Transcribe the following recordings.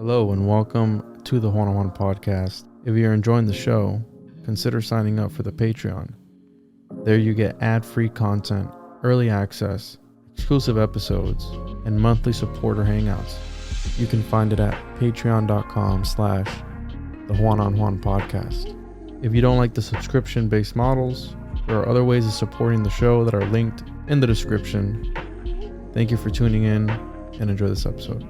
Hello and welcome to the One-on-One podcast. If you're enjoying the show, consider signing up for the Patreon. There you get ad-free content, early access, exclusive episodes, and monthly supporter hangouts. You can find it at patreon.com/the-one-on-one-podcast. If you don't like the subscription-based models, there are other ways of supporting the show that are linked in the description. Thank you for tuning in and enjoy this episode.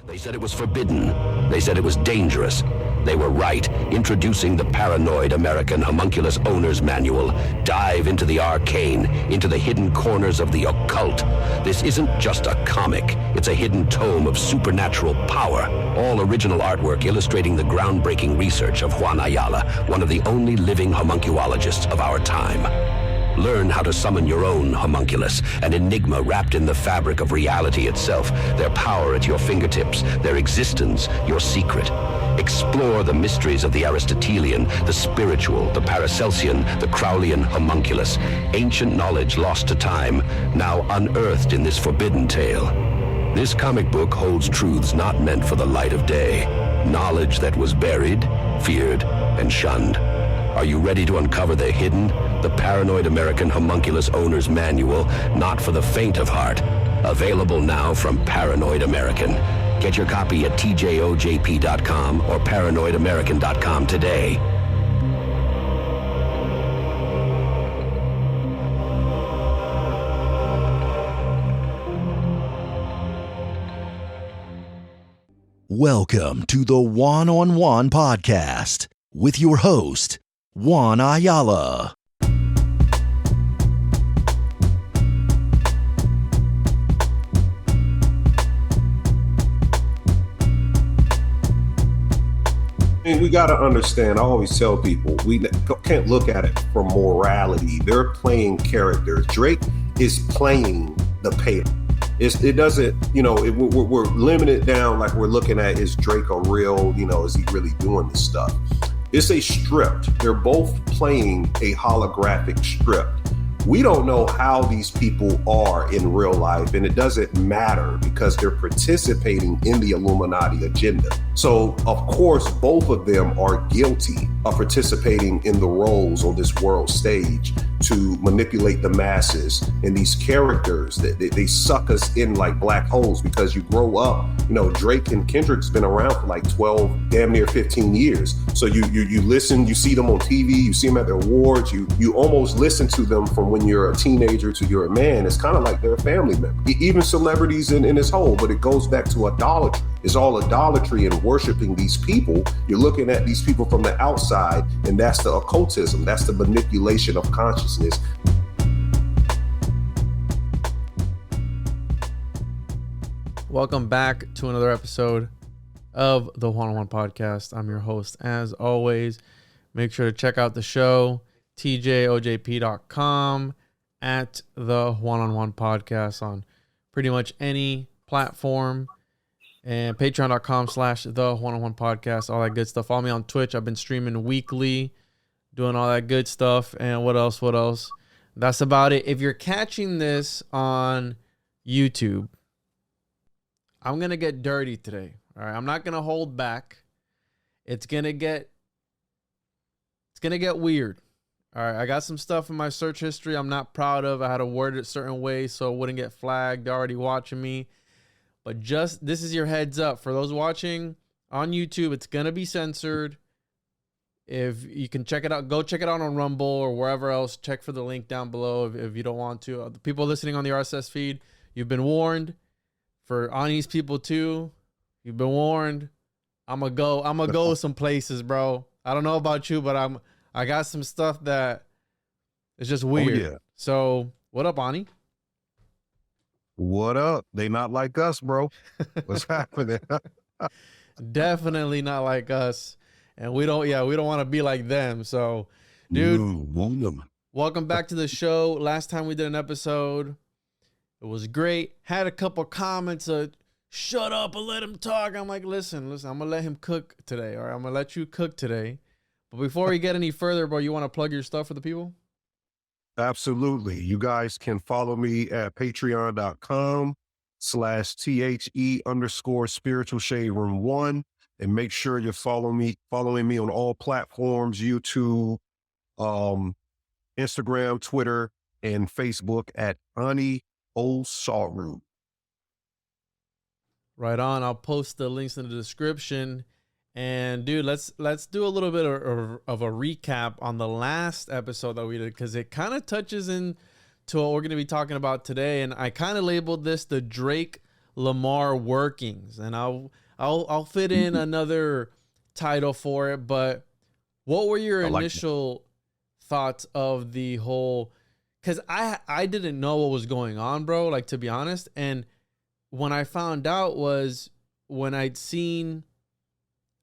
They said it was forbidden. They said it was dangerous. They were right. Introducing the paranoid American Homunculus Owner's Manual. Dive into the arcane, into the hidden corners of the occult. This isn't just a comic. It's a hidden tome of supernatural power. All original artwork illustrating the groundbreaking research of Juan Ayala, one of the only living homunculologists of our time. Learn how to summon your own homunculus, an enigma wrapped in the fabric of reality itself, their power at your fingertips, their existence, your secret. Explore the mysteries of the Aristotelian, the spiritual, the Paracelsian, the Crowleyan homunculus, ancient knowledge lost to time, now unearthed in this forbidden tale. This comic book holds truths not meant for the light of day, knowledge that was buried, feared, and shunned. Are you ready to uncover the hidden? The Paranoid American Homunculus Owner's Manual, not for the faint of heart. Available now from Paranoid American. Get your copy at tjojp.com or paranoidamerican.com today. Welcome to the One-on-One podcast with your host, Juan Ayala. We got to understand, I always tell people, we can't look at it for morality. They're playing characters. Drake is playing the pair. It doesn't, we're limited down like we're looking at, is Drake a real, is he really doing this stuff? It's a script. They're both playing a holographic script. We don't know how these people are in real life, and it doesn't matter because they're participating in the Illuminati agenda. So, of course, both of them are guilty of participating in the roles on this world stage to manipulate the masses. And these characters, they suck us in like black holes because you grow up, Drake and Kendrick's been around for like 12, damn near 15 years. So you listen, you see them on TV, you see them at their awards, you almost listen to them from when you're a teenager to you're a man. It's kind of like they're a family member. Even celebrities in this whole, but it goes back to idolatry. It's all idolatry and worshiping these people. You're looking at these people from the outside, and that's the occultism. That's the manipulation of consciousness. Welcome back to another episode of the One-on-One podcast. I'm your host, as always. Make sure to check out the show, tjojp.com, at the One-on-One podcast on pretty much any platform, and patreon.com/the-one-on-one podcast, all that good stuff. Follow me on Twitch. I've been streaming weekly, doing all that good stuff. And what else? That's about it. If you're catching this on YouTube, I'm going to get dirty today. All right. I'm not going to hold back. It's going to get weird. All right. I got some stuff in my search history I'm not proud of. I had to word it a certain way so it wouldn't get flagged. They're already watching me. But just, this is your heads up. For those watching on YouTube, it's going to be censored. If you can check it out, go check it out on Rumble or wherever else. Check for the link down below if you don't want to. The people listening on the RSS feed, you've been warned. For Ani's people too, you've been warned. I'm gonna go some places, bro. I don't know about you, but I got some stuff that is just weird. Oh, yeah. So what up, Ani? What up? They not like us, bro. What's happening? Definitely not like us. And we don't want to be like them. So, dude, welcome back to the show. Last time we did an episode, it was great. Had a couple comments of, shut up and let him talk. I'm like, listen, I'm going to let him cook today. All right, I'm going to let you cook today. But before we get any further, bro, you want to plug your stuff for the people? Absolutely. You guys can follow me at patreon.com/ facebook.com/THE_spiritual shade room 1. And make sure you're following me on all platforms, YouTube, Instagram, Twitter, and Facebook at Ani Osaru. Right on. I'll post the links in the description. And dude, let's do a little bit of a recap on the last episode that we did, because it kind of touches into what we're going to be talking about today. And I kind of labeled this the Drake-Lamar workings, and I'll fit in another title for it. But what were your initial thoughts of the whole? Because I didn't know what was going on, bro. Like, to be honest, and when I found out was when I'd seen,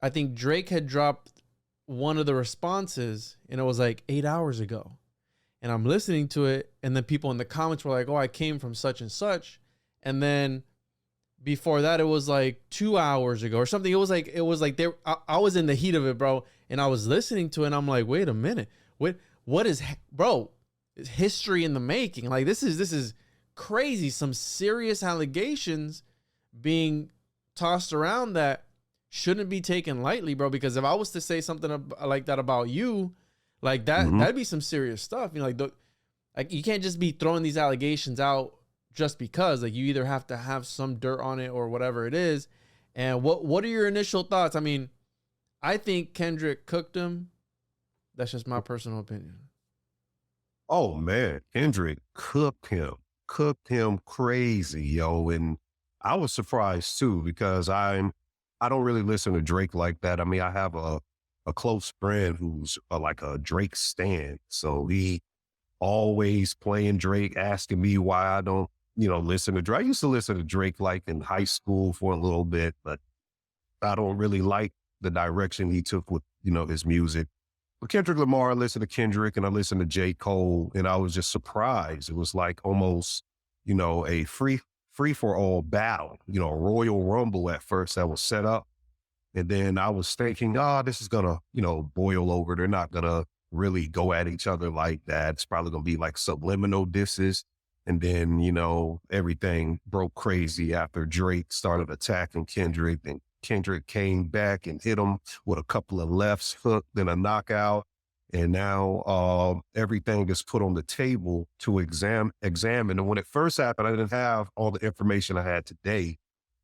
I think Drake had dropped one of the responses, and it was like 8 hours ago. And I'm listening to it, and then people in the comments were like, "Oh, I came from such and such," and then before that it was like 2 hours ago or something. It was like I was in the heat of it, bro, and I was listening to it, and I'm like, wait a minute, what is, bro? It's history in the making. Like, this is crazy. Some serious allegations being tossed around that shouldn't be taken lightly, bro. Because if I was to say something like that about you, like that, that'd be some serious stuff. You know, like you can't just be throwing these allegations out just because. Like, you either have to have some dirt on it or whatever it is. And what are your initial thoughts? I mean, I think Kendrick cooked him. That's just my personal opinion. Oh man, Kendrick cooked him crazy, yo. And I was surprised too, because I don't really listen to Drake like that. I mean, I have a close friend who's like a Drake stan. So he always playing Drake, asking me why I don't, listen to Drake. I used to listen to Drake like in high school for a little bit, but I don't really like the direction he took with, his music. But Kendrick Lamar, I listened to Kendrick and I listened to J. Cole, and I was just surprised. It was like almost, a free for all battle, a Royal Rumble at first that was set up. And then I was thinking, this is gonna, boil over. They're not gonna really go at each other like that. It's probably gonna be like subliminal disses. And then, everything broke crazy after Drake started attacking Kendrick, and Kendrick came back and hit him with a couple of lefts, hook, then a knockout. And now everything is put on the table to examine. And when it first happened, I didn't have all the information I had today.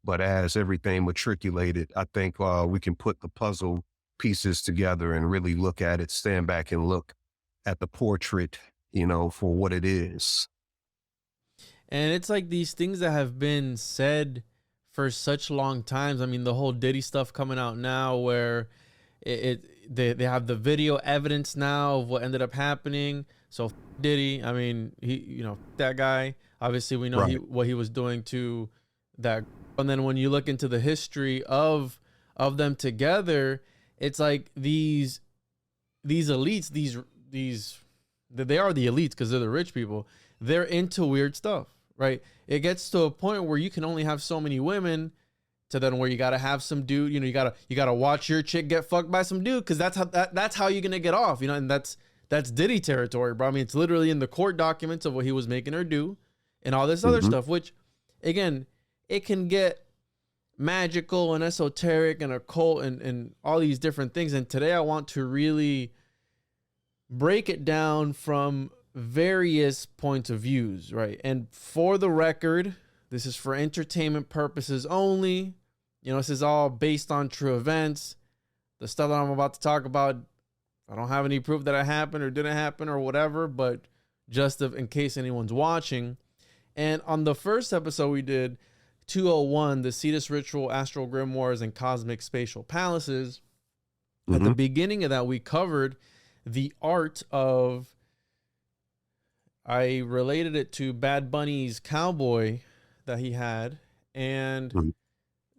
But as everything matriculated, I think we can put the puzzle pieces together and really look at it, stand back and look at the portrait, for what it is. And it's like these things that have been said for such long times. I mean, the whole Diddy stuff coming out now, where they have the video evidence now of what ended up happening. So Diddy, I mean, he, that guy, obviously we know what he was doing to that. And then when you look into the history of them together, it's like these elites, they are the elites because they're the rich people. They're into weird stuff, right? It gets to a point where you can only have so many women, to then where you got to have some dude, you got to watch your chick get fucked by some dude, because that's how you're going to get off, and that's Diddy territory, bro. I mean, it's literally in the court documents of what he was making her do and all this other stuff, which, again, it can get magical and esoteric and occult and all these different things. And today I want to really break it down from various points of views, right? And for the record, this is for entertainment purposes only. This is all based on true events. The stuff that I'm about to talk about, I don't have any proof that it happened or didn't happen or whatever, but just in case anyone's watching. And on the first episode we did, 201, the Cetus Ritual, Astral Grimoires, and Cosmic Spatial Palaces. At the beginning of that, we covered the art of, I related it to Bad Bunny's Cowboy that he had, and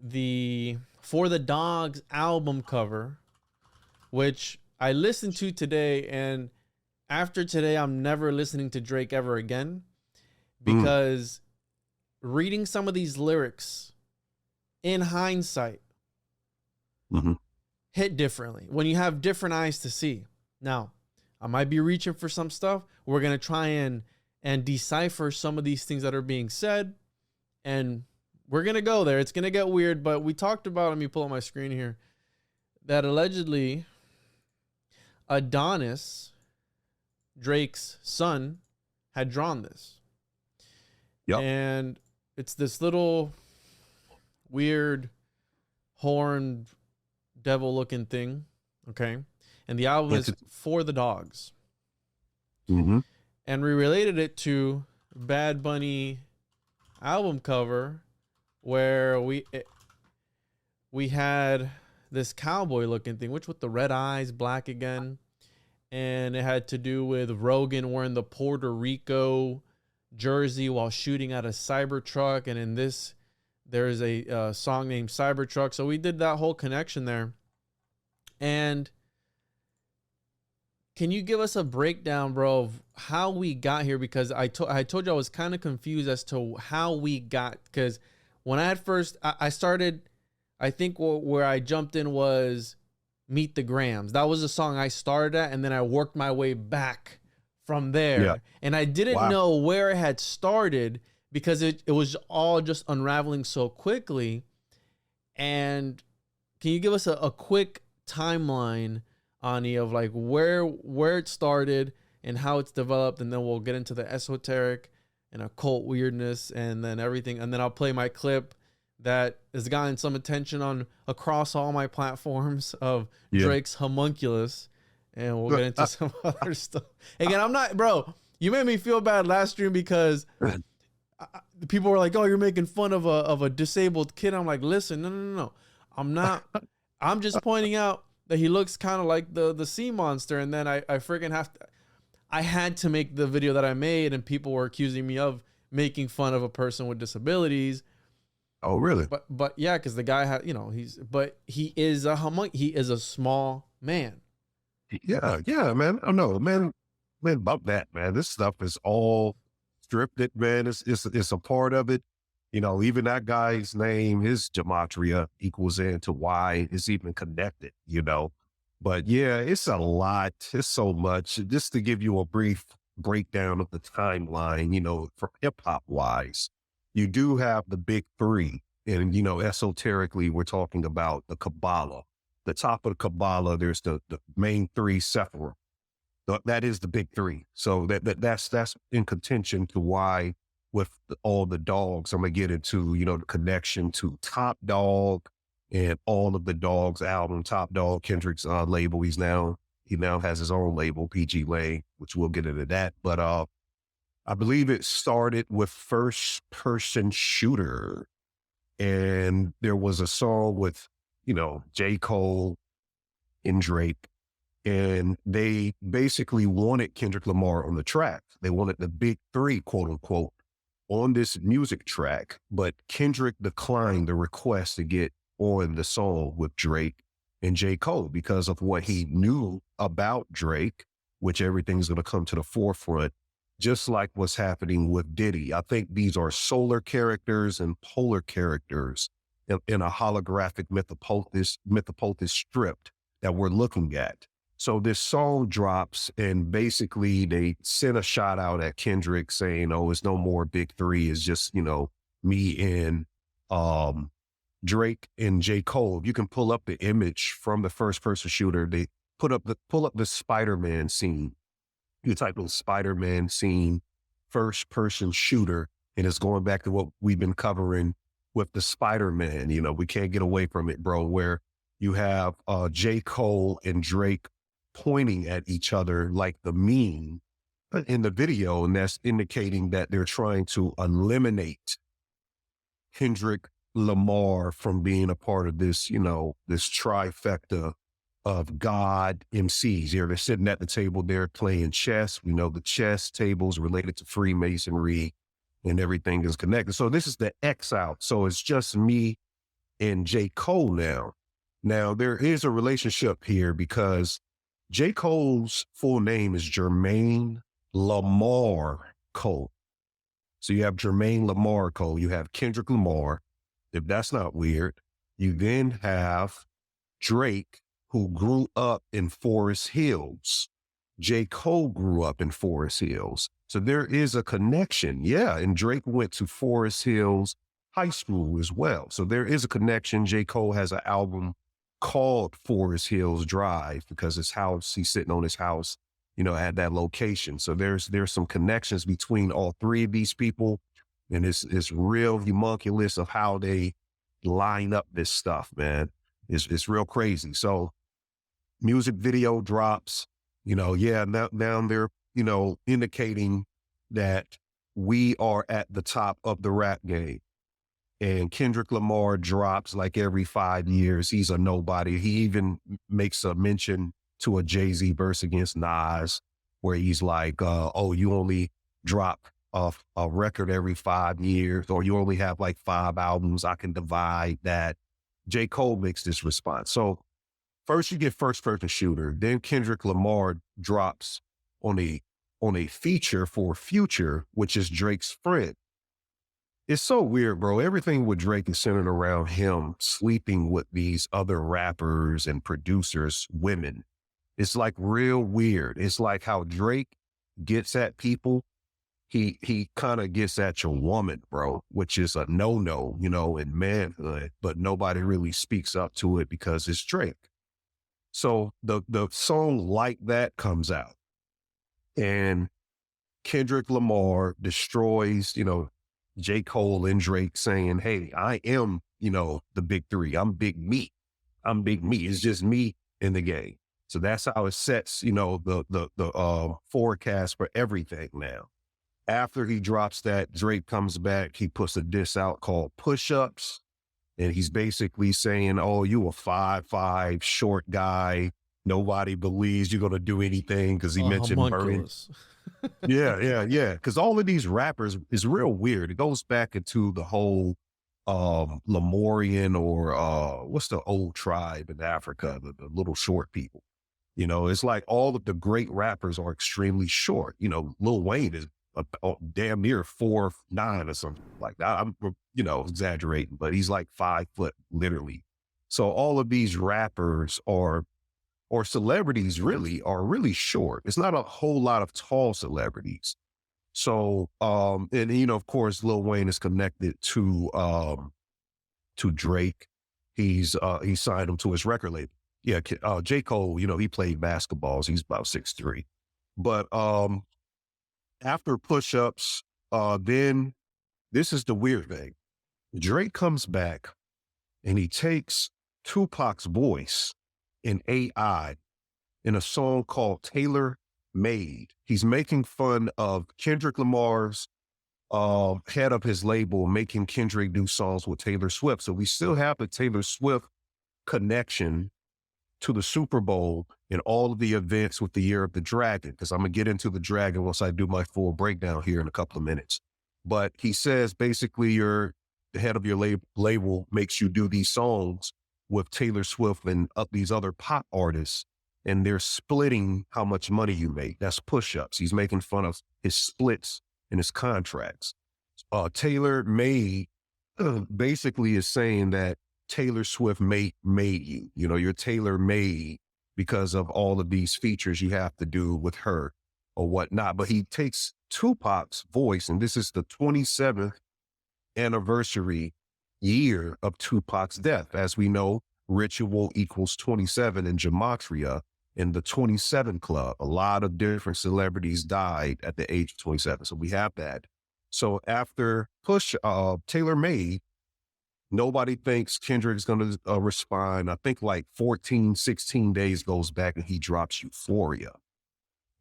the For the Dogs album cover, which I listened to today, and after today, I'm never listening to Drake ever again, because reading some of these lyrics in hindsight hit differently when you have different eyes to see. Now, I might be reaching for some stuff. We're going to try and decipher some of these things that are being said, and we're going to go there. It's going to get weird, but we talked about, let me pull up my screen here, that allegedly Adonis, Drake's son, had drawn this. Yep. And it's this little weird horned devil looking thing. Okay. And the album is For the Dogs. Mm-hmm. And we related it to Bad Bunny album cover where we had this cowboy looking thing, which with the red eyes, black again. And it had to do with Rogan wearing the Puerto Rico jersey while shooting at a Cybertruck. And in this, there's a song named Cybertruck. So we did that whole connection there. And can you give us a breakdown, bro, of how we got here? Because I told you I was kind of confused as to how we got, because when I had first, I started, I think where I jumped in was Meet the Grams. That was the song I started at, and then I worked my way back from there. Yeah. And I didn't know where it had started because it was all just unraveling so quickly. And can you give us a quick timeline, Ani, of like where it started and how it's developed, and then we'll get into the esoteric and occult weirdness and then everything, and then I'll play my clip that has gotten some attention on across all my platforms of Drake's Homunculus, and we'll get into some other stuff. Again, I'm not, bro, you made me feel bad last stream because people were like, oh, you're making fun of a disabled kid. I'm like, listen, no. I'm not. I'm just pointing out that he looks kind of like the sea monster. And then I freaking I had to make the video that I made, and people were accusing me of making fun of a person with disabilities. Oh, really? But yeah, because the guy had, he is a small man. Yeah, man. Oh no, man, bump that, man. This stuff is all scripted, man. It's a part of it. Even that guy's name, his Gematria equals into why it's even connected, But yeah, it's a lot. It's so much. Just to give you a brief breakdown of the timeline, for hip hop wise, you do have the big three. And, esoterically, we're talking about the Kabbalah. The top of the Kabbalah, there's the main three Sephirah. That is the big three. So that's in contention to why with all the dogs, I'm going to get into, the connection to Top Dog and all of the Dogs album. Top Dog, Kendrick's label. He now has his own label, PG Lane, which we'll get into that. But I believe it started with First Person Shooter. And there was a song with, J. Cole and Drake. And they basically wanted Kendrick Lamar on the track. They wanted the big three, quote unquote, on this music track. But Kendrick declined the request to get on the song with Drake and J. Cole because of what he knew about Drake, which everything's going to come to the forefront, just like what's happening with Diddy. I think these are solar characters and polar characters in a holographic mythopoltis script that we're looking at. So this song drops, and basically they sent a shout out at Kendrick saying, oh, it's no more big three. It's just, me and Drake and J. Cole. You can pull up the image from the First Person Shooter. They pull up the Spider-Man scene. You type in Spider-Man scene, First Person Shooter, and it's going back to what we've been covering with the Spider-Man. We can't get away from it, bro, where you have J. Cole and Drake pointing at each other like the meme in the video, and that's indicating that they're trying to eliminate Kendrick Lamar from being a part of this, this trifecta of God MCs. They're sitting at the table there playing chess. We know the chess tables related to Freemasonry and everything is connected. So this is the X out. So it's just me and J. Cole now. Now there is a relationship here because J. Cole's full name is Jermaine Lamar Cole. So you have Jermaine Lamar Cole, you have Kendrick Lamar, if that's not weird. You then have Drake, who grew up in Forest Hills. J. Cole grew up in Forest Hills. So there is a connection. Yeah, and Drake went to Forest Hills high school as well. So there is a connection. J. Cole has an album called Forest Hills Drive because his house, he's sitting on his house, you know, at that location. So there's some connections between all three of these people. And it's real homunculus of how they line up this stuff, man. It's real crazy. So music video drops, you know, now they're, you know, indicating that we are at the top of the rap game. And Kendrick Lamar drops like every 5 years. He's a nobody. He even makes a mention to a Jay-Z verse against Nas where he's like, oh, you only drop a record every 5 years, or you only have like 5 albums. I can divide that. J. Cole makes this response. So first you get First Person Shooter, then Kendrick Lamar drops on a feature for Future, which is Drake's friend. It's so weird, bro. Everything with Drake is centered around him sleeping with these other rappers and producers, women. It's like real weird. It's like how Drake gets at people. He kind of gets at your woman, bro, which is a no-no, you know, in manhood, but nobody really speaks up to it because it's Drake. So the song Like That comes out and Kendrick Lamar destroys, you know, J. Cole and Drake saying, hey, I am, you know, the big three. I'm big me. I'm big me. It's just me in the game. So that's how it sets, you know, the forecast for everything now. After he drops that, Drake comes back. He puts a diss out called Push-Ups. And he's basically saying, oh, you a 5'5" short guy. Nobody believes you're going to do anything because he mentioned burning. Yeah. Because all of these rappers is real weird. It goes back into the whole Lemurian or what's the old tribe in Africa, the little short people. You know, it's like all of the great rappers are extremely short. You know, Lil Wayne is damn near 4'9" or something like that. I'm, you know, exaggerating, but he's like 5 foot literally. So all of these rappers or celebrities really are really short. It's not a whole lot of tall celebrities. So, and you know, of course, Lil Wayne is connected to Drake. He signed him to his record label. Yeah. J. Cole, you know, he played basketball. So he's about 6'3". But, after Push-Ups, then this is the weird thing. Drake comes back and he takes Tupac's voice in AI in a song called Tailor Made. He's making fun of Kendrick Lamar's head of his label, making Kendrick do songs with Taylor Swift. So we still have the Taylor Swift connection to the Super Bowl and all of the events with the Year of the Dragon, because I'm going to get into the Dragon once I do my full breakdown here in a couple of minutes. But he says basically the head of your label makes you do these songs with Taylor Swift and these other pop artists, and they're splitting how much money you make. That's Push-Ups. He's making fun of his splits in his contracts. Taylor Made basically is saying that Taylor Swift made you. You know, you're tailor made because of all of these features you have to do with her or whatnot. But he takes Tupac's voice, and this is the 27th anniversary year of Tupac's death. As we know, ritual equals 27 in Gematria in the 27 Club. A lot of different celebrities died at the age of 27. So we have that. So after Tailor Made, nobody thinks Kendrick's going to respond. I think like 14, 16 days goes back and he drops Euphoria.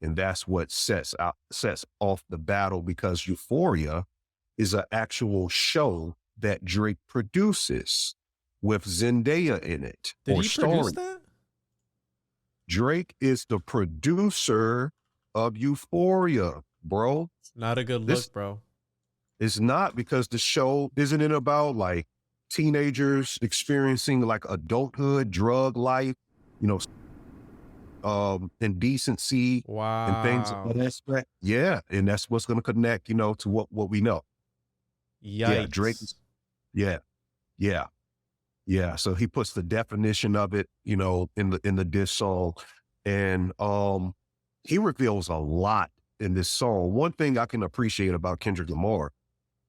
And that's what sets off the battle, because Euphoria is an actual show that Drake produces with Zendaya in it. Did he produce that? Drake is the producer of Euphoria, bro. Not a good look, bro. It's not, because the show, isn't it about like teenagers experiencing like adulthood, drug life, you know, indecency, and things of that aspect. Yeah, and that's what's going to connect, you know, to what we know. Yikes. Yeah, Drake. Yeah. So he puts the definition of it, you know, in the diss song, and he reveals a lot in this song. One thing I can appreciate about Kendrick Lamar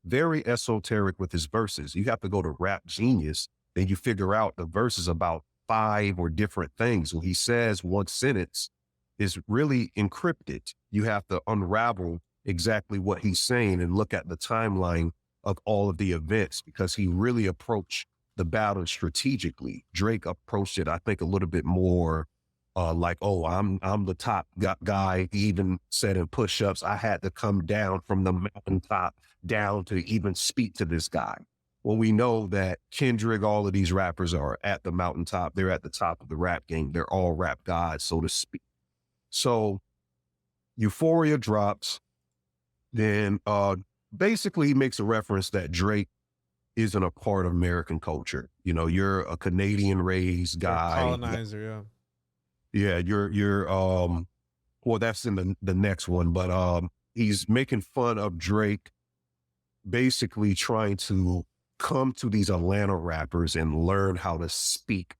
very esoteric with his verses. You have to go to Rap Genius, and you figure out the verses about 5 or different things. When he says one sentence is really encrypted, you have to unravel exactly what he's saying and look at the timeline of all of the events, because he really approached the battle strategically. Drake approached it, I think, a little bit more like, oh, I'm the top guy. He even said in push-ups, I had to come down from the mountaintop down to even speak to this guy. Well, we know that Kendrick, all of these rappers are at the mountaintop. They're at the top of the rap game. They're all rap gods, so to speak. So Euphoria drops. Then basically he makes a reference that Drake isn't a part of American culture. You know, you're a Canadian raised guy. Colonizer, yeah. Yeah, you're well, that's in the next one, but he's making fun of Drake basically trying to come to these Atlanta rappers and learn how to speak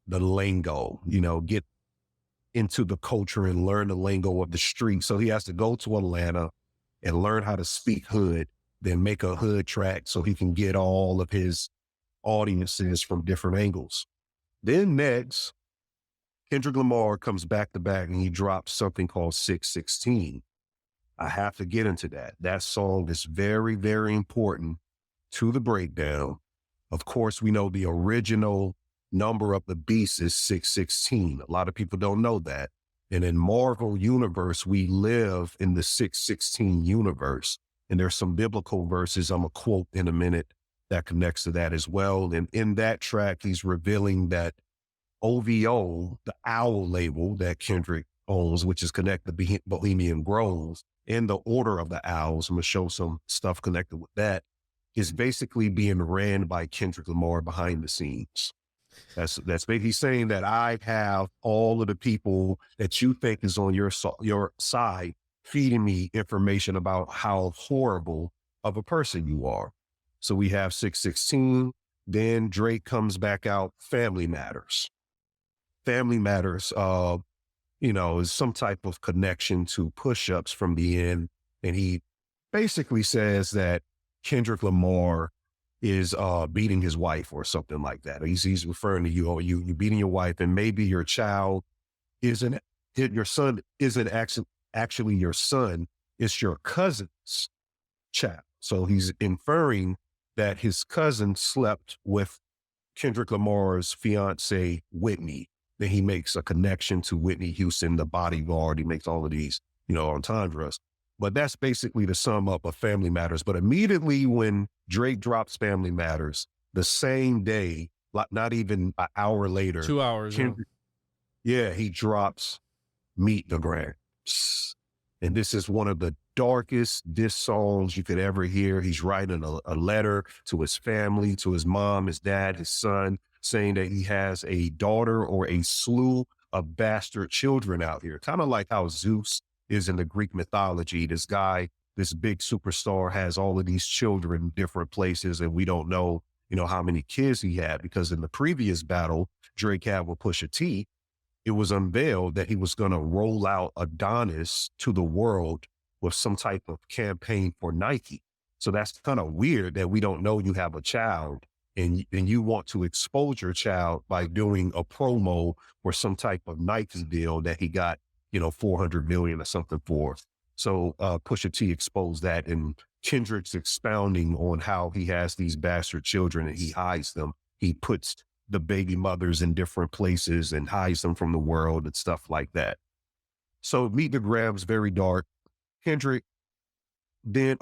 the lingo, you know, get into the culture and learn the lingo of the street. So he has to go to Atlanta and learn how to speak hood, then make a hood track so he can get all of his audiences from different angles. Then next, Kendrick Lamar comes back to back and he drops something called 616. I have to get into that. That song is very, very important to the breakdown. Of course, we know the original number of the beast is 616. A lot of people don't know that. And in Marvel universe, we live in the 616 universe. And there's some biblical verses I'm going to quote in a minute that connects to that as well. And in that track, he's revealing that OVO, the Owl label that Kendrick owns, which is connected to Bohemian Grove, in the Order of the Owls, I'm going to show some stuff connected with that, is basically being ran by Kendrick Lamar behind the scenes. That's basically saying that I have all of the people that you think is on your side feeding me information about how horrible of a person you are. So we have 616. Then Drake comes back out, Family Matters. Family Matters, you know, is some type of connection to push-ups from the end. And he basically says that Kendrick Lamar is beating his wife or something like that. He's referring to you, or you beating your wife, and maybe your child isn't, your son isn't actually your son, it's your cousin's child. So he's inferring that his cousin slept with Kendrick Lamar's fiance, Whitney. Then he makes a connection to Whitney Houston, the bodyguard. He makes all of these, you know, entendres. But that's basically the sum up of Family Matters. But immediately when Drake drops Family Matters, the same day, like not even an hour later, 2 hours. He drops Meet the Grams. And this is one of the darkest diss songs you could ever hear. He's writing a letter to his family, to his mom, his dad, his son, saying that he has a daughter or a slew of bastard children out here. Kind of like how Zeus is in the Greek mythology. This guy, this big superstar, has all of these children in different places, and we don't know, you know, how many kids he had, because in the previous battle Drake had with Pusha T, it was unveiled that he was going to roll out Adonis to the world with some type of campaign for Nike. So that's kind of weird that we don't know you have a child and you want to expose your child by doing a promo for some type of Nike deal that he got, you know, 400 million or something for. So Pusha T exposed that, and Kendrick's expounding on how he has these bastard children and he hides them. He puts the baby mothers in different places and hides them from the world and stuff like that. So Meet the Grams, very dark. Kendrick, then,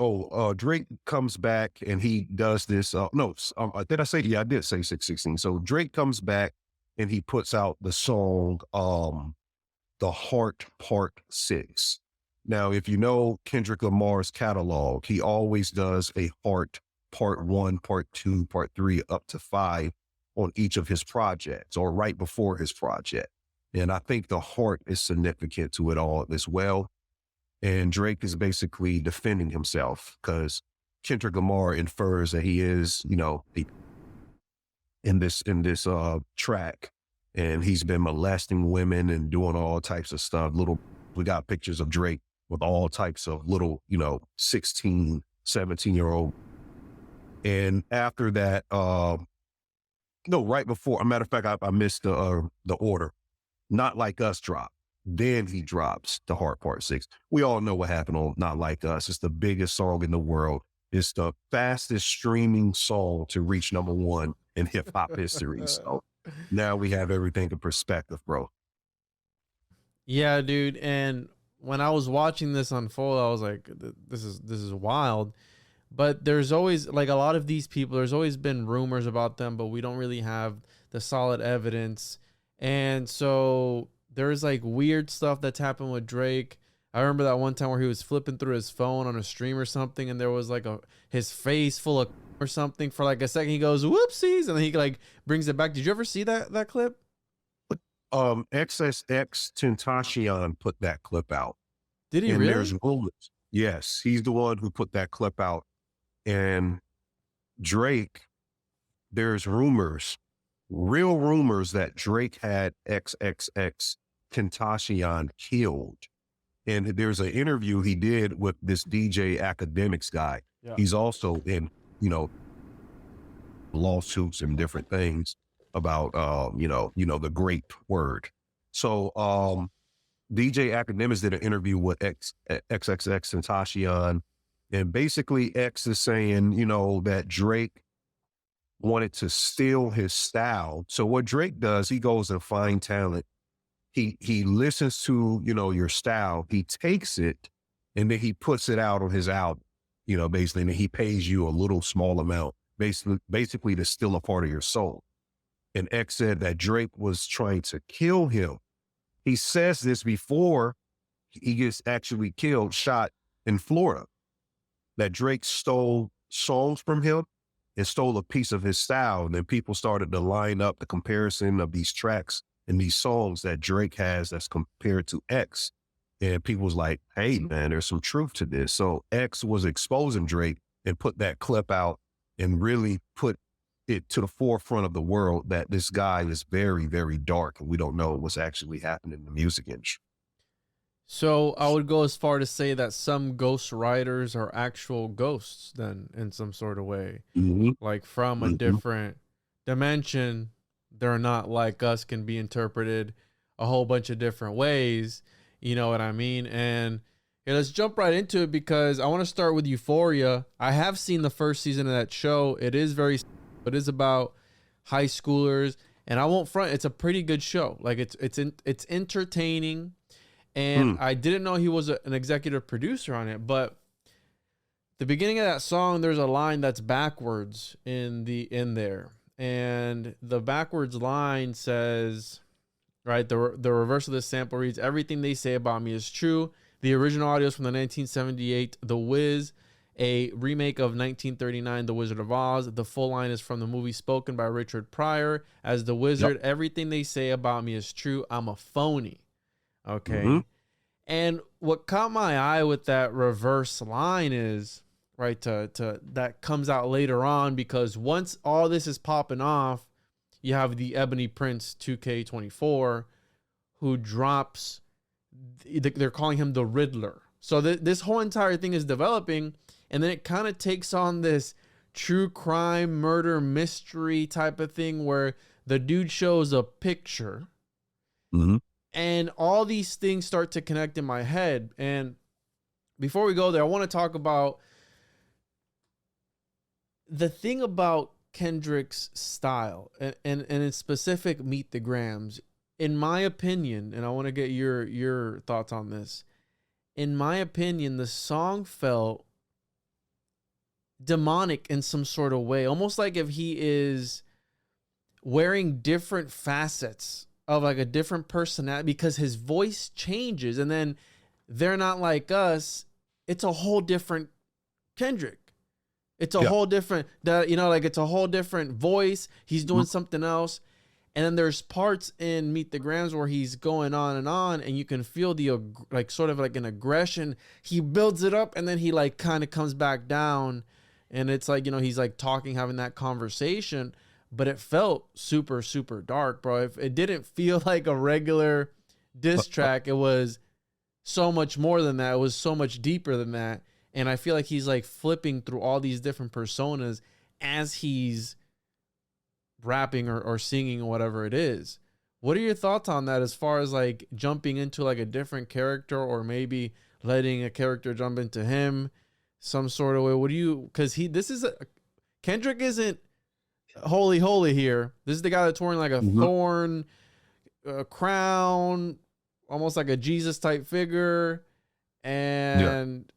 Drake comes back and he does this. Did I say? Yeah, I did say 616. So Drake comes back and he puts out the song, The Heart Part 6. Now, if you know Kendrick Lamar's catalog, he always does a heart part 1, part 2, part 3, up to 5 on each of his projects or right before his project. And I think the heart is significant to it all as well. And Drake is basically defending himself because Kendrick Lamar infers that he is, you know, in this track, and he's been molesting women and doing all types of stuff. We got pictures of Drake with all types of little, you know, 16, 17-year-old And after that, no, right before, a matter of fact, I missed the order. Not Like Us dropped. Then he drops The Heart Part 6. We all know what happened on Not Like Us. It's the biggest song in the world. It's the fastest streaming song to reach #1 in hip hop history. So now we have everything in perspective, bro. Yeah, dude. And when I was watching this unfold, I was like, this is wild. But there's always, like, a lot of these people, there's always been rumors about them, but we don't really have the solid evidence. And so there's like weird stuff that's happened with Drake. I remember that one time where he was flipping through his phone on a stream or something, and there was like his face full of or something for like a second. He goes, whoopsies, and then he like brings it back. Did you ever see that clip? XSX Tentacion put that clip out. Did he and really? There's rumors. Yes, he's the one who put that clip out. And Drake, there's rumors, real rumors that Drake had XXX Tentacion killed. And there's an interview he did with this DJ Academics guy. Yeah. He's also in, lawsuits and different things about, the great word. So DJ Academics did an interview with XXX Tentacion. And basically X is saying, that Drake wanted to steal his style. So what Drake does, he goes and find talent. He listens to, your style. He takes it and then he puts it out on his album, basically, and he pays you a little small amount, basically to steal a part of your soul. And X said that Drake was trying to kill him. He says this before he gets actually killed, shot in Florida, that Drake stole songs from him and stole a piece of his style. And then people started to line up the comparison of these tracks and these songs that Drake has that's compared to X. And people was like, hey, man, there's some truth to this. So X was exposing Drake and put that clip out and really put it to the forefront of the world that this guy is very, very dark and we don't know what's actually happening in the music industry. So I would go as far to say that some ghost writers are actual ghosts then in some sort of way, like from a different dimension. They're not like us, can be interpreted a whole bunch of different ways. You know what I mean? And yeah, let's jump right into it because I want to start with Euphoria. I have seen the first season of that show. It is about high schoolers, and I won't front. It's a pretty good show. Like it's entertaining. And I didn't know he was an executive producer on it, but the beginning of that song, there's a line that's backwards in there. And the backwards line says, right, the reverse of the sample reads, everything they say about me is true. The original audio is from the 1978 The Wiz, a remake of 1939 The Wizard of Oz. The full line is from the movie spoken by Richard Pryor as the Wizard. Yep. Everything they say about me is true. I'm a phony. Okay. And what caught my eye with that reverse line is, right, to that comes out later on, because once all this is popping off, you have the Ebony Prince 2K24 who drops, they're calling him the Riddler. So this whole entire thing is developing, and then it kind of takes on this true crime, murder, mystery type of thing where the dude shows a picture. And all these things start to connect in my head. And before we go there, I want to talk about the thing about Kendrick's style and in specific Meet the Grams. In my opinion, and I want to get your thoughts on this. In my opinion, the song felt demonic in some sort of way, almost like if he is wearing different facets of like a different personality, because his voice changes, and then They're Not Like Us, it's a whole different Kendrick. It's a whole different, it's a whole different voice. He's doing something else. And then there's parts in Meet the Grams where he's going on, and you can feel the, like, sort of like an aggression. He builds it up, and then he like kind of comes back down, and it's like, he's like talking, having that conversation. But it felt super, super dark, bro. It didn't feel like a regular diss track. It was so much more than that. It was so much deeper than that. And I feel like he's like flipping through all these different personas. as he's rapping or singing or whatever it is. What are your thoughts on that as far as like jumping into like a different character, or maybe letting a character jump into him some sort of way? What do you, because Kendrick isn't holy here. This is the guy that's wearing like a thorn, crown, almost like a Jesus type figure. And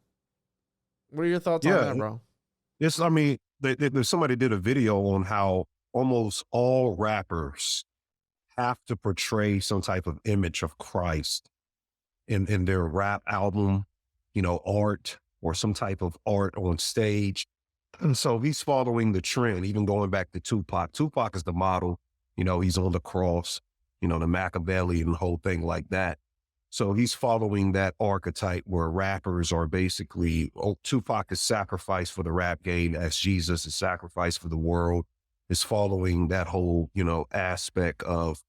what are your thoughts on that, bro? Yes, I mean, somebody did a video on how almost all rappers have to portray some type of image of Christ in their rap album, art, or some type of art on stage. And so he's following the trend, even going back to Tupac. Tupac is the model, he's on the cross, the Machiavelli and the whole thing like that. So he's following that archetype where rappers are basically, Tupac is sacrificed for the rap game as Jesus is sacrificed for the world. Is following that whole, aspect of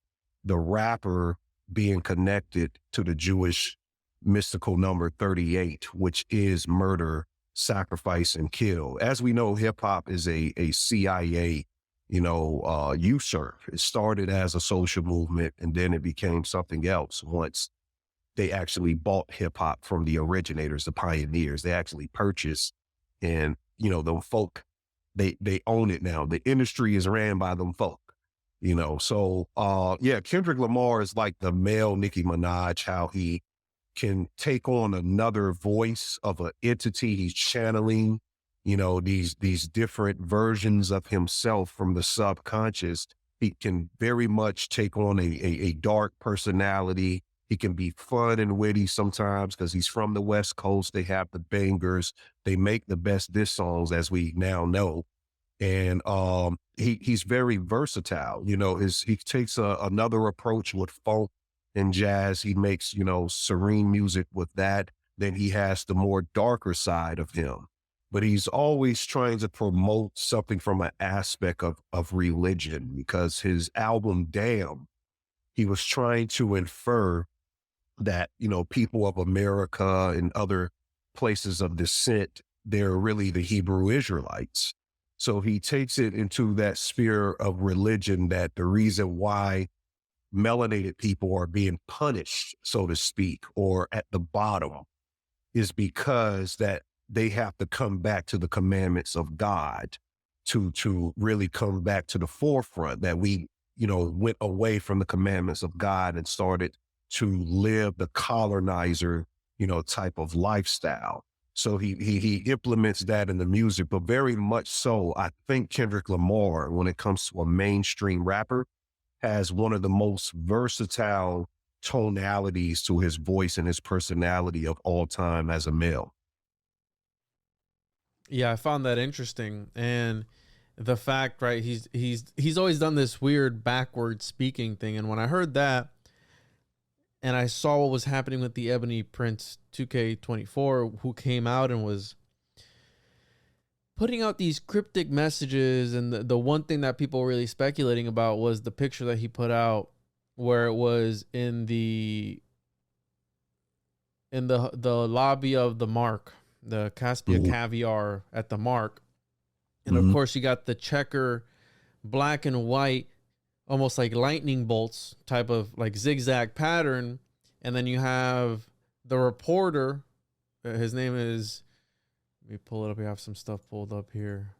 the rapper being connected to the Jewish mystical number 38, which is murder, sacrifice, and kill. As we know, hip hop is a CIA, usurp. It started as a social movement, and then it became something else once they actually bought hip hop from the originators, the pioneers. They actually purchased, and, them folk, they own it now. The industry is ran by them folk, So, Kendrick Lamar is like the male Nicki Minaj, how he can take on another voice of an entity he's channeling, these different versions of himself from the subconscious. He can very much take on a dark personality. He can be fun and witty sometimes because he's from the West Coast. They have the bangers. They make the best diss songs, as we now know. And he's very versatile. He takes another approach with funk and jazz. He makes, serene music with that. Then he has the more darker side of him. But he's always trying to promote something from an aspect of religion, because his album, Damn, he was trying to infer that, people of America and other places of descent, they're really the Hebrew Israelites. So he takes it into that sphere of religion, that the reason why melanated people are being punished, so to speak, or at the bottom, is because that they have to come back to the commandments of God to really come back to the forefront, that we, went away from the commandments of God and started to live the colonizer, type of lifestyle. So he implements that in the music, but very much so, I think Kendrick Lamar, when it comes to a mainstream rapper, has one of the most versatile tonalities to his voice and his personality of all time as a male. Yeah, I found that interesting. And the fact, right, he's always done this weird backward speaking thing. And when I heard that, and I saw what was happening with the Ebony Prince 2K24, who came out and was putting out these cryptic messages, and the one thing that people were really speculating about was the picture that he put out, where it was in the lobby of the Mark, the Caspia Caviar at the Mark. And of course, you got the checker, black and white, almost like lightning bolts type of like zigzag pattern. And then you have the reporter. His name is, let me pull it up. We have some stuff pulled up here.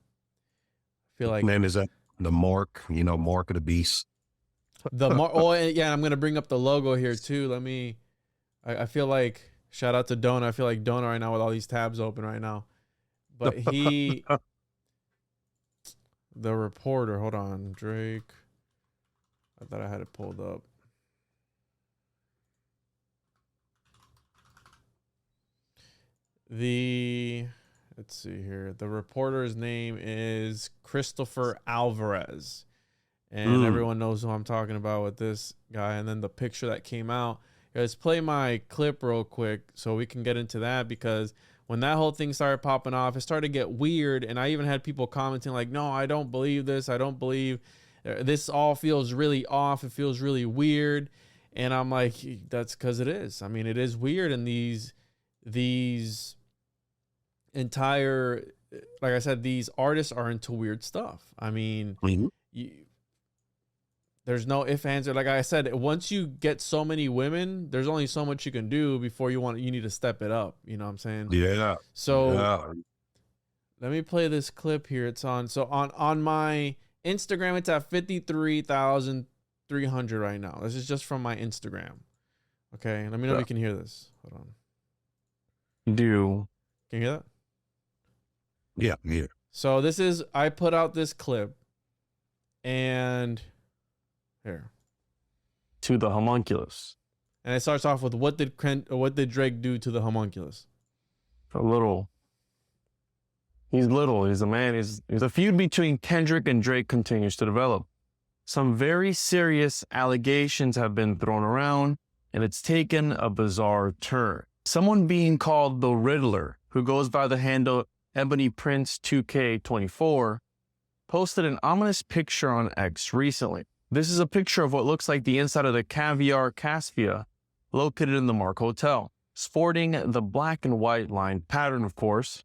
I feel like, name is that the Mark, Mark of the Beast. The Mark. Oh, yeah. I'm going to bring up the logo here too. I feel like, shout out to Dona. I feel like Dona right now with all these tabs open right now. But the reporter, hold on, Drake. I thought I had it pulled up. Let's see here. The reporter's name is Christopher Alvarez. And everyone knows who I'm talking about with this guy. And then the picture that came out. Let's play my clip real quick so we can get into that, because when that whole thing started popping off, it started to get weird. And I even had people commenting like, no, I don't believe this. I don't believe this. All feels really off. It feels really weird. And I'm like, that's because it is. I mean, it is weird. And these entire like I said, these artists are into weird stuff. I mean, there's no ifs, ands, or like I said, once you get so many women, there's only so much you can do before you need to step it up. You know what I'm saying? Yeah. So Yeah. let me play this clip here. It's on my Instagram. It's at 53,300 right now. This is just from my Instagram. Okay, let me know if you can hear this. Hold on. Can you hear that? Yeah. Yeah. So I put out this clip, and here to the homunculus, and it starts off with what did Drake do to the homunculus? He's a man. The feud between Kendrick and Drake continues to develop. Some very serious allegations have been thrown around, and it's taken a bizarre turn. Someone being called the Riddler, who goes by the handle Ebony Prince 2K24, posted an ominous picture on X recently. This is a picture of what looks like the inside of the Caviar Caspia, located in the Mark Hotel. Sporting the black and white line pattern, of course,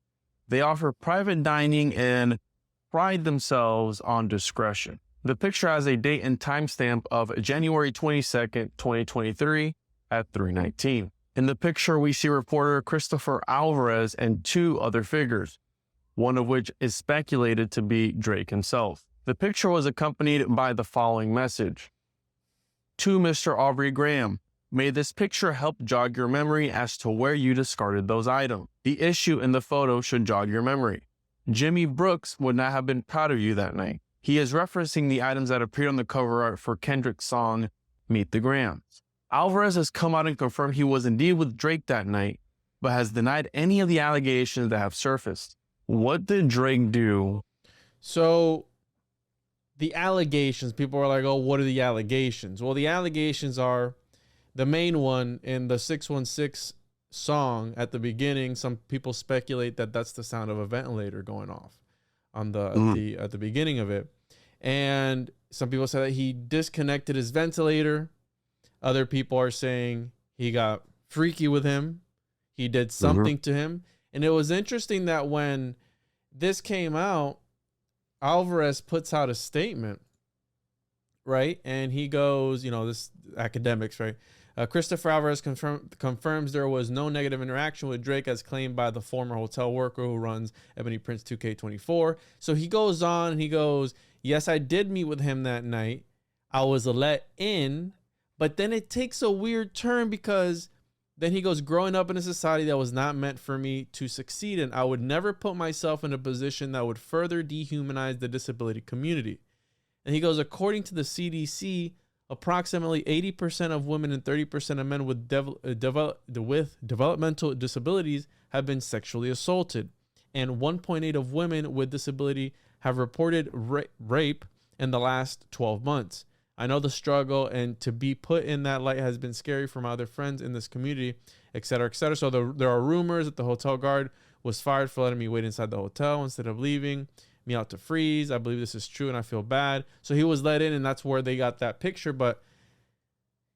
they offer private dining and pride themselves on discretion. The picture has a date and timestamp of January 22nd, 2023 at 3:19. In the picture, we see reporter Christopher Alvarez and two other figures, one of which is speculated to be Drake himself. The picture was accompanied by the following message. To Mr. Aubrey Graham, may this picture help jog your memory as to where you discarded those items. The issue in the photo should jog your memory. Jimmy Brooks would not have been proud of you that night. He is referencing the items that appeared on the cover art for Kendrick's song, Meet the Grahams. Alvarez has come out and confirmed he was indeed with Drake that night, but has denied any of the allegations that have surfaced. What did Drake do? So the allegations, people are like, oh, what are the allegations? Well, the allegations are the main one in the 616 song at the beginning. Some people speculate that that's the sound of a ventilator going off on at the beginning of it. And some people say that he disconnected his ventilator. Other people are saying he got freaky with him. He did something to him. And it was interesting that when this came out, Alvarez puts out a statement, right? And he goes, this academics, right? Christopher Alvarez confirms there was no negative interaction with Drake as claimed by the former hotel worker who runs Ebony Prince 2K24. So he goes on and he goes, yes, I did meet with him that night. I was let in, but then it takes a weird turn because then he goes, growing up in a society that was not meant for me to succeed in, I would never put myself in a position that would further dehumanize the disability community. And he goes, according to the CDC, approximately 80% of women and 30% of men with developmental disabilities have been sexually assaulted. And 1.8 of women with disability have reported rape in the last 12 months. I know the struggle, and to be put in that light has been scary for my other friends in this community, et cetera, et cetera. So there are rumors that the hotel guard was fired for letting me wait inside the hotel instead of leaving me out to freeze. I believe this is true, and I feel bad. So he was let in, and that's where they got that picture. But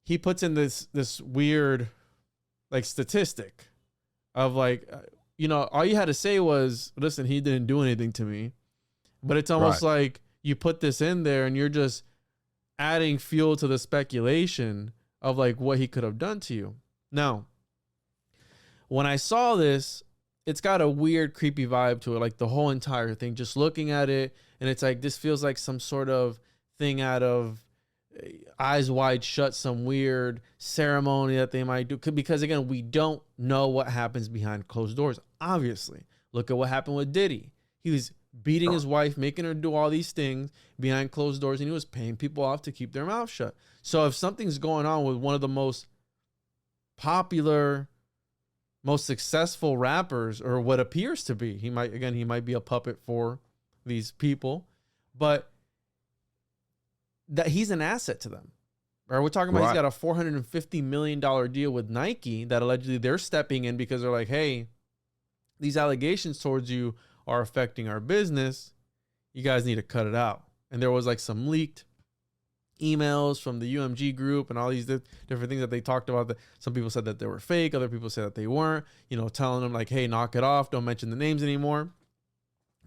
he puts in this weird statistic of all you had to say was, listen, he didn't do anything to me. But it's almost like you put this in there and you're just adding fuel to the speculation of what he could have done to you. Now, when I saw this, it's got a weird, creepy vibe to it, the whole entire thing, just looking at it. And it's this feels like some sort of thing out of Eyes Wide Shut, some weird ceremony that they might do. Because again, we don't know what happens behind closed doors. Obviously, look at what happened with Diddy. He was beating his wife, making her do all these things behind closed doors, and he was paying people off to keep their mouth shut. So if something's going on with one of the most popular, most successful rappers, or what appears to be, he might be a puppet for these people, but that he's an asset to them. Or we're talking about he's got a $450 million deal with Nike that allegedly they're stepping in because they're like, hey, these allegations towards you are affecting our business. You guys need to cut it out. And there was some leaked emails from the UMG group and all these different things that they talked about. That some people said that they were fake. Other people said that they weren't, telling them hey, knock it off. Don't mention the names anymore.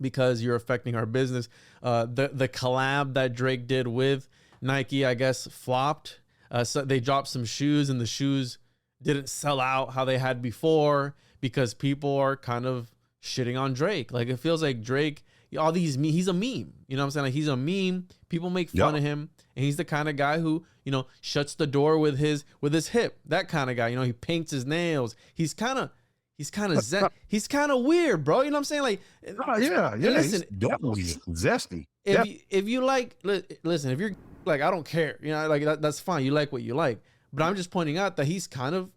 because you're affecting our business. The collab that Drake did with Nike, I guess, flopped. So they dropped some shoes, and the shoes didn't sell out how they had before because people are kind of shitting on Drake. Like, it feels like Drake, all these, he's a meme. You know what I'm saying? Like, he's a meme. People make fun of him, and he's the kind of guy who, you know, shuts the door with his hip. That kind of guy. You know, he paints his nails. He's kind of he's kind of weird, bro. You know what I'm saying? Like, yeah. Listen, he's definitely zesty. If you like, listen, if you're like, I don't care, you know, like that's fine. You like what you like, but I'm just pointing out that he's kind of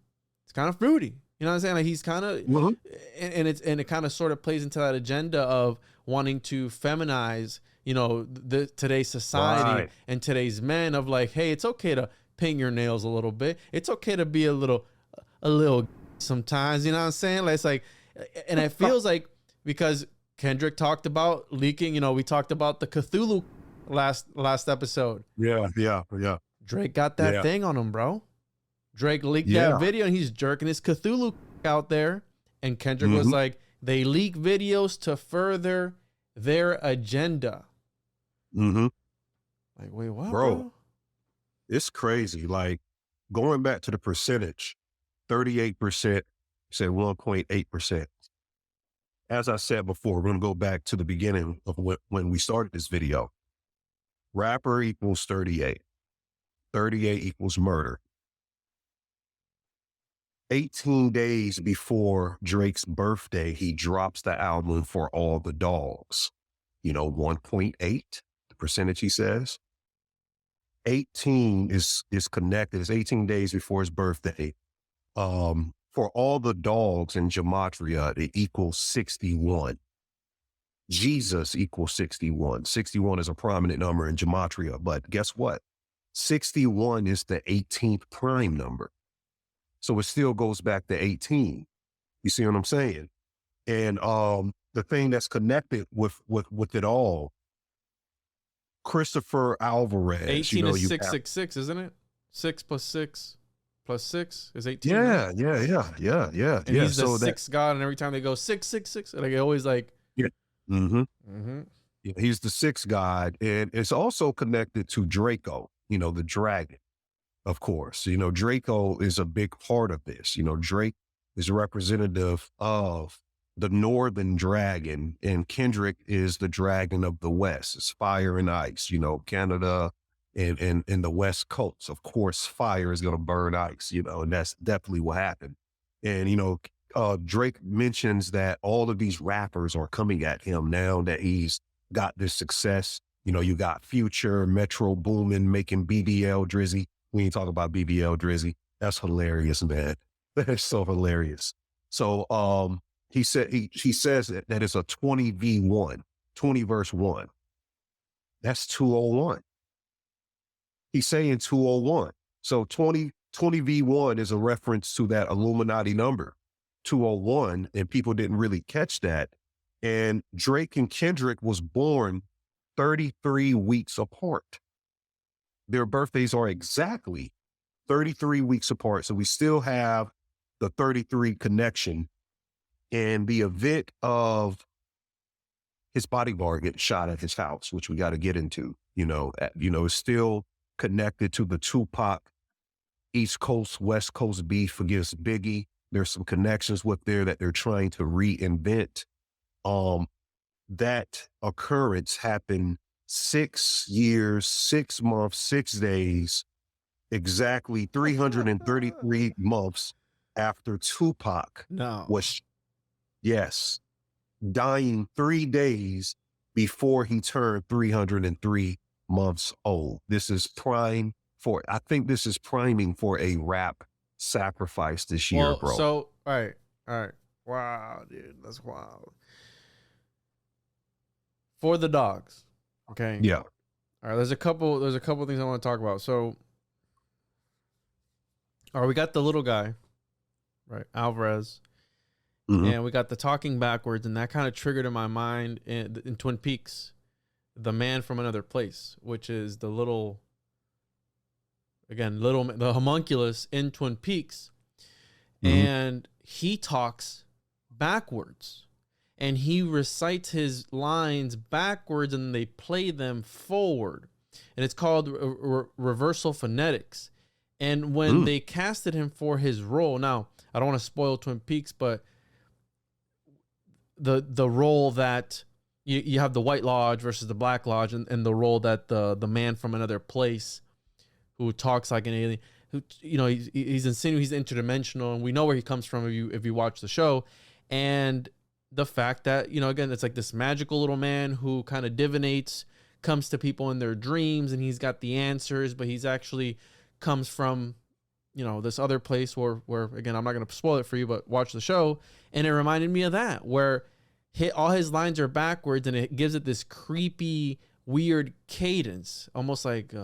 fruity. You know what I'm saying? Like, he's kind of, and it kind of sort of plays into that agenda of wanting to feminize, you know, today's society and today's men, of like, hey, it's okay to paint your nails a little bit. It's okay to be a little sometimes, you know what I'm saying? Like, it's like, and it feels like, because Kendrick talked about leaking, you know, we talked about the Cthulhu last episode. Yeah. Drake got that thing on him, bro. Drake leaked that video, and he's jerking his Cthulhu out there. And Kendrick was like, they leak videos to further their agenda. Like, wait, what, bro? It's crazy. Like, going back to the percentage, 38%, said 1.8%. As I said before, we're going to go back to the beginning of when we started this video. Rapper equals 38. 38 equals murder. 18 days before Drake's birthday, he drops the album For All the Dogs. You know, 1.8, the percentage he says. 18 is connected. It's 18 days before his birthday. For All the Dogs in Gematria, it equals 61. Jesus equals 61. 61 is a prominent number in Gematria, but guess what? 61 is the 18th prime number. So it still goes back to 18. You see what I'm saying? And the thing that's connected with it all, Christopher Alvarez. 18 you know, is 666, isn't it? 6 plus 6 plus 6 is 18. Yeah. And he's the sixth god, and every time they go 666, like, they always like, yeah. Yeah, he's the sixth god, and it's also connected to Draco, you know, the dragon. Of course, you know, Draco is a big part of this. You know, Drake is representative of the northern dragon, and Kendrick is the dragon of the West. It's fire and ice, you know, Canada and the West Coast. Of course, fire is going to burn ice, you know, and that's definitely what happened. And, you know, Drake mentions that all of these rappers are coming at him now that he's got this success. You know, you got Future, Metro Boomin, making BBL Drizzy. We ain't talking about BBL Drizzy. That's hilarious, man. That's so hilarious. So he says that it's a 20v1, 20 verse 1. That's 201. He's saying 201. So 20v1 is a reference to that Illuminati number, 201, and people didn't really catch that. And Drake and Kendrick was born 33 weeks apart. Their birthdays are exactly 33 weeks apart. So we still have the 33 connection. And the event of his bodyguard getting shot at his house, which we got to get into, is still connected to the Tupac East Coast, West Coast beef against Biggie. There's some connections with there that they're trying to reinvent. That occurrence happened 6 years, 6 months, 6 days, exactly 333 months after Tupac was, dying 3 days before he turned 303 months old. This is I think this is priming for a rap sacrifice this year, bro. So, all right. Wow, dude, that's wild. For the dogs. Okay. Yeah. All right. There's a couple things I want to talk about. So, all right, we got the little guy, right? Alvarez. Mm-hmm. And we got the talking backwards, and that kind of triggered in my mind in Twin Peaks, the man from another place, which is the homunculus in Twin Peaks. Mm-hmm. And he talks backwards. and he recites his lines backwards and they play them forward. And it's called reversal phonetics. And when they casted him for his role, now I don't want to spoil Twin Peaks, but the role that you have the White Lodge versus the Black Lodge, and the role that the man from another place who talks like an alien, who, you know, he's insinuating he's interdimensional, and we know where he comes from if you watch the show. And the fact that, you know, again, it's like this magical little man who kind of divinates, comes to people in their dreams, and he's got the answers, but he's actually comes from, you know, this other place where again, I'm not going to spoil it for you, but watch the show. And it reminded me of that, where all his lines are backwards, and it gives it this creepy, weird cadence, almost like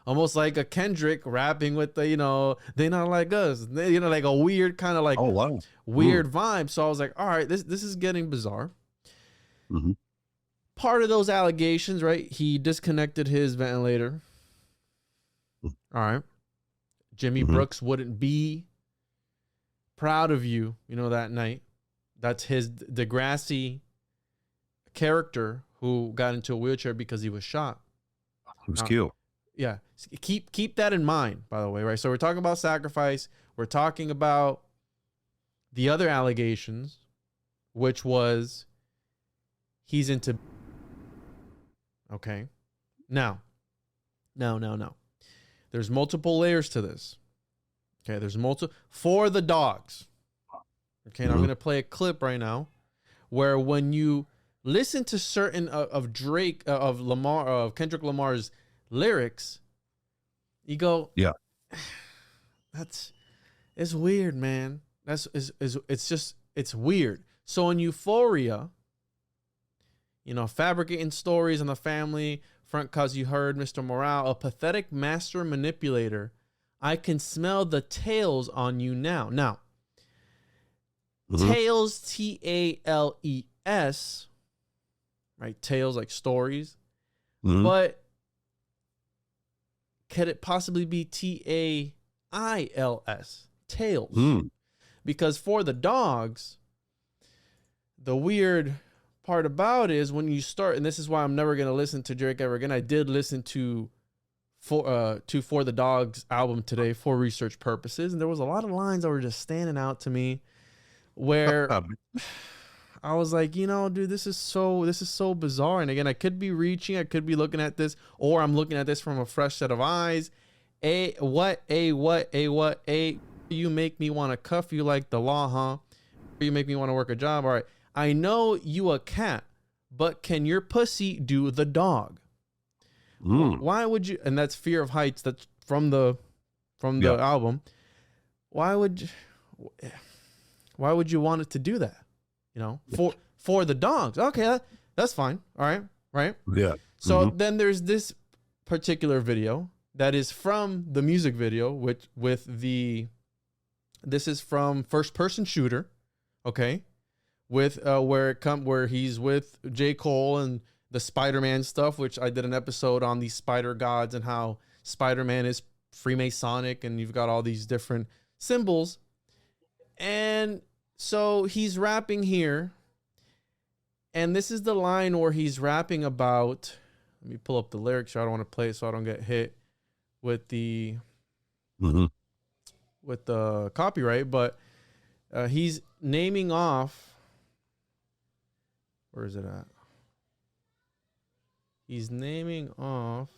almost like a Kendrick rapping with the, you know, they not like us, you know, like a weird kind of like weird vibe. So I was like, all right, this is getting bizarre. Part of those allegations, right? He disconnected his ventilator. All right. Jimmy Brooks wouldn't be proud of you, you know, that night. That's his Degrassi character who got into a wheelchair because he was shot. He was killed. Yeah. Keep that in mind, by the way, right? So we're talking about sacrifice. We're talking about the other allegations, which was he's into... Okay. Now. There's multiple layers to this. Okay, there's multiple... For the dogs. Okay, and I'm going to play a clip right now where when you listen to certain of Drake, of Lamar, of Kendrick Lamar's lyrics, you go, yeah, it's weird, man. It's weird. So in Euphoria, you know, fabricating stories on the family front cause you heard Mr. Morale, a pathetic master manipulator. I can smell the tails on you now. Now, tales, Tales, right? Tales like stories. But could it possibly be Tails? Tales. Because for the dogs, the weird part about it is when you start, and this is why I'm never going to listen to Drake ever again. I did listen to For the Dogs album today for research purposes, and there was a lot of lines that were just standing out to me where I was like, you know, dude, this is so bizarre. And again, I could be reaching, I could be looking at this, or I'm looking at this from a fresh set of eyes. You make me want to cuff you like the law, huh? You make me want to work a job. All right. I know you a cat, but can your pussy do the dog? Why would you? And that's Fear of Heights. That's from the album. Why would you want it to do that? You know, for the dogs. Okay, that's fine. All right, right. Yeah. So then there's this particular video that is from the music video, this is from First Person Shooter. Okay. With where he's with J. Cole and the Spider-Man stuff, which I did an episode on these spider gods and how Spider-Man is Freemasonic and you've got all these different symbols. And so he's rapping here. And this is the line where he's rapping about, let me pull up the lyrics. I don't want to play it so I don't get hit with the with the copyright, but he's naming off. Where is it at? He's naming off.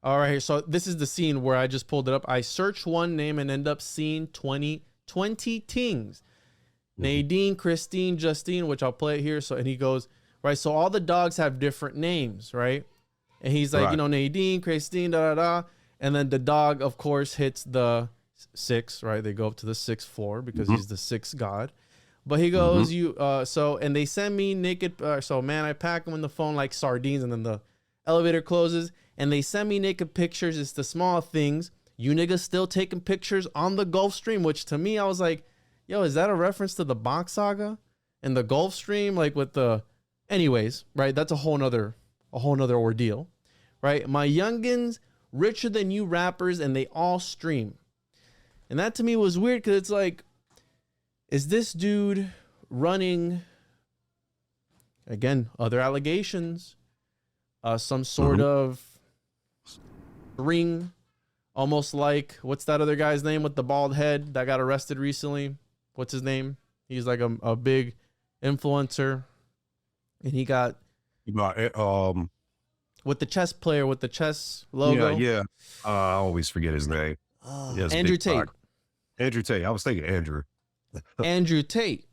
All right, so this is the scene where I just pulled it up. I search one name and end up seeing 20 tings. Nadine, Christine, Justine, which I'll play it here. So, and he goes, right, so all the dogs have different names, right? And he's like, right, you know, Nadine, Christine, da. And then the dog, of course, hits the 6, right? They go up to the 6th floor because he's the 6th god. But he goes, and they send me naked. So, man, I pack them in the phone like sardines, and then the elevator closes, and they send me naked pictures. It's the small things. You niggas still taking pictures on the Gulf Stream, which to me, I was like, yo, is that a reference to the Bach Saga and the Gulf Stream? Like with the, anyways, right? That's a whole nother ordeal, right? My youngins, richer than you rappers, and they all stream. And that to me was weird because it's like, Is this dude running, again, other allegations, some sort of ring, almost like, what's that other guy's name with the bald head that got arrested recently? What's his name? He's like a big influencer, and he got with the chess player with the chess logo. Yeah. I always forget his name. Andrew Tate. Andrew Tate. I was thinking Andrew. Andrew Tate,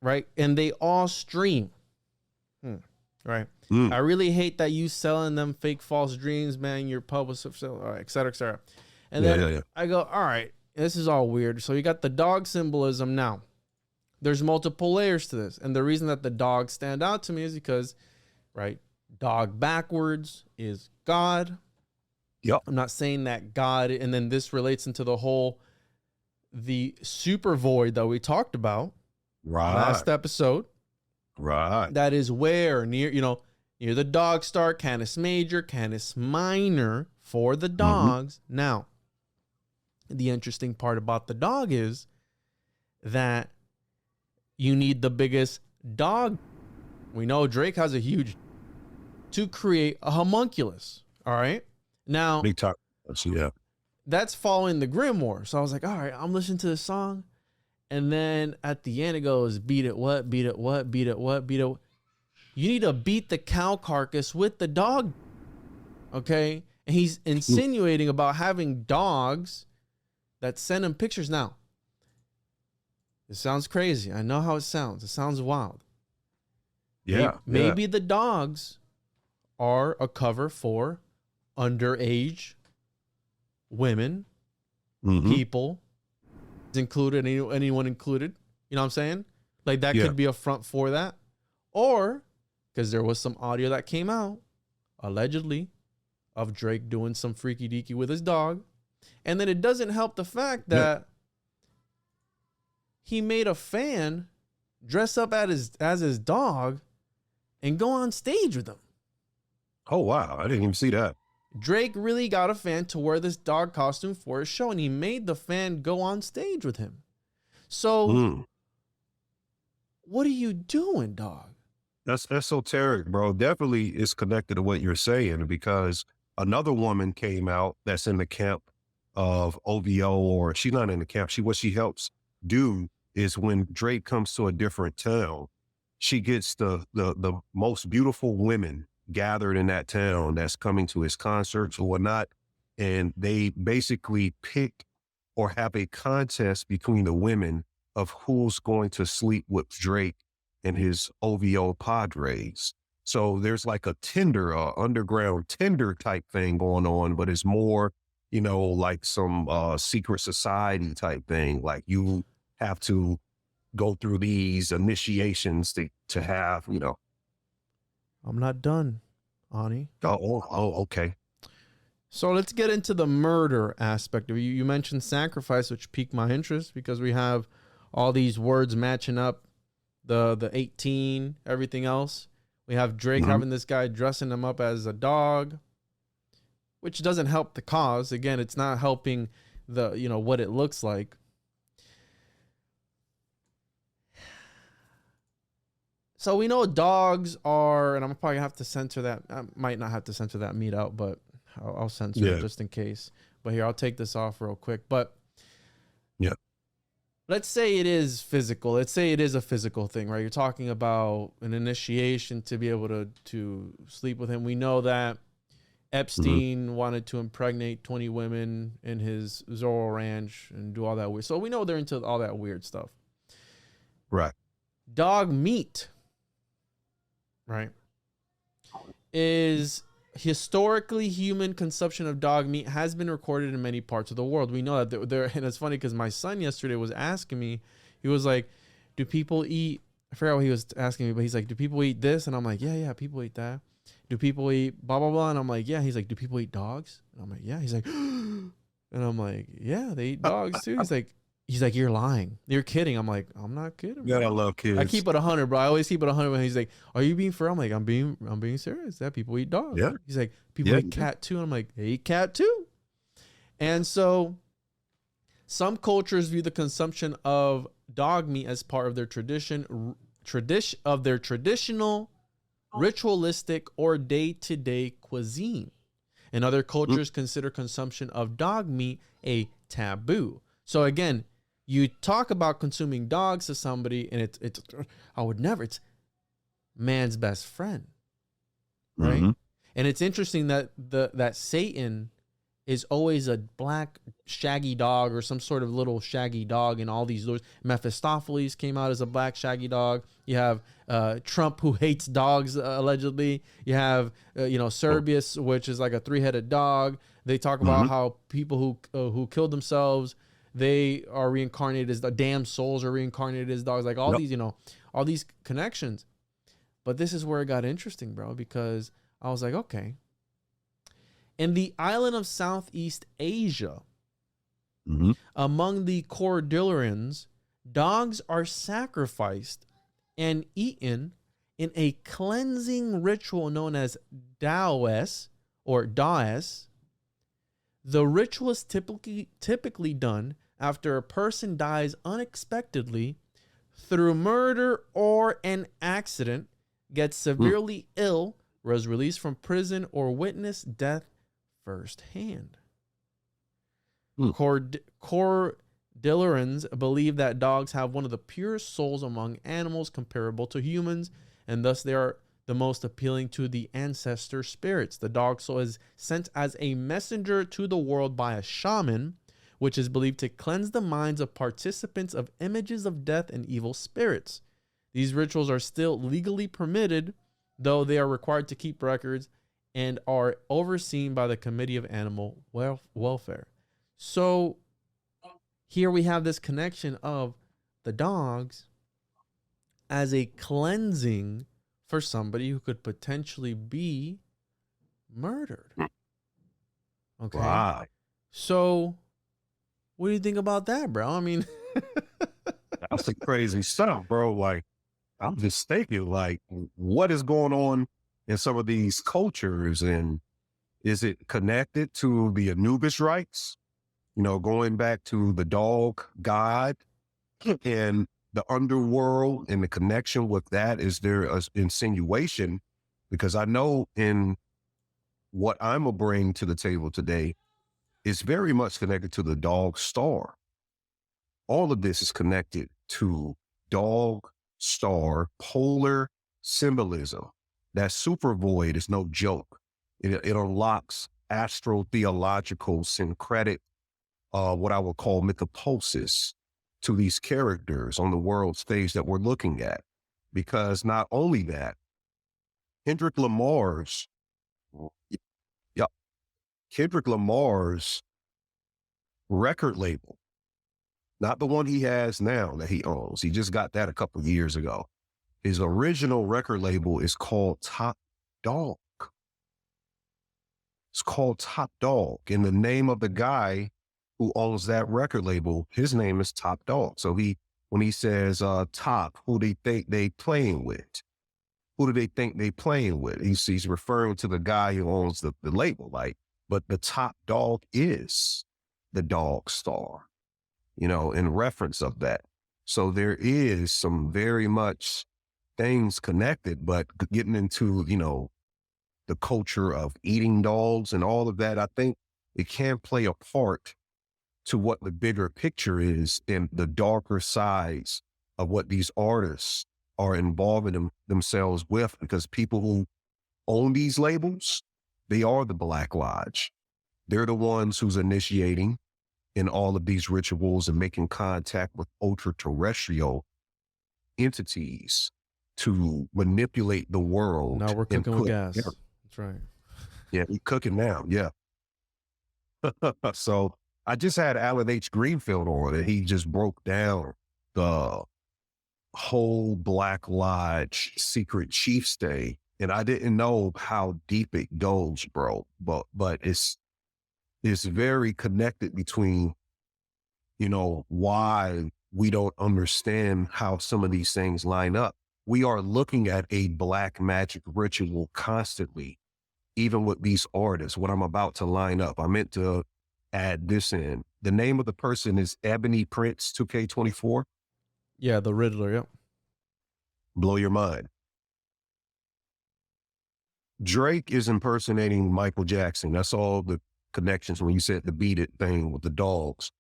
right? And they all stream. Right. I really hate that you selling them fake false dreams, man. Your publicist, all right, et cetera, et cetera. And then I go, all right, this is all weird. So you got the dog symbolism now. There's multiple layers to this. And the reason that the dogs stand out to me is because, right, dog backwards is God. Yep. I'm not saying that God, and then this relates into the super void that we talked about last episode. Right. That is where near the dog star, Canis Major, Canis Minor for the dogs. Now, the interesting part about the dog is that you need the biggest dog. We know Drake has a huge to create a homunculus. All right. Now, big talk. Yeah. That's following the Grimoire. So I was like, all right, I'm listening to the song. And then at the end, it goes, beat it, what, beat it, what, beat it, what, beat it. You need to beat the cow carcass with the dog. Okay. And he's insinuating about having dogs that send him pictures. Now, it sounds crazy. I know how it sounds. It sounds wild. Yeah. Maybe the dogs are a cover for underage women, people, included, anyone included. You know what I'm saying? Like that could be a front for that. Or because there was some audio that came out, allegedly, of Drake doing some freaky deaky with his dog. And then it doesn't help the fact that he made a fan dress up as his dog and go on stage with him. Oh, wow. I didn't even see that. Drake really got a fan to wear this dog costume for his show, and he made the fan go on stage with him. So, what are you doing, dog? That's esoteric, bro. Definitely is connected to what you're saying, because another woman came out that's in the camp of OVO, or she's not in the camp. What she helps do is when Drake comes to a different town, she gets the most beautiful women gathered in that town that's coming to his concerts or whatnot. And they basically pick or have a contest between the women of who's going to sleep with Drake and his OVO Padres. So there's like a Tinder, underground Tinder type thing going on, but it's more, like some secret society type thing. Like you have to go through these initiations to have, I'm not done, Ani. Oh, okay. So let's get into the murder aspect of it. You mentioned sacrifice, which piqued my interest because we have all these words matching up, the 18, everything else. We have Drake having this guy dressing him up as a dog, which doesn't help the cause. Again, it's not helping the, what it looks like. So we know dogs are, and I'm probably gonna have to censor that. I might not have to censor that meat out, but I'll censor it just in case. But here, I'll take this off real quick. But let's say it is physical. Let's say it is a physical thing, right? You're talking about an initiation to be able to sleep with him. We know that Epstein wanted to impregnate 20 women in his Zorro Ranch and do all that weird. So we know they're into all that weird stuff. Right. Dog meat, right, is historically human consumption of dog meat has been recorded in many parts of the world. We know that there, and it's funny because my son yesterday was asking me, he was like, do people eat, I forgot what he was asking me, but he's like, do people eat this? And I'm like, yeah, people eat that. Do people eat blah, blah, blah? And I'm like, yeah. He's like, do people eat dogs? And I'm like, yeah. He's like, and I'm like, yeah, they eat dogs too. He's like, you're lying. You're kidding. I'm like, I'm not kidding. Yeah, I love kids. I keep it 100, bro. I always keep it 100 when he's like, are you being fair? I'm like, I'm being serious. That people eat dogs. Yeah. He's like, people eat cat too. And I'm like, they eat cat too. And so some cultures view the consumption of dog meat as part of their traditional ritualistic or day-to-day cuisine. And other cultures consider consumption of dog meat a taboo. So again, you talk about consuming dogs to somebody, and it's I would never. It's man's best friend, right? And it's interesting that that Satan is always a black shaggy dog or some sort of little shaggy dog in all these. Mephistopheles came out as a black shaggy dog. You have Trump, who hates dogs, allegedly. You have Cerberus, which is like a 3-headed dog. They talk about how people who killed themselves, they are reincarnated as the damn souls are reincarnated as dogs. Like all these, all these connections. But this is where it got interesting, bro, because I was like, okay. In the island of Southeast Asia, among the Cordillerans, dogs are sacrificed and eaten in a cleansing ritual known as Daes or Daes. The ritual is typically done after a person dies unexpectedly through murder or an accident, gets severely ill, was released from prison, or witnessed death firsthand. Cordillerans believe that dogs have one of the purest souls among animals, comparable to humans, and thus they are the most appealing to the ancestor spirits. The dog soul is sent as a messenger to the world by a shaman, which is believed to cleanse the minds of participants of images of death and evil spirits. These rituals are still legally permitted, though they are required to keep records and are overseen by the Committee of Animal Welfare. So here we have this connection of the dogs as a cleansing for somebody who could potentially be murdered. Okay. Wow. So what do you think about that, bro? I mean, that's the crazy stuff, bro. Like, I'm just thinking, like, what is going on in some of these cultures, and is it connected to the Anubis rites? Going back to the dog god and the underworld and the connection with that. Is there an insinuation? Because I know in what I'm gonna bring to the table today is very much connected to the dog star. All of this is connected to dog star polar symbolism. That super void is no joke. It unlocks astro-theological syncretic, what I would call mythoposis to these characters on the world stage that we're looking at. Because not only that, Kendrick Lamar's record label, not the one he has now that he owns. He just got that a couple of years ago. His original record label is called Top Dog. It's called Top Dog. And the name of the guy who owns that record label, his name is Top Dog. So when he says top, who they think they playing with? Who do they think they playing with? He's referring to the guy who owns the label, but the top dog is the dog star, in reference of that. So there is some very much things connected, but getting into, the culture of eating dogs and all of that, I think it can play a part to what the bigger picture is in the darker sides of what these artists are involving themselves with, because people who own these labels, they are the Black Lodge. They're the ones who's initiating in all of these rituals and making contact with ultra-terrestrial entities to manipulate the world. now we're cooking with gas. That's right. Yeah, we're cooking now. Yeah. So I just had Alan H. Greenfield on, and he just broke down the whole Black Lodge secret chiefs day. And I didn't know how deep it goes, bro. But it's very connected between, why we don't understand how some of these things line up. We are looking at a black magic ritual constantly, even with these artists. What I'm about to line up, I meant to add this in. The name of the person is Ebony Prince 2K24. Yeah, the Riddler. Yep. Blow your mind. Drake is impersonating Michael Jackson. That's all the connections when you said the Beat It thing with the dogs.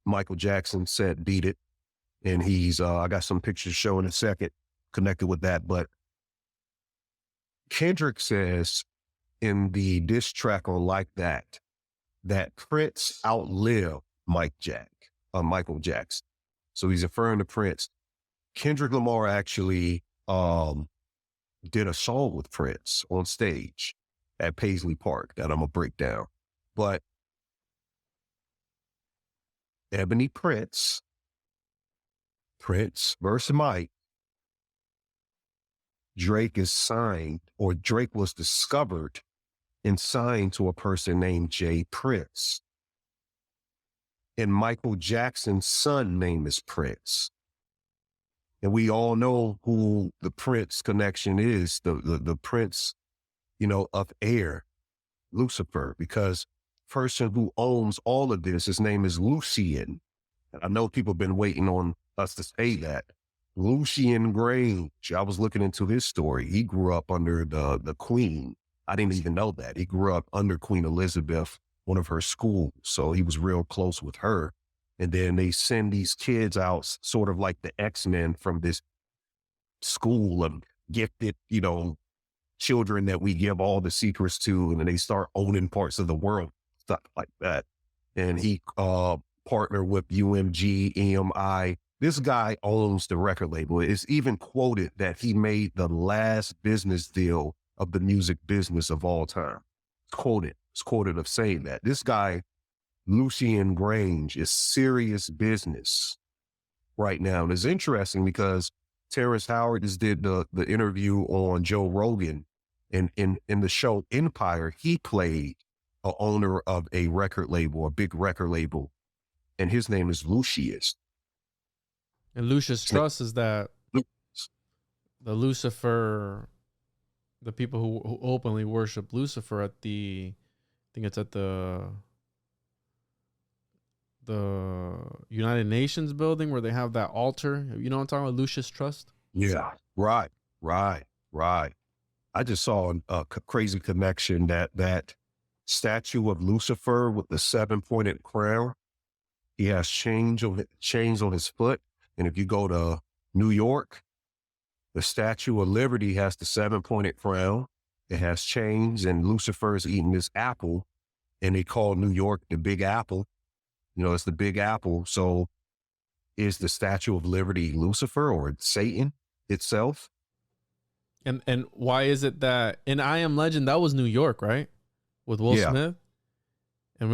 Michael Jackson said Beat It. And he's, I got some pictures showing in a second connected with that. But Kendrick says in the diss track on Like That, that Prince outlived Michael Jackson. So he's referring to Prince. Kendrick Lamar actually did a song with Prince on stage at Paisley Park that I'm going to break down. But Ebony Prince versus Mike, Drake is signed, or Drake was discovered and signed to a person named Jay Prince. And Michael Jackson's son name is Prince. And we all know who the Prince connection is, the Prince, of air, Lucifer, because person who owns all of this, his name is Lucian. And I know people have been waiting on us to say that. Lucian Grainge, I was looking into his story. He grew up under the Queen. I didn't even know that. He grew up under Queen Elizabeth, one of her schools. So he was real close with her. And then they send these kids out, sort of like the X-Men from this school of gifted, children that we give all the secrets to. And then they start owning parts of the world, stuff like that. And he partnered with UMG, EMI. This guy owns the record label. It's even quoted that he made the last business deal of the music business of all time. It's quoted of saying that. This guy, Lucian Grainge, is serious business right now. And it's interesting because Terrence Howard just did the interview on Joe Rogan, and in the show Empire, he played a owner of a record label, a big record label, and his name is Lucius. And Lucius Trust is that the Lucifer, the people who openly worship Lucifer at I think it's at the United Nations building where they have that altar. You know what I'm talking about? Lucius Trust? Yeah, right. I just saw a crazy connection that statue of Lucifer with the 7-pointed crown. He has chains on his foot. And if you go to New York, the Statue of Liberty has the 7-pointed crown. It has chains, and Lucifer is eating this apple, and they call New York the Big Apple. It's the Big Apple. So is the Statue of Liberty Lucifer or Satan itself? And why is it that in I Am Legend, that was New York, right? With Will Smith? And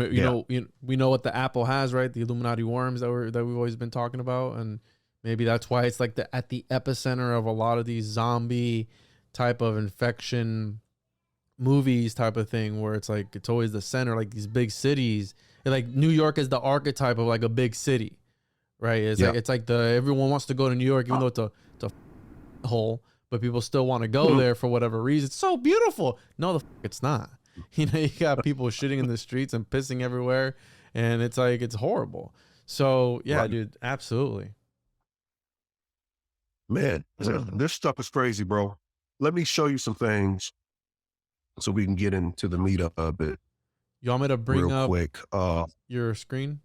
we know what the apple has, right? The Illuminati worms that we've always been talking about. And maybe that's why it's like at the epicenter of a lot of these zombie type of infection movies type of thing, where it's like, it's always the center, like these big cities. And like New York is the archetype of like a big city, right? It's like everyone wants to go to New York, even though it's a hole, but people still want to go there for whatever reason. It's so beautiful. No, it's not. You got people shitting in the streets and pissing everywhere, and it's like, it's horrible. So yeah, right. Dude, absolutely. Man, this stuff is crazy, bro. Let me show you some things so we can get into the meat of it. You want me to bring real up quick your screen?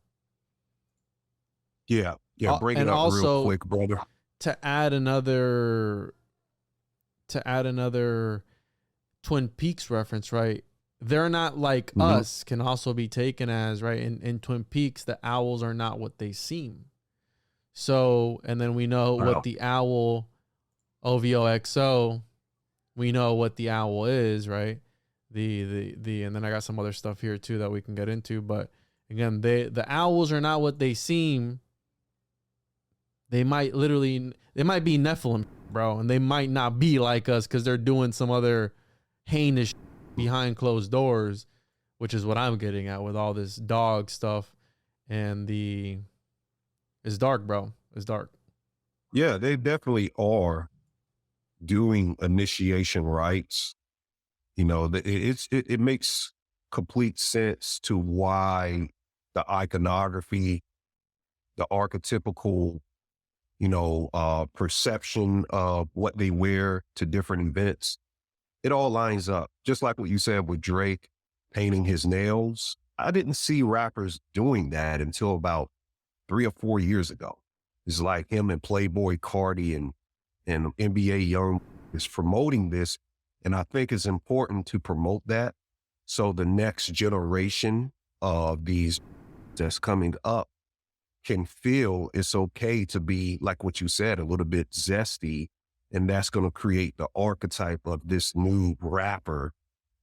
Yeah, bring it up also, real quick, brother. To add another Twin Peaks reference, right? They're not like us, can also be taken as, right? In Twin Peaks, the owls are not what they seem. So, and then we know what the owl, OVOXO, we know what the owl is, right? And then I got some other stuff here too that we can get into. But again, the owls are not what they seem. They might be Nephilim, bro, and they might not be like us because they're doing some other heinous behind closed doors, which is what I'm getting at with all this dog stuff. And it's dark, bro. It's dark. Yeah, they definitely are doing initiation rites. It makes complete sense to why the iconography, the archetypical perception of what they wear to different events. It all lines up. Just like what you said with Drake painting his nails. I didn't see rappers doing that until about 3 or 4 years ago. It's like him and Playboy Cardi and NBA Young is promoting this. And I think it's important to promote that so the next generation of these that's coming up can feel it's okay to be, like what you said, a little bit zesty. And that's going to create the archetype of this new rapper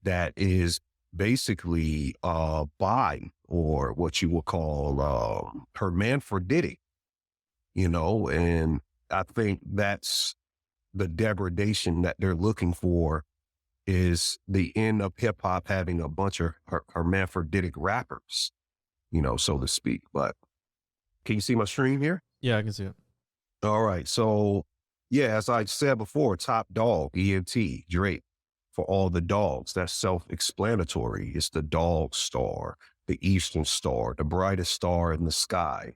that is basically bi, or what you would call hermaphroditic, and I think that's the degradation that they're looking for, is the end of hip hop having a bunch of hermaphroditic rappers, so to speak. But can you see my screen here? Yeah, I can see it. All right. So yeah, as I said before, top dog, ENT, Drake, for all the dogs. That's self-explanatory. It's the dog star, the eastern star, the brightest star in the sky.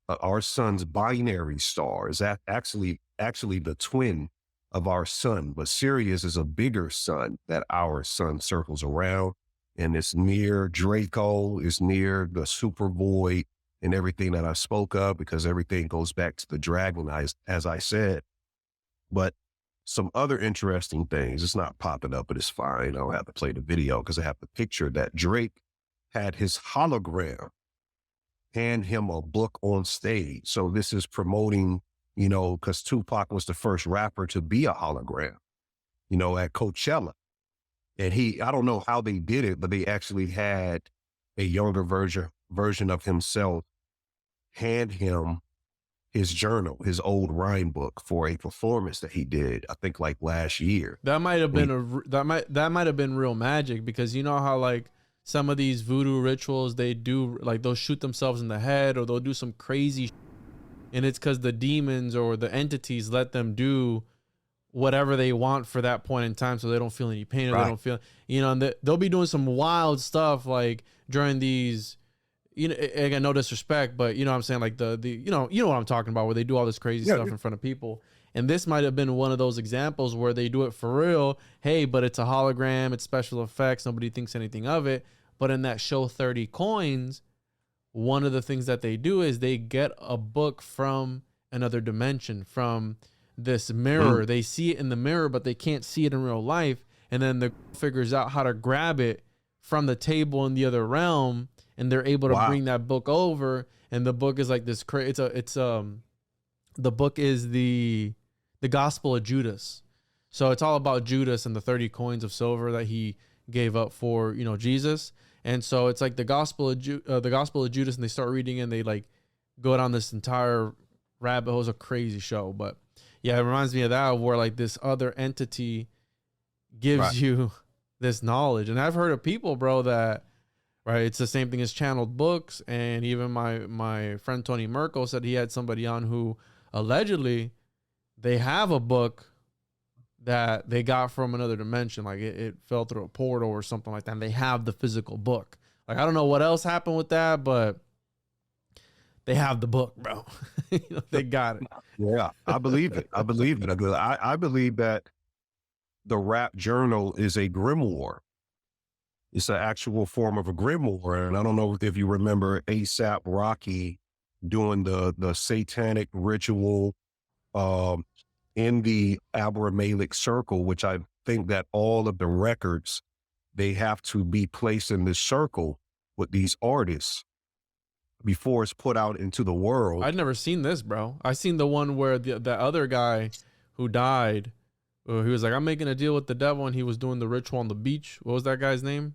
Our sun's binary star is actually the twin of our sun, but Sirius is a bigger sun that our sun circles around, and it's near Draco, it's near the super void and everything that I spoke of, because everything goes back to the dragon, as I said. But some other interesting things, it's not popping up, but it's fine. I don't have to play the video because I have the picture that Drake had his hologram hand him a book on stage. So this is promoting, because Tupac was the first rapper to be a hologram, at Coachella. And I don't know how they did it, but they actually had a younger version of himself hand him his journal, his old rhyme book, for a performance that he did, I think like last year. That might have been that might have been real magic, because you know how like some of these voodoo rituals, they do, like they'll shoot themselves in the head or they'll do some crazy and it's because the demons or the entities let them do whatever they want for that point in time, so they don't feel any pain, or they don't feel, and they'll be doing some wild stuff like during these, again, no disrespect, but what I'm saying, like the what I'm talking about, where they do all this crazy stuff in front of people. And this might have been one of those examples where they do it for real. Hey, but it's a hologram, it's special effects, nobody thinks anything of it. But in that show 30 coins, one of the things that they do is they get a book from another dimension, from this mirror. They see it in the mirror, but they can't see it in real life. And then the figures out how to grab it from the table in the other realm, and they're able to bring that book over. And the book is like this the book is the Gospel of Judas. So it's all about Judas and the 30 coins of silver that he gave up for, Jesus. And so it's like the Gospel of Judas, and they start reading and they like go down this entire rabbit hole. It's a crazy show. But yeah, it reminds me of that, where like this other entity gives you this knowledge. And I've heard of people, bro, that, it's the same thing as channeled books. And even my friend Tony Merkel said he had somebody on who allegedly they have a book that they got from another dimension. Like it fell through a portal or something like that. And they have the physical book. Like, I don't know what else happened with that, but they have the book, bro. They got it. Yeah, I believe it. I believe that the rap journal is a grimoire. It's an actual form of a grimoire. And I don't know if you remember ASAP Rocky doing the satanic ritual in the Abrahamic circle, which I think that all of the records, they have to be placed in this circle with these artists before it's put out into the world. I'd never seen this, bro. I seen the one where the other guy who died, he was like, I'm making a deal with the devil, and he was doing the ritual on the beach. What was that guy's name?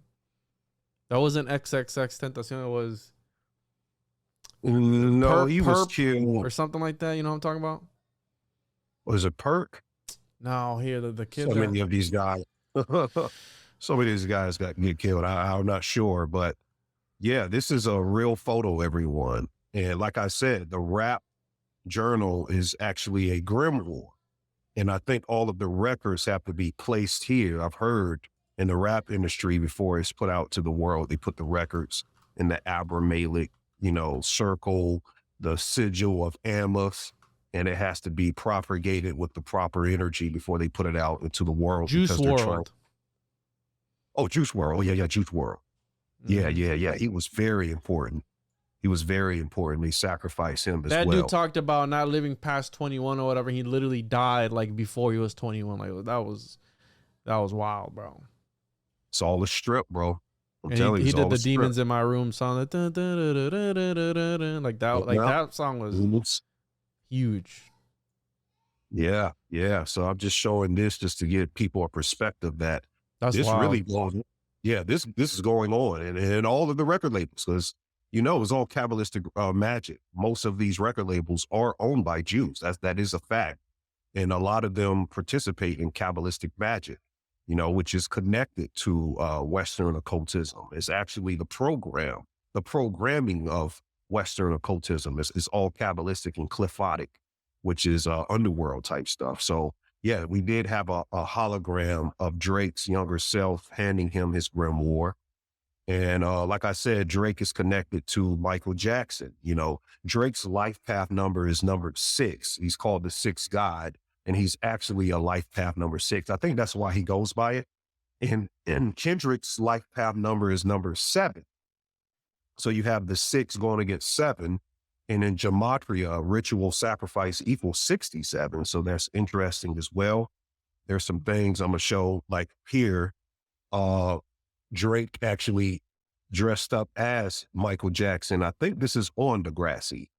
That wasn't XXX Tentacion. It was... No, he was killed. Or something like that. You know what I'm talking about? Was it Perk? No, here, the kids. So many of these guys. So many of these guys get killed. I'm not sure. But yeah, this is a real photo, everyone. And like I said, the rap journal is actually a grimoire. And I think all of the records have to be placed here. I've heard in the rap industry, before it's put out to the world, they put the records in the Abrahamic, circle, the sigil of Amos. and it has to be propagated with the proper energy before they put it out into the world. Juice WRLD. Oh, Juice WRLD. Oh, yeah, Juice WRLD. Yeah. He was very important. They sacrificed him as well. That dude talked about not living past 21 or whatever. He literally died like before he was 21. Like that was wild, bro. It's all a strip, bro. I'm And telling you, he it's did all the a strip. Demons in My Room song, like that. Like that song was huge. Yeah. So I'm just showing this just to give people a perspective that That's this wild. really goes. Yeah, this is going on, and all of the record labels, because it's all Kabbalistic magic. Most of these record labels are owned by Jews. That is a fact, and a lot of them participate in Kabbalistic magic, which is connected to Western occultism. It's actually the programming of Western occultism is all Kabbalistic and Cliffotic, which is underworld type stuff. So yeah, we did have a hologram of Drake's younger self handing him his grimoire. And like I said, Drake is connected to Michael Jackson. Drake's life path number is number 6. He's called the Sixth God, and he's actually a life path number 6. I think that's why he goes by it. And Kendrick's life path number is number 7. So you have the 6 going against 7. And in Gematria, ritual sacrifice equals 67. So that's interesting as well. There's some things I'm going to show, like here, Drake actually dressed up as Michael Jackson. I think this is on Degrassi.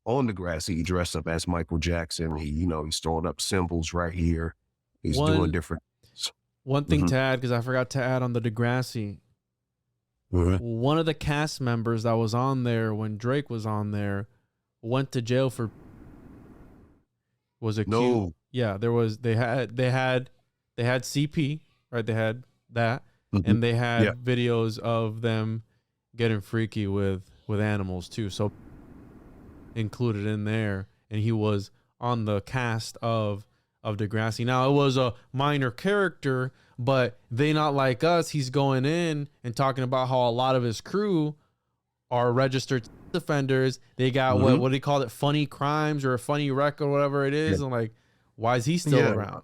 On Degrassi, he dressed up as Michael Jackson. He's throwing up symbols right here. He's doing different. One thing to add, because I forgot to add on the Degrassi. One of the cast members that was on there when Drake was on there went to jail for was accused. No. Yeah, they had CP, right? They had that, and they had videos of them getting freaky with animals too. So included in there, and he was on the cast of Degrassi. Now it was a minor character, but they not like us. He's going in and talking about how a lot of his crew are registered offenders. They got what do you call it? Funny crimes or a funny wreck or whatever it is. Yeah. And like, why is he still around?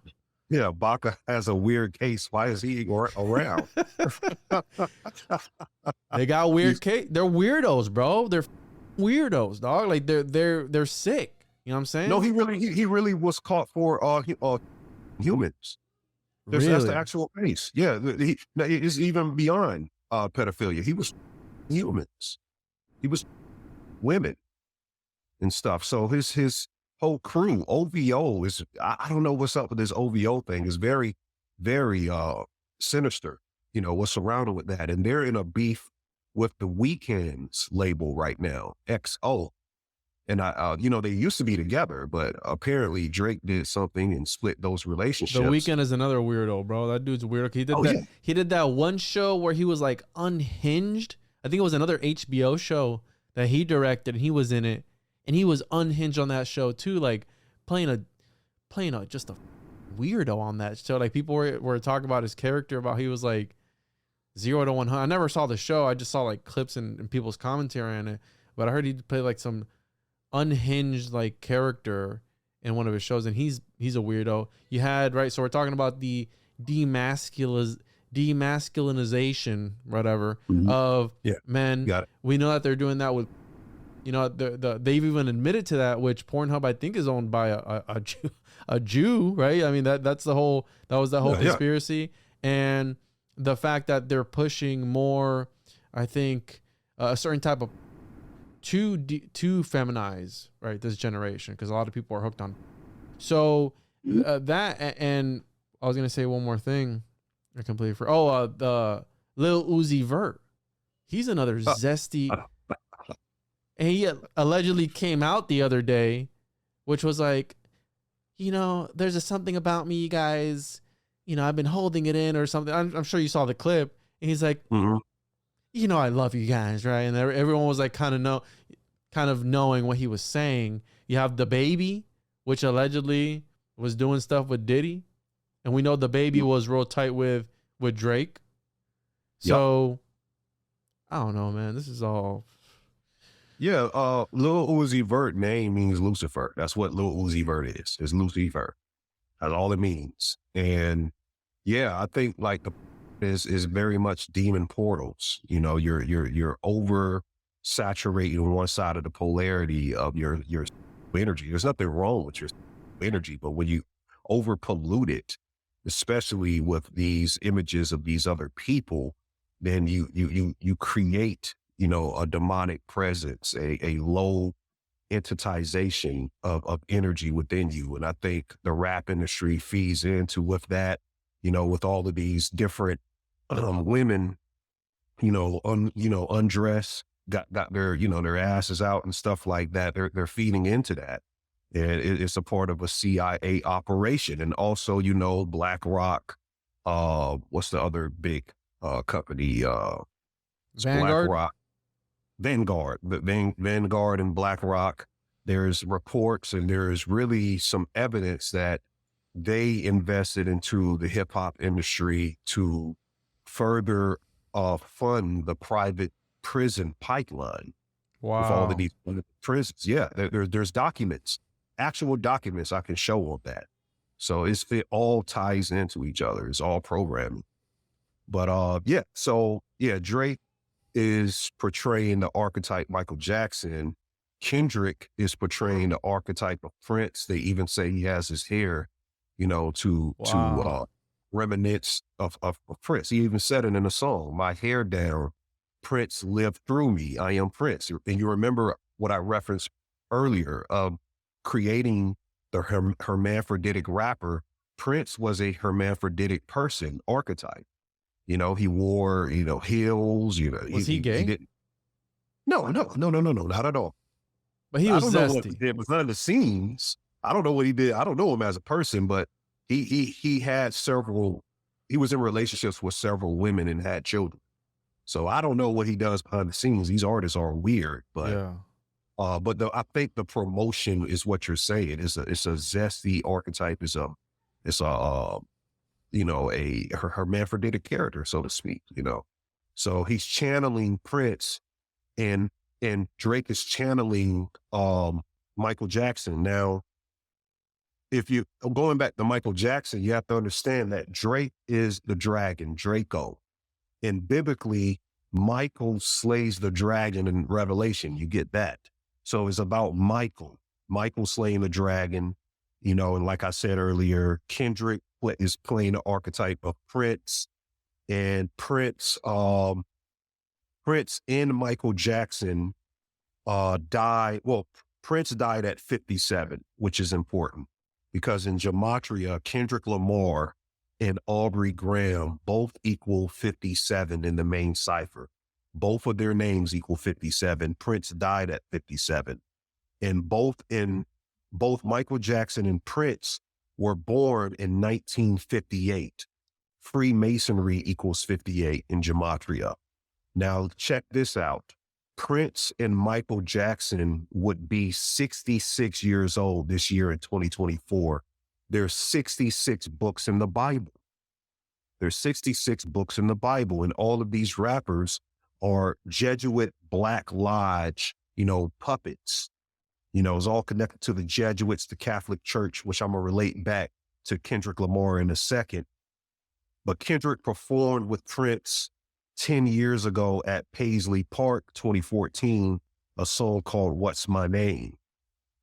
Yeah, Baca has a weird case. Why is he around? They got weird case. They're weirdos, bro. They're weirdos, dog. Like they're sick. You know what I'm saying? No, he really was caught for humans. Really? That's the actual case. Yeah, it's even beyond pedophilia. He was humans. He was women and stuff. So his whole crew, OVO, is, I don't know what's up with this OVO thing. Is very, very sinister. What's surrounded with that. And they're in a beef with the Weeknd's label right now, XO. And they used to be together, but apparently Drake did something and split those relationships. The Weeknd is another weirdo, bro. That dude's weird. He did that one show where he was like unhinged. I think it was another HBO show that he directed, and he was in it, and he was unhinged on that show too, like playing a just a weirdo on that show. Like people were talking about his character, about he was like 0 to 100. I never saw the show. I just saw like clips and people's commentary on it, but I heard he played like some unhinged like character in one of his shows, and he's a weirdo. You had, right, so we're talking about the demasculinization whatever of men. Got it. We know that they're doing that with, they've even admitted to that, which Pornhub I think is owned by a Jew, right? I mean that was the whole conspiracy. And the fact that they're pushing more, I think, a certain type of to feminize, right, this generation, because a lot of people are hooked on. So that, and I was gonna say one more thing. I completely forgot. The Lil Uzi Vert. He's another zesty. And he allegedly came out the other day, which was like, there's something about me, you guys. I've been holding it in or something. I'm sure you saw the clip. And he's like, I love you guys, right? And everyone was like kind of knowing what he was saying. You have the baby, which allegedly was doing stuff with Diddy. And we know the baby was real tight with Drake. So, I don't know, man. This is all... Yeah, Lil Uzi Vert name means Lucifer. That's what Lil Uzi Vert is. It's Lucifer. That's all it means. And yeah, I think like the is very much demon portals. You know, you're over saturating one side of the polarity of your energy. There's nothing wrong with your energy, but when you over pollute it, especially with these images of these other people, then you create, you know, a demonic presence, a low entitization of energy within you. And I think the rap industry feeds into with that, you know, with all of these different women, you know, undress, got their, you know, their asses out and stuff like that. They're feeding into that. And it's a part of a CIA operation. And also, you know, BlackRock, what's the other big company? Vanguard? BlackRock. Vanguard, Vanguard and BlackRock. There's reports and there's really some evidence that they invested into the hip hop industry to further fund the private prison pipeline. Wow. With all of these prisons. Yeah, there's documents, actual documents I can show on that. So it all ties into each other. It's all programming. But yeah, so yeah, Drake is portraying the archetype Michael Jackson. Kendrick is portraying the archetype of Prince. They even say he has his hair, you know, to reminisce of Prince. He even said it in a song, "My hair down, Prince lived through me. I am Prince." And you remember what I referenced earlier of creating the hermaphroditic rapper. Prince was a hermaphroditic person, archetype. You know, he wore, you know, heels, you know. Was he gay? He didn't. No, not at all. But he was I don't know what zesty. he did behind the scenes. I don't know what he did. I don't know him as a person, but he had several, he was in relationships with several women and had children. So I don't know what he does behind the scenes. These artists are weird, but Yeah. I think the promotion is what you're saying. It's a zesty archetype. It's a you know, a hermaphroditic character, so to speak, you know. So he's channeling Prince and Drake is channeling Michael Jackson. Now, if you going back to Michael Jackson, you have to understand that Drake is the dragon, Draco. And biblically, Michael slays the dragon in Revelation. You get that. So it's about Michael slaying the dragon, you know, and like I said earlier, Kendrick is playing the archetype of Prince, and Prince and Michael Jackson died. Well, Prince died at 57, which is important because in Gematria, Kendrick Lamar and Aubrey Graham both equal 57 in the main cipher. Both of their names equal 57. Prince died at 57. And both Michael Jackson and Prince were born in 1958. Freemasonry equals 58 in Gematria. Now, check this out. Prince and Michael Jackson would be 66 years old this year in 2024. There's 66 books in the Bible. There's 66 books in the Bible, and all of these rappers are Jesuit Black Lodge, you know, puppets. You know, it's all connected to the Jesuits, the Catholic Church, which I'm going to relate back to Kendrick Lamar in a second. But Kendrick performed with Prince 10 years ago at Paisley Park, 2014, a song called What's My Name.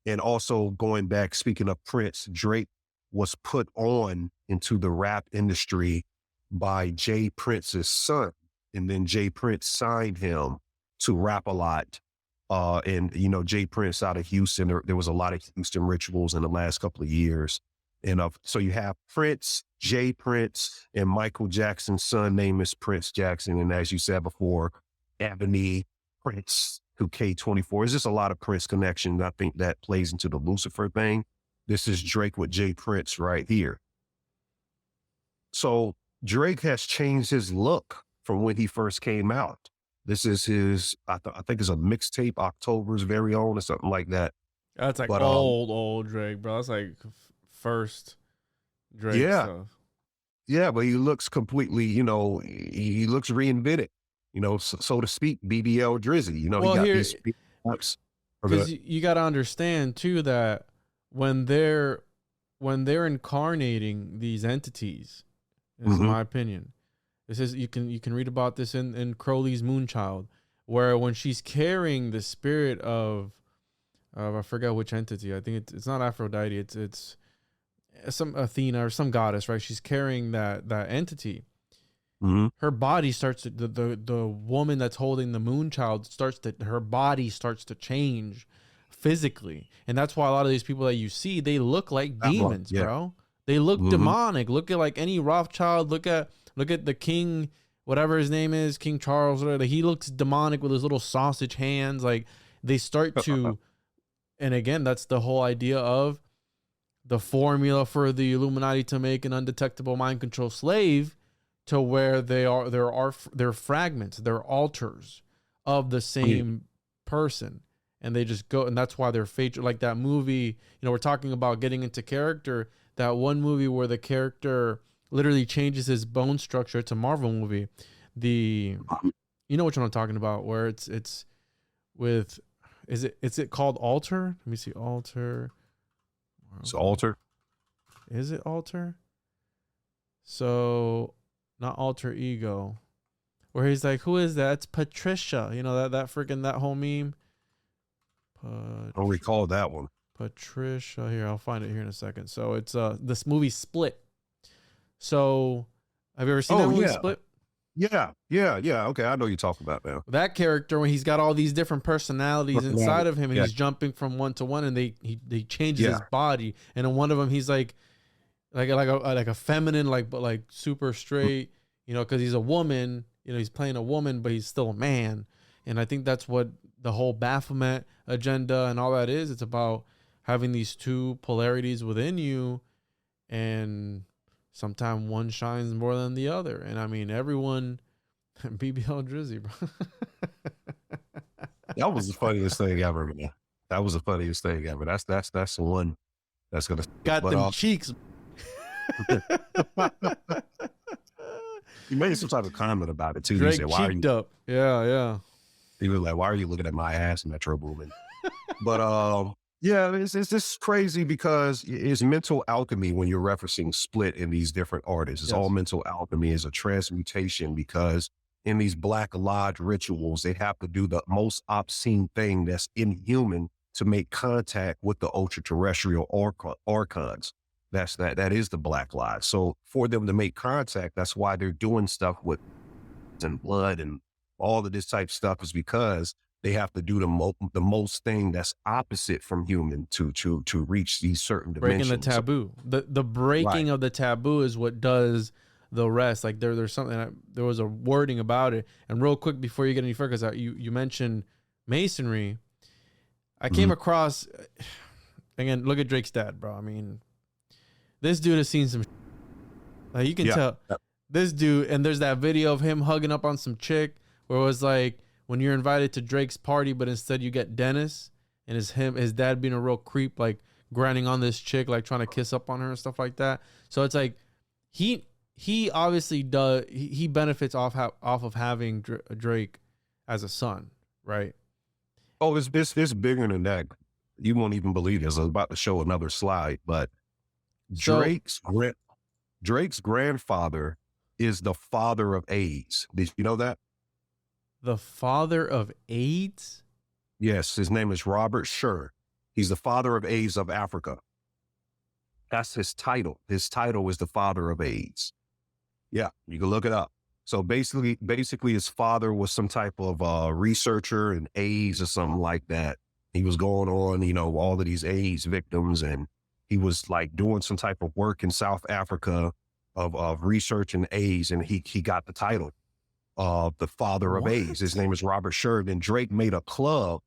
And also going back, speaking of Prince, Drake was put on into the rap industry by Jay Prince's son. And then Jay Prince signed him to Rap a Lot. And, you know, Jay Prince out of Houston, there was a lot of Houston rituals in the last couple of years. And so you have Prince, Jay Prince, and Michael Jackson's son name is Prince Jackson. And as you said before, Ebony Prince, who K24. It's just a lot of Prince connections. I think that plays into the Lucifer thing. This is Drake with Jay Prince right here. So Drake has changed his look from when he first came out. This is his, I think it's a mixtape, October's Very Own or something like that. That's like old Drake, bro. That's like first Drake stuff. Yeah, but he looks completely, you know, he looks reinvented, you know, so to speak, BBL Drizzy. You know, well, he got here, these Oops. Because you got to understand too that when they're incarnating these entities, this is my opinion. This is you can read about this in Crowley's Moonchild, where when she's carrying the spirit of I forget which entity. I think it's not Aphrodite. It's some Athena or some goddess, right? She's carrying that entity. Her body starts to the woman that's holding the Moonchild her body starts to change physically, and that's why a lot of these people that you see, they look like demons, bro. They look demonic. Look at like any Rothschild. Look at the king, whatever his name is, King Charles. Whatever. He looks demonic with his little sausage hands. Like they start to, and again, that's the whole idea of the formula for the Illuminati to make an undetectable mind control slave, to where they're fragments, they're alters of the same person, and they just go, and that's why they're featured. Like that movie, we're talking about getting into character. That one movie where the character literally changes his bone structure. It's a Marvel movie. You know which one I'm talking about, where it's with, is it called Alter? Let me see, Alter. It's Alter. Is it Alter? So not Alter Ego, where he's like, who is that? It's Patricia. That freaking, that whole meme. I don't recall that one. Patricia. Here, I'll find it here in a second. So it's this movie Split. So have you ever seen that movie Split? Yeah. Okay, I know you're talking about now. That character, when he's got all these different personalities inside of him, and he's jumping from one to one, and they changes his body, and in one of them he's like a feminine, but like super straight, because he's a woman, he's playing a woman, but he's still a man. And I think that's what the whole Baphomet agenda and all that is. It's about having these two polarities within you, and sometimes one shines more than the other. And I mean, everyone, BBL Drizzy, bro. That was the funniest thing ever, man. That was the funniest thing ever. That's the one that's gonna got them cheeks. He made some type of comment about it too. Drake he said, "Why are you up?" Yeah. He was like, "Why are you looking at my ass, Metro Boomin?" But yeah, it's just crazy because it's mental alchemy when you're referencing Split in these different artists. It's all mental alchemy. It's a transmutation, because in these Black Lodge rituals, they have to do the most obscene thing that's inhuman to make contact with the ultra-terrestrial archons. That is the Black Lodge. So for them to make contact, that's why they're doing stuff with and blood and all of this type of stuff, is because they have to do the most thing that's opposite from human to reach these certain dimensions. Breaking the taboo. The breaking of the taboo is what does the rest. Like there's something, there was a wording about it. And real quick before you get any further, because you mentioned Masonry, I came across, again, look at Drake's dad, bro. I mean, this dude has seen some, like you can tell this dude, and there's that video of him hugging up on some chick where it was like, when you're invited to Drake's party, but instead you get Dennis, and his dad being a real creep, like grinding on this chick, like trying to kiss up on her and stuff like that. So it's like, he obviously does, he benefits off of having Drake as a son, right? Oh, it's bigger than that. You won't even believe this. I was about to show another slide, but Drake's grandfather is the father of AIDS. Did you know that? The father of AIDS? Yes, his name is Robert Sher. He's the father of AIDS of Africa. That's his title. His title is the father of AIDS. Yeah, you can look it up. So basically his father was some type of researcher in AIDS or something like that. He was going on, all of these AIDS victims, and he was like doing some type of work in South Africa of research in AIDS, and he got the title of the father of AIDS. His name is Robert Sher. And Drake made a club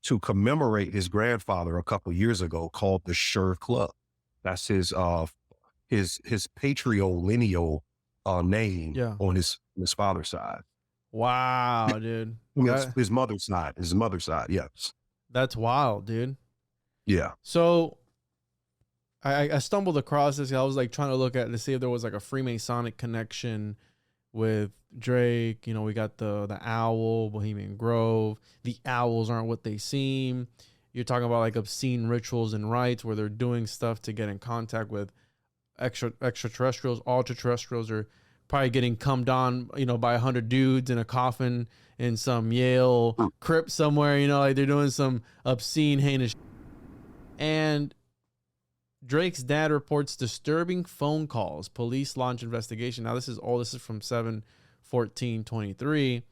to commemorate his grandfather a couple of years ago called the Sher Club. That's his patrilineal name on his father's side. Wow, dude. His mother's side. Yes. That's wild, dude. Yeah. So I stumbled across this. I was like trying to look at to see if there was like a Freemasonic connection with Drake. You know, we got the owl, Bohemian Grove. The owls aren't what they seem. You're talking about like obscene rituals and rites where they're doing stuff to get in contact with extraterrestrials. Ultra-terrestrials are probably getting cummed on, you know, by 100 dudes in a coffin in some Yale crypt somewhere, you know, like they're doing some obscene, heinous. And Drake's dad reports disturbing phone calls. Police launch investigation. Now, this is from 7/14/23.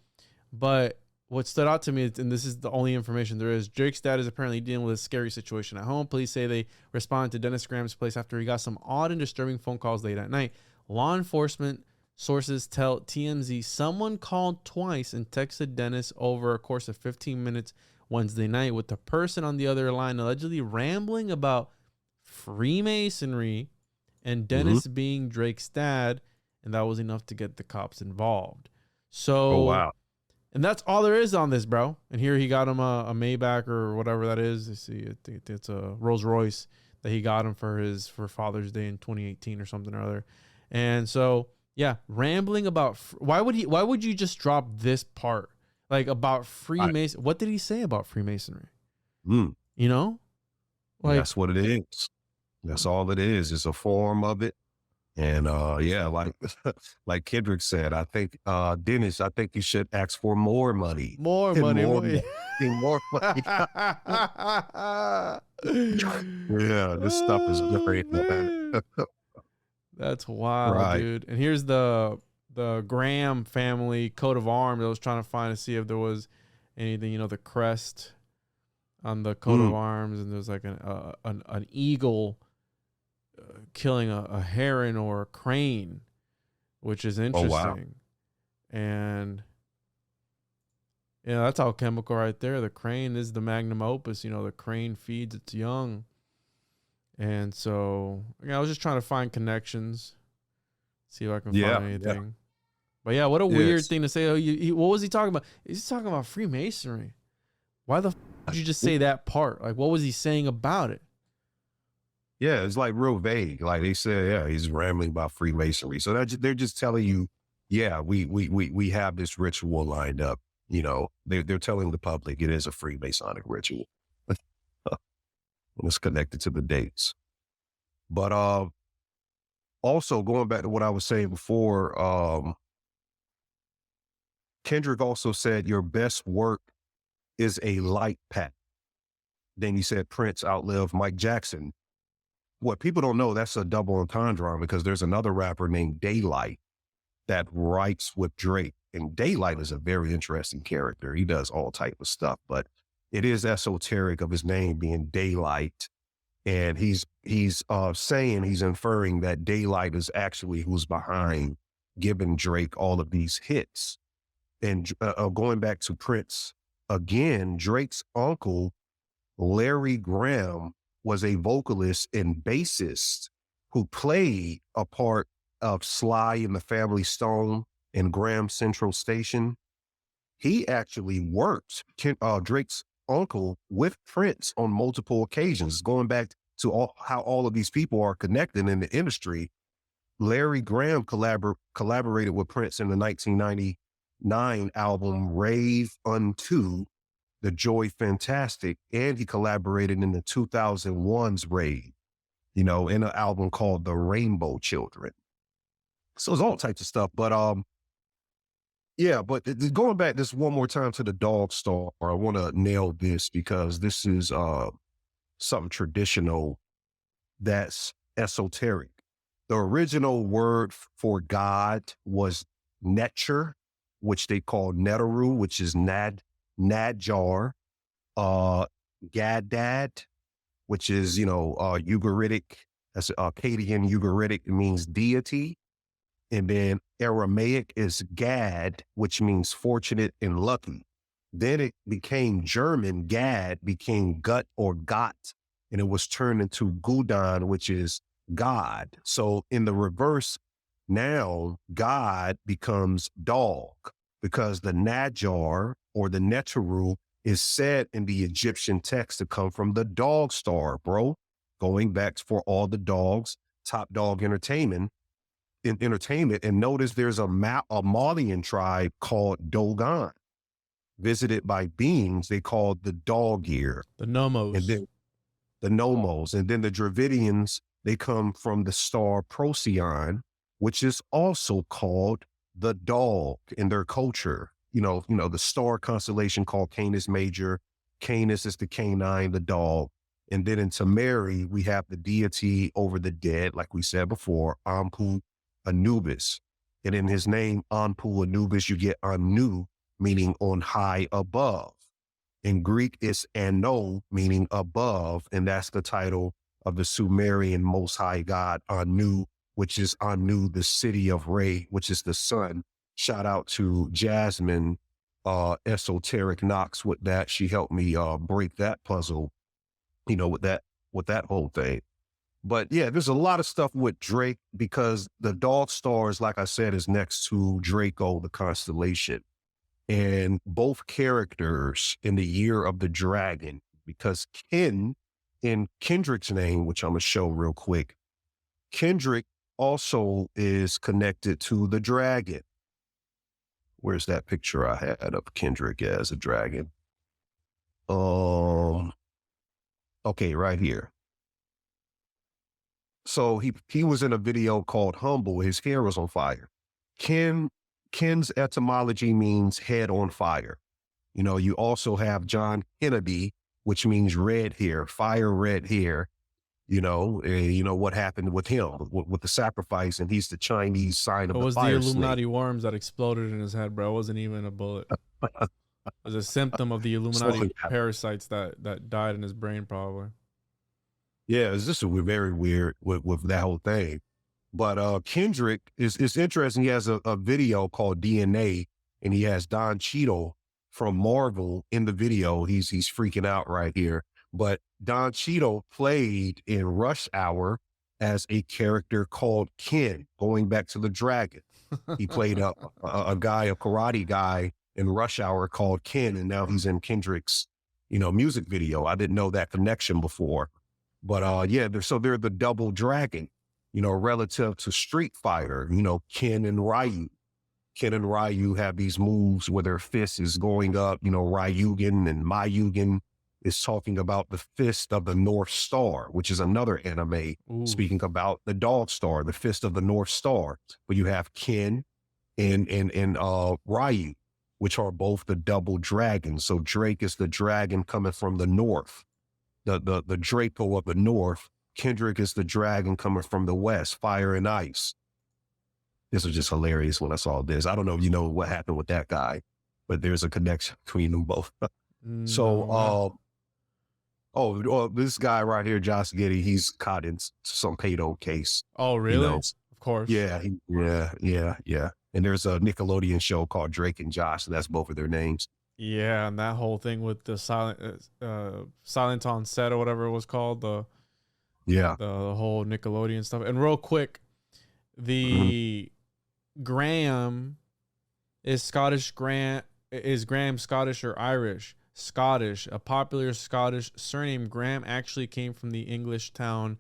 But what stood out to me, and this is the only information there is, Drake's dad is apparently dealing with a scary situation at home. Police say they responded to Dennis Graham's place after he got some odd and disturbing phone calls late at night. Law enforcement sources tell TMZ someone called twice and texted Dennis over a course of 15 minutes Wednesday night, with the person on the other line allegedly rambling about Freemasonry and Dennis being Drake's dad, and that was enough to get the cops involved. So, oh, wow. And that's all there is on this, bro. And here he got him a Maybach or whatever that is. You see, it's a Rolls Royce that he got him for Father's Day in 2018 or something or other. And so, yeah, rambling about why would you just drop this part, like about Freemason? What did he say about Freemasonry? You know, like, that's what it is. That's all it is. It's a form of it. And yeah, like Kendrick said, I think Dennis, I think you should ask for more money. More money. More money. Yeah, this stuff is great. That's wild, dude. And here's the Graham family coat of arms. I was trying to find to see if there was anything, you know, the crest on the coat of arms, and there's like an eagle killing a heron or a crane, which is interesting. Oh, wow. And you know, that's alchemical right there. The crane is the magnum opus. You know, the crane feeds its young. And so, you know, I was just trying to find connections, see if I can find anything. Yeah. But yeah, what a weird thing to say. Oh, what was he talking about? He's talking about Freemasonry. Why the did you just say that part? Like, what was he saying about it? Yeah, it's like real vague. Like they said, yeah, he's rambling about Freemasonry. So they're just telling you, yeah, we have this ritual lined up. You know, they're telling the public it is a Freemasonic ritual. It's connected to the dates. But also going back to what I was saying before, Kendrick also said your best work is a light path. Then he said Prince outlived Mike Jackson. What people don't know, that's a double entendre, because there's another rapper named Daylight that writes with Drake. And Daylight is a very interesting character. He does all type of stuff, but it is esoteric of his name being Daylight. And he's inferring that Daylight is actually who's behind giving Drake all of these hits. And going back to Prince again, Drake's uncle, Larry Graham, was a vocalist and bassist who played a part of Sly and the Family Stone in Graham Central Station. He actually worked Drake's uncle with Prince on multiple occasions. Going back to how all of these people are connected in the industry, Larry Graham collaborated with Prince in the 1999 album Rave Unto, The Joy Fantastic, and he collaborated in the 2001's Rave, you know, in an album called The Rainbow Children. So it's all types of stuff. But yeah, but going back this one more time to the Dog Star, I want to nail this because this is something traditional that's esoteric. The original word for God was Netcher, which they call Neteru, which is Nadjar, Gaddad, which is, you know, Ugaritic, that's Akkadian Ugaritic, it means deity. And then Aramaic is Gad, which means fortunate and lucky. Then it became German, Gad became Gut or Got, and it was turned into Gudan, which is God. So in the reverse, now God becomes dog, because the Nadjar or the Neteru is said in the Egyptian text to come from the dog star, bro. Going back for all the dogs, Top Dog Entertainment in entertainment and notice there's a Malian tribe called Dogon, visited by beings they called the dog ear. The Nomos. And then the Nomos. And then the Dravidians, they come from the star Procyon, which is also called the dog in their culture. You know, the star constellation called Canis Major. Canis is the canine, the dog. And then in Tamari, we have the deity over the dead, like we said before, Anpu Anubis. And in his name, Anpu Anubis, you get Anu, meaning on high above. In Greek, it's Ano, meaning above, and that's the title of the Sumerian Most High God, Anu, which is Anu, the city of Re, which is the sun. Shout out to Jasmine, Esoteric Knox with that. She helped me break that puzzle, with that whole thing. But yeah, there's a lot of stuff with Drake because the dog stars, like I said, is next to Draco, the constellation. And both characters in the year of the dragon, because Ken, in Kendrick's name, which I'm going to show real quick, Kendrick also is connected to the dragon. Where's that picture I had of Kendrick as a dragon? Okay, right here. So he was in a video called Humble. His hair was on fire. Ken's etymology means head on fire. You also have John Kennedy, which means red hair, fire red hair. What happened with him, with the sacrifice, and he's the Chinese sign of the fire. It was the Illuminati worms that exploded in his head, bro. It wasn't even a bullet. It was a symptom of the Illuminati parasites that died in his brain, probably. Yeah, it's just very weird with that whole thing. But Kendrick is interesting. He has a video called DNA, and he has Don Cheadle from Marvel in the video. He's freaking out right here. But Don Cheadle played in Rush Hour as a character called Ken, going back to the dragon. He played a karate guy in Rush Hour called Ken, and now he's in Kendrick's, music video. I didn't know that connection before. But they're the double dragon, relative to Street Fighter, Ken and Ryu. Ken and Ryu have these moves where their fist is going up, Ryugen and Mayugen is talking about the fist of the North Star, which is another anime speaking about the dog star, the fist of the North Star. But you have Ken and Ryu, which are both the double dragons. So Drake is the dragon coming from the north, the Draco of the north. Kendrick is the dragon coming from the west, fire and ice. This was just hilarious when I saw this. I don't know if you know what happened with that guy, but there's a connection between them both. This guy right here, Josh Giddey, he's caught in some pedo case. Oh, really? Of course. Yeah. And there's a Nickelodeon show called Drake and Josh, and that's both of their names. Yeah, and that whole thing with the silent on set or whatever it was called, the whole Nickelodeon stuff. And real quick, the Graham is Graham Scottish or Irish? Scottish. A popular Scottish surname, Graham, actually came from the English town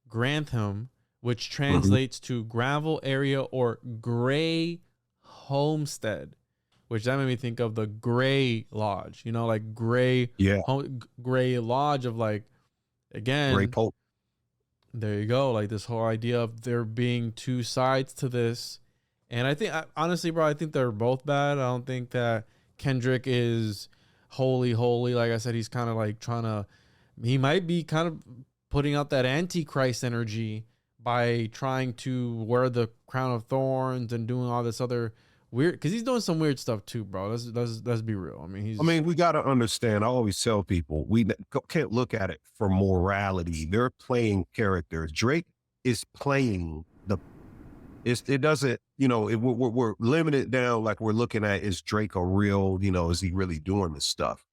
Grantham, which translates to gravel area or gray homestead, which that made me think of the Gray Lodge, like gray, gray lodge of again, Gray Pope. There you go. Like this whole idea of there being two sides to this. And I think, honestly, bro, I think they're both bad. I don't think that Kendrick is holy. Like I said, he's kind of he might be kind of putting out that Antichrist energy by trying to wear the crown of thorns and doing all this other weird, because he's doing some weird stuff too, bro. Let's be real. We got to understand. I always tell people we can't look at it for morality. They're playing characters. Drake is playing it doesn't, we're limited down. Like we're looking at, is Drake a real, is he really doing this stuff?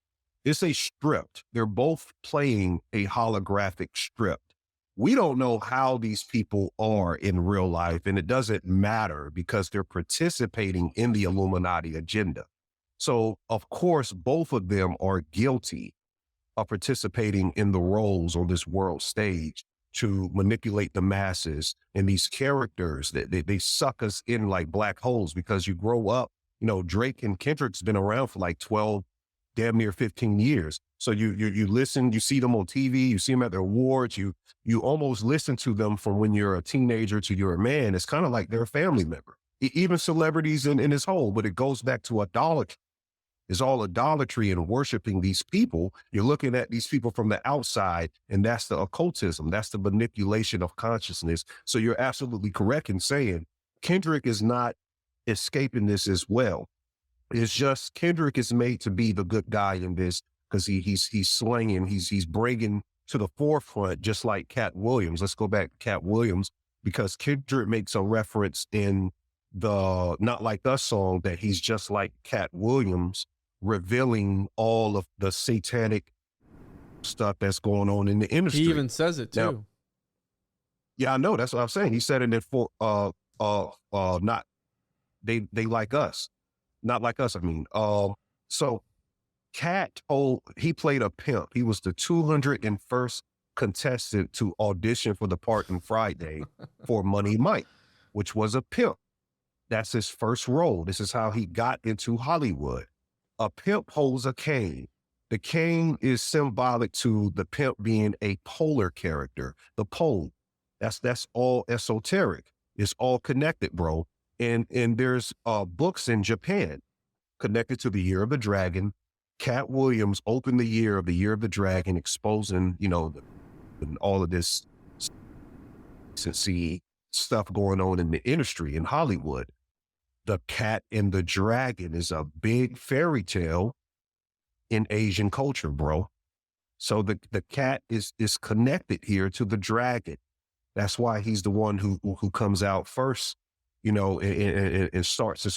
It's a script. They're both playing a holographic script. We don't know how these people are in real life, and it doesn't matter because they're participating in the Illuminati agenda. So, of course, both of them are guilty of participating in the roles on this world stage to manipulate the masses. And these characters, they suck us in like black holes because you grow up, you know, Drake and Kendrick's been around for like 12, damn near 15 years. So you listen, you see them on TV, you see them at their awards, you almost listen to them from when you're a teenager to you're a man. It's kind of like they're a family member. Even celebrities in his whole, but it goes back to idolatry. It's all idolatry and worshiping these people. You're looking at these people from the outside, and that's the occultism. That's the manipulation of consciousness. So you're absolutely correct in saying Kendrick is not escaping this as well. It's just Kendrick is made to be the good guy in this because he's slinging, he's bringing to the forefront, just like Cat Williams. Let's go back to Cat Williams, because Kendrick makes a reference in the Not Like Us song that he's just like Cat Williams, revealing all of the satanic stuff that's going on in the industry. He even says it too. Now, yeah, I know. That's what I'm saying. He said it for not they like us, not like us. I mean, so Cat, he played a pimp. He was the 201st contestant to audition for the part in Friday for Money Mike, which was a pimp. That's his first role. This is how he got into Hollywood. A pimp holds a cane. The cane is symbolic to the pimp being a polar character, the pole. That's all esoteric. It's all connected, bro. And there's books in Japan connected to the Year of the Dragon. Cat Williams opened the Year of the Dragon, exposing, you know, all of this stuff going on in the industry in Hollywood. The Cat and the Dragon is a big fairy tale in Asian culture, bro. So the cat is connected here to the dragon. That's why he's the one who comes out first, you know, and starts the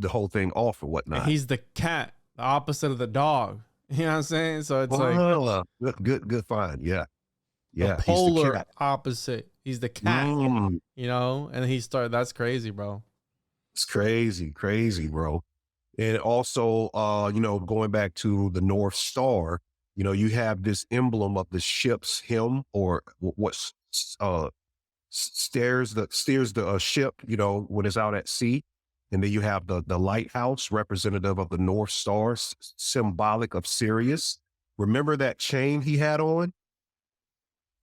whole thing off or whatnot. And he's the cat, the opposite of the dog. You know what I'm saying? So it's like good find. Yeah. Yeah. The polar opposite. He's the cat, you know, and that's crazy, bro. It's crazy, bro. And also, you know, going back to the North Star, you know, you have this emblem of the ship's hymn, or what steers the ship, you know, when it's out at sea. And then you have the lighthouse, representative of the North Star, symbolic of Sirius. Remember that chain he had on?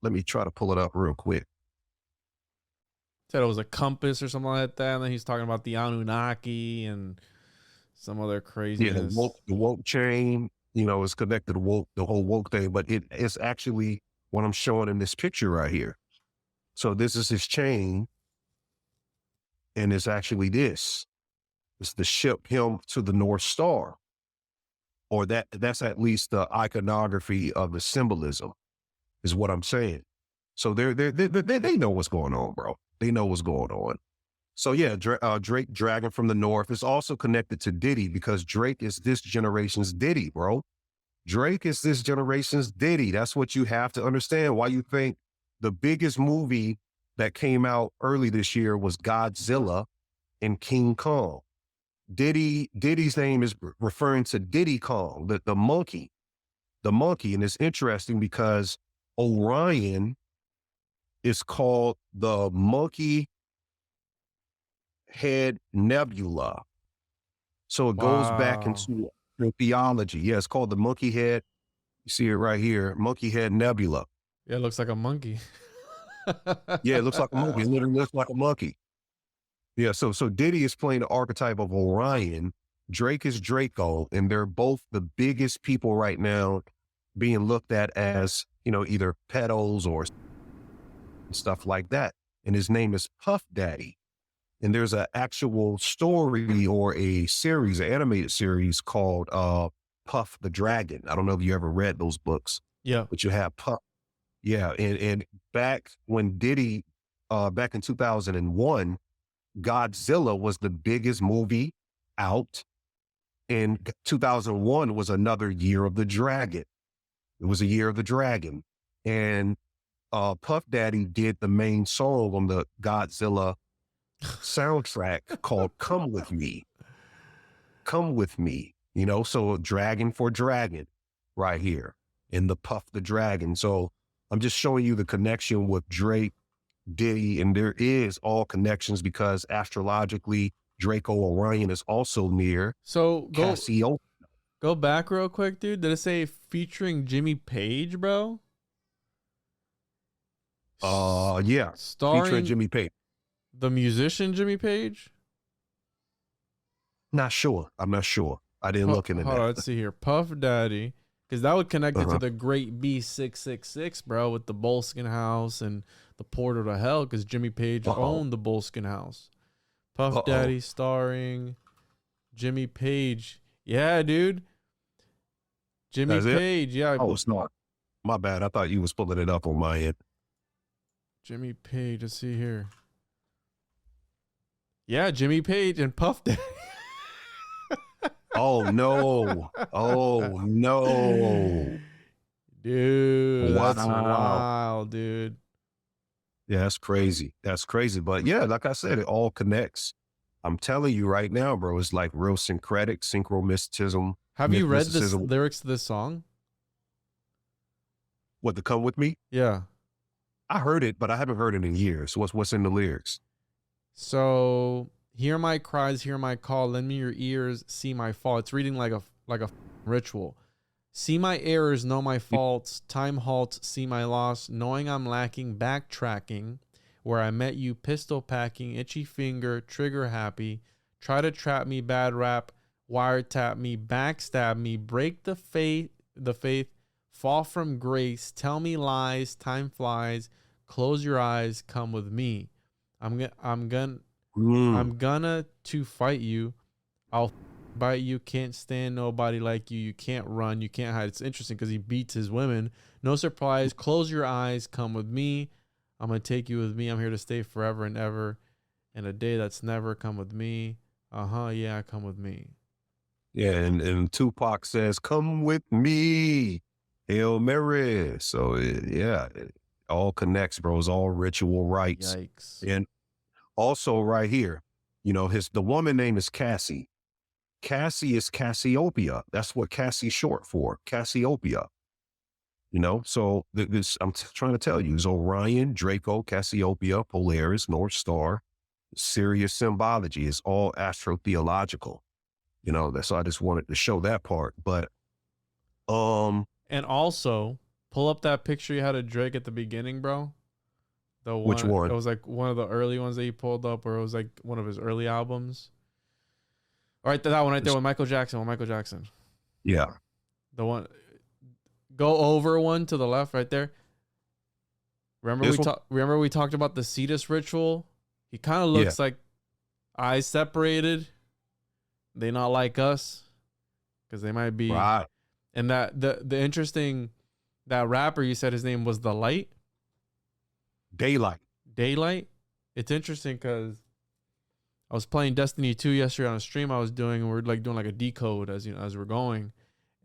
Let me try to pull it up real quick. Said it was a compass or something like that. And then he's talking about the Anunnaki and some other craziness. Yeah, the woke chain, you know, is connected to the whole woke thing, but it is actually what I'm showing in this picture right here. So this is his chain, and it's actually this. It's the ship hymn to the North Star, or that's at least the iconography of the symbolism, is what I'm saying. So they know what's going on, bro. They know what's going on. So yeah, Drake, Dragon from the North, is also connected to Diddy, because Drake is this generation's Diddy, bro. Drake is this generation's Diddy. That's what you have to understand. Why you think the biggest movie that came out early this year was Godzilla and King Kong. Diddy's name is referring to Diddy Kong, the monkey. The monkey, and it's interesting because Orion is called the Monkey Head Nebula. So it goes back into theology. Yeah, it's called the Monkey Head. You see it right here, Monkey Head Nebula. Yeah, it looks like a monkey. Yeah, it looks like a monkey. It literally looks like a monkey. Yeah, so Diddy is playing the archetype of Orion. Drake is Draco, and they're both the biggest people right now being looked at as, you know, either pedos or stuff like that. And his name is Puff Daddy. And there's an actual story or a series, an animated series called Puff the Dragon. I don't know if you ever read those books. Yeah. But you have Puff. Yeah. And back when Diddy, back in 2001, Godzilla was the biggest movie out. And 2001 was another Year of the Dragon. It was a Year of the Dragon. And Puff Daddy did the main song on the Godzilla soundtrack called Come With Me. Come With Me, you know, so Dragon for Dragon right here in the Puff the Dragon. So I'm just showing you the connection with Drake, Diddy, and there is all connections because astrologically, Draco Orion is also near So Casio. go back real quick, dude. Did it say featuring Jimmy Page, bro? Yeah. Starring Featuring Jimmy Page. the musician Jimmy Page? Not sure. I'm not sure. I didn't look into Hold that. on, let's see here. Puff Daddy. Because that would connect it to the Great B666, bro, with the Boleskine House and the Portal to Hell, because Jimmy Page owned the Boleskine House. Puff Daddy starring Jimmy Page. Yeah, dude. Jimmy Page. Yeah. Oh, it's not. My bad. I thought you was pulling it up on my end. Jimmy Page. Let's see here. Yeah, Jimmy Page and Puff Daddy. Oh, no. Oh, no. Dude, Wow. that's wild, dude. Yeah, that's crazy. That's crazy. But yeah, like I said, it all connects. I'm telling you right now, bro, it's like real syncretic, synchromysticism. Have you read the mysticism. lyrics to this song? What, to come with me? Yeah. I heard it, but I haven't heard it in years. What's in the lyrics? So, hear my cries, hear my call, lend me your ears, see my fall. It's reading like a ritual. See my errors, know my faults, time halts, see my loss, knowing I'm lacking, backtracking, where I met you, pistol packing, itchy finger, trigger happy, try to trap me, bad rap, wiretap me, backstab me, break the faith, fall from grace, tell me lies, time flies, close your eyes, come with me. I'm gonna to fight you. I'll bite you. Can't stand nobody like you. You can't run. You can't hide. It's interesting because he beats his women. No surprise. Close your eyes. Come with me. I'm gonna take you with me. I'm here to stay forever and ever. And a day that's never. Come with me. Yeah, come with me. Yeah, and Tupac says, "Come with me, Hail Mary." So it all connects, bro. It's all ritual rites. Yikes. And also right here, you know, the woman name is Cassie. Cassie is Cassiopeia. That's what Cassie short for, Cassiopeia. You know, so this I'm trying to tell you is Orion, Draco, Cassiopeia, Polaris, North Star, Sirius symbology is all astrotheological. You know, that's I just wanted to show that part. But and also pull up that picture you had of Drake at the beginning, bro. Which one? It was like one of the early ones that he pulled up, or it was like one of his early albums. All right, that one right there with Michael Jackson. Yeah. The one. Go over one to the left right there. Remember we talked about the Cetus ritual? He kind of looks like eyes separated. They not like us because they might be. Right. And that the interesting, that rapper, you said his name was The Light? Daylight. It's interesting because I was playing Destiny 2 yesterday on a stream I was doing, and we're like doing like a decode as we're going.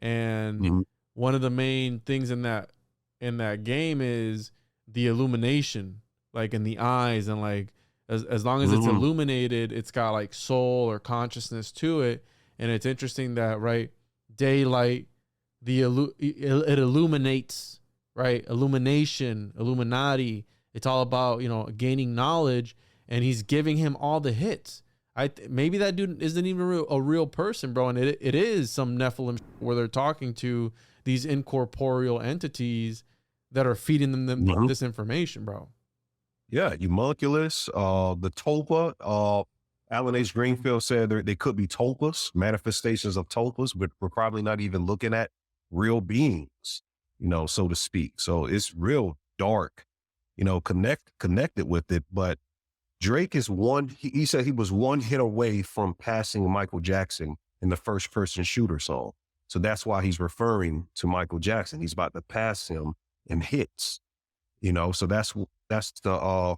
And one of the main things in that game is the illumination, like in the eyes, and like as long as it's illuminated, it's got like soul or consciousness to it. And it's interesting that, right, daylight, it illuminates, right? Illumination, Illuminati. It's all about, gaining knowledge, and he's giving him all the hits. Maybe that dude isn't even a real person, bro. And it is some Nephilim where they're talking to these incorporeal entities that are feeding them this information, bro. Yeah, Homunculus, the Tulpa. Alan H. Greenfield said they could be tulpas, manifestations of tulpas, but we're probably not even looking at real beings, so to speak. So it's real dark, connected with it. But Drake is he said he was one hit away from passing Michael Jackson in the first person shooter song. So that's why he's referring to Michael Jackson. He's about to pass him in hits, so that's the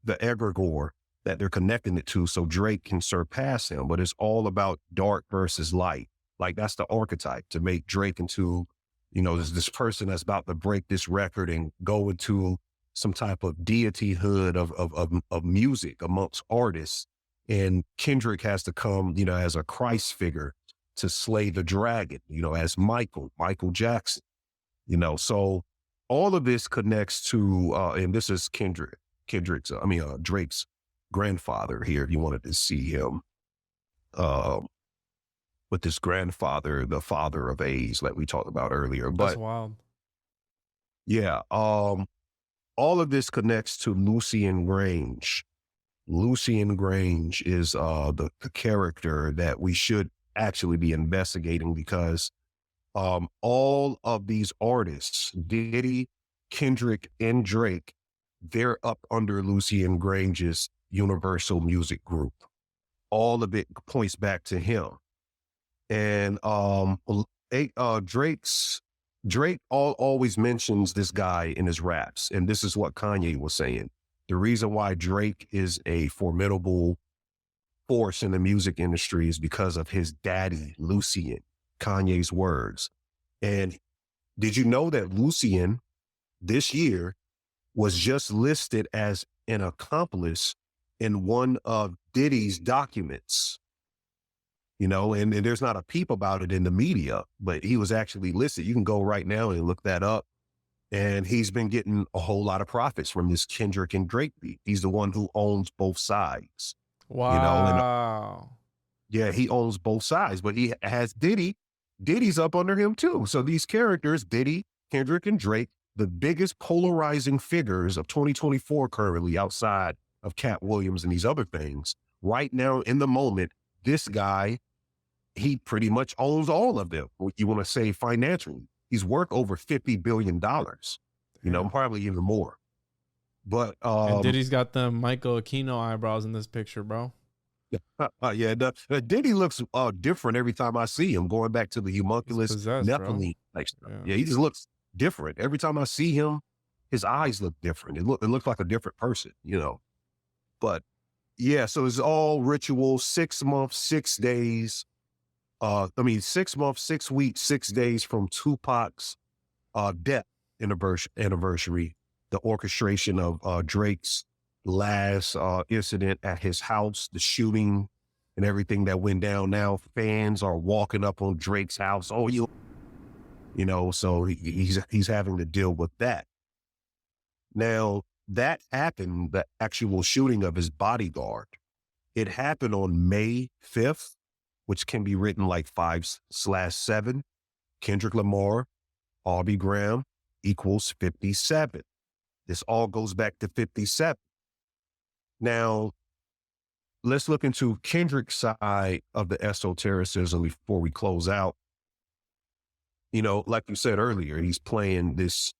egregore that they're connecting it to, so Drake can surpass him. But it's all about dark versus light. Like that's the archetype to make Drake into, this person that's about to break this record and go into some type of deityhood of music amongst artists. And Kendrick has to come, as a Christ figure to slay the dragon, as Michael Jackson, so all of this connects to, and this is Drake's grandfather here, if you wanted to see him, with his grandfather, the father of A's, like we talked about earlier. That's But wild. yeah, all of this connects to Lucian Grainge. Lucian Grainge is the character that we should actually be investigating, because all of these artists, Diddy, Kendrick, and Drake, they're up under Lucian Grainge's Universal Music Group. All of it points back to him. And Drake always mentions this guy in his raps, and this is what Kanye was saying. The reason why Drake is a formidable force in the music industry is because of his daddy, Lucian, Kanye's words. And did you know that Lucian this year was just listed as an accomplice in one of Diddy's documents? You know, and there's not a peep about it in the media, but he was actually listed. You can go right now and look that up. And he's been getting a whole lot of profits from this Kendrick and Drake beat. He's the one who owns both sides. Wow. You know, and yeah, he owns both sides, but he has Diddy. Diddy's up under him too. So these characters, Diddy, Kendrick, and Drake, the biggest polarizing figures of 2024 currently, outside of Cat Williams and these other things, right now in the moment, this guy, he pretty much owns all of them. What you want to say financially, he's worth over $50 billion, you know, probably even more. But and Diddy's got the Michael Aquino eyebrows in this picture, bro. Yeah, Diddy looks different every time I see him, going back to the Homunculus, Nephilim. Yeah, he just looks different. Every time I see him, his eyes look different. It looks like a different person, you know. But yeah, so it's all ritual, 6 months, 6 days. 6 months, 6 weeks, 6 days from Tupac's death anniversary, the orchestration of Drake's last incident at his house, the shooting and everything that went down. Now fans are walking up on Drake's house. Oh, you know, so he's having to deal with that. Now that happened, the actual shooting of his bodyguard, it happened on May 5th, which can be written like 5/7. Kendrick Lamar, Aubrey Graham equals 57. This all goes back to 57. Now, let's look into Kendrick's side of the esotericism before we close out. You know, like you said earlier, he's playing this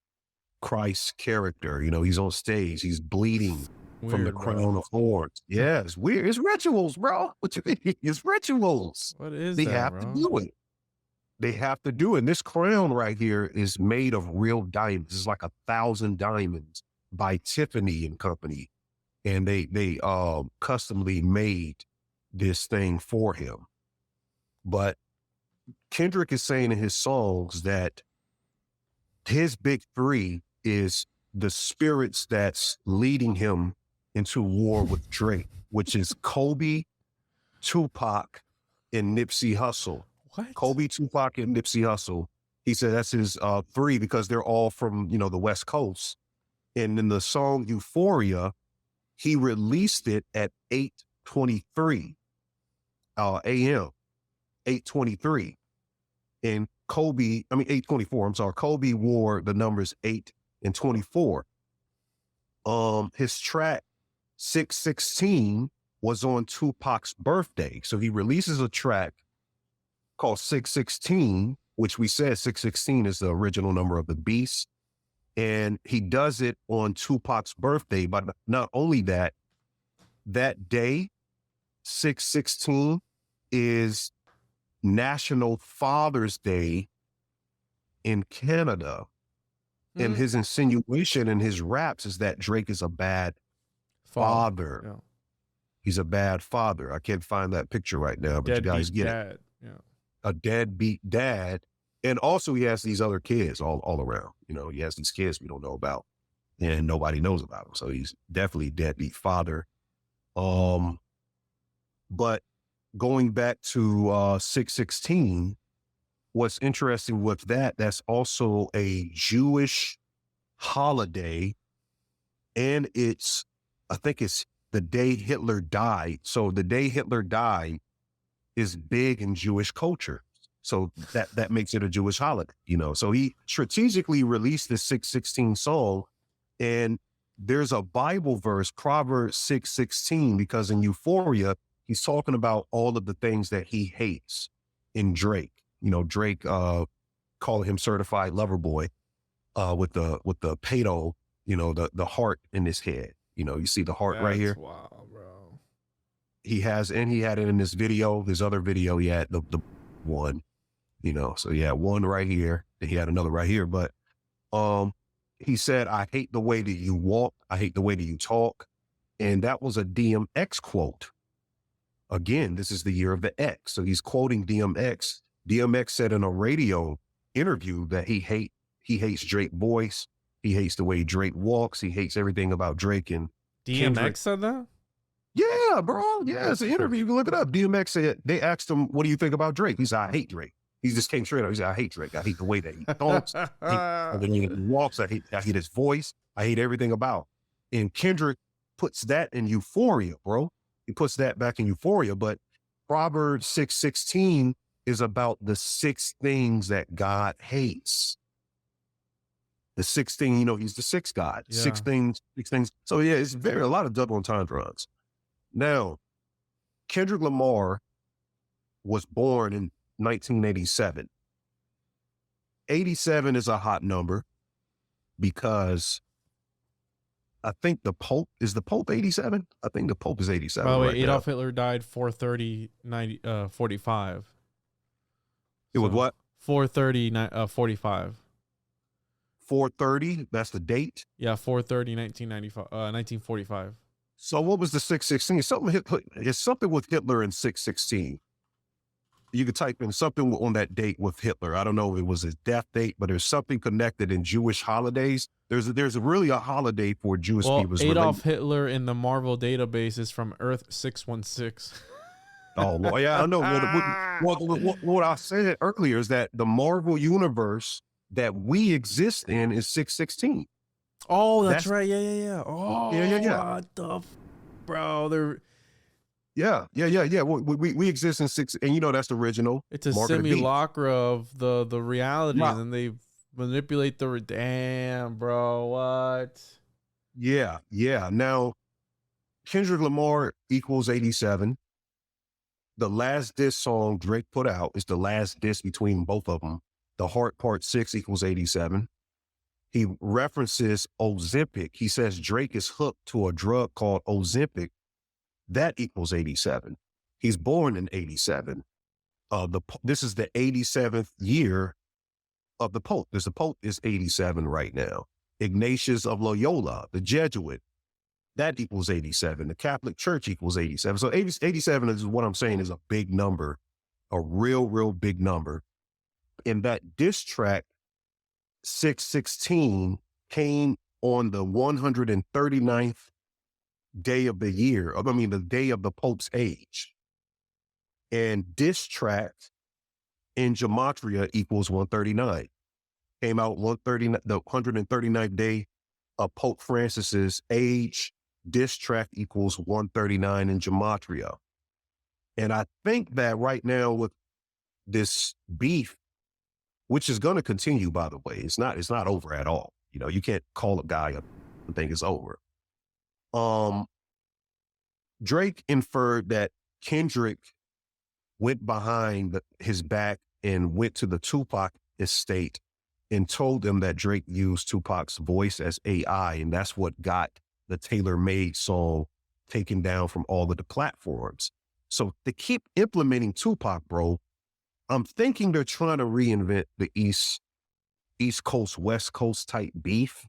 Christ character. You know, he's on stage, he's bleeding from the crown of thorns. Yeah, it's weird. It's rituals, bro. What you mean? It's rituals. What is they that, have bro? to do it. They have to do it. And this crown right here is made of real diamonds. It's like 1,000 diamonds by Tiffany and Company. And they customly made this thing for him. But Kendrick is saying in his songs that his big three is the spirits that's leading him into war with Drake, which is Kobe, Tupac, and Nipsey Hussle. What? Kobe, Tupac, and Nipsey Hussle. He said that's his three because they're all from, you know, the West Coast. And in the song Euphoria, he released it at 8:23 a.m., 8:23. And 8:24, I'm sorry. Kobe wore the numbers 8 and 24. His track 616 was on Tupac's birthday. So he releases a track called 616, which we said 616 is the original number of the beast. And he does it on Tupac's birthday. But not only that, that day, 616 is National Father's Day in Canada. And his insinuation in his raps is that Drake is a bad father. Yeah. He's a bad father. I can't find that picture right now, but you guys get it. Yeah. A deadbeat dad. And also he has these other kids all around. You know, he has these kids we don't know about and nobody knows about him. So he's definitely a deadbeat father. But going back to 616, what's interesting with that, that's also a Jewish holiday, and I think it's the day Hitler died. So the day Hitler died is big in Jewish culture. So that makes it a Jewish holiday, So he strategically released the 616 song, and there's a Bible verse, Proverbs 6:16, because in Euphoria, he's talking about all of the things that he hates in Drake. Drake calling him certified lover boy with the pedo, the heart in his head. You see the heart right here. Wow, bro. He had it in this video. This other video, he had the one, so he had one right here. He had another right here. But he said, I hate the way that you walk. I hate the way that you talk. And that was a DMX quote. Again, this is the year of the X. So he's quoting DMX. DMX said in a radio interview that he hates Drake's voice. He hates the way Drake walks. He hates everything about Drake and DMX Kendrick. said that? Yeah, bro. Yeah, it's an interview. You can look it up. DMX said, they asked him, what do you think about Drake? He said, I hate Drake. He just came straight up. He said, I hate Drake. I hate the way that he talks. When he walks, I hate his voice. I hate everything about. And Kendrick puts that in Euphoria, bro. He puts that back in Euphoria. But Proverbs 6:16 is about the 6 things that God hates. The 6 things, he's the 6th God. Yeah. 6 things. So yeah, it's a lot of double entendres. Now, Kendrick Lamar was born in 1987. 87 is a hot number because I think the Pope, is the Pope 87? I think the Pope is 87. By the way, right Adolf now. Hitler died 4/30/45. It was what? 4/30/45. 4:30, that's the date? Yeah, 4/30/1945. So what was the 616? It's something with Hitler in 616. You could type in something on that date with Hitler. I don't know if it was his death date, but there's something connected in Jewish holidays. There's really a holiday for Jewish people. Adolf Hitler in the Marvel database is from Earth 616. Oh, Lord. Yeah, I know. What I said earlier is that the Marvel universe that we exist in is 616. Oh, that's right. Yeah. Oh, yeah. What the bro? They're Yeah. We exist in 6, and that's the original. It's a Mark of the Beast. simulacra of the realities, Right. and they manipulate the damn, bro. What? Yeah. Now, Kendrick Lamar equals 87. The last diss song Drake put out is the last diss between both of them. The Heart Part 6 equals 87. He references Ozempic. He says Drake is hooked to a drug called Ozempic. That equals 87. He's born in 87. This is the 87th year of the Pope. The Pope is 87 right now. Ignatius of Loyola, the Jesuit, that equals 87. The Catholic Church equals 87. So 87 is what I'm saying is a big number, a real big number. And that diss track 616 came on the 139th day of the year. The day of the Pope's age. And diss track in Gematria equals 139. Came out the 139th day of Pope Francis's age. Diss track equals 139 in Gematria. And I think that right now with this beef, which is going to continue, by the way, it's not over at all. You can't call a guy up and think it's over. Drake inferred that Kendrick went behind his back and went to the Tupac estate and told them that Drake used Tupac's voice as AI, and that's what got the tailor-made song taken down from all of the platforms. So to keep implementing Tupac, bro, I'm thinking they're trying to reinvent the East Coast, West Coast type beef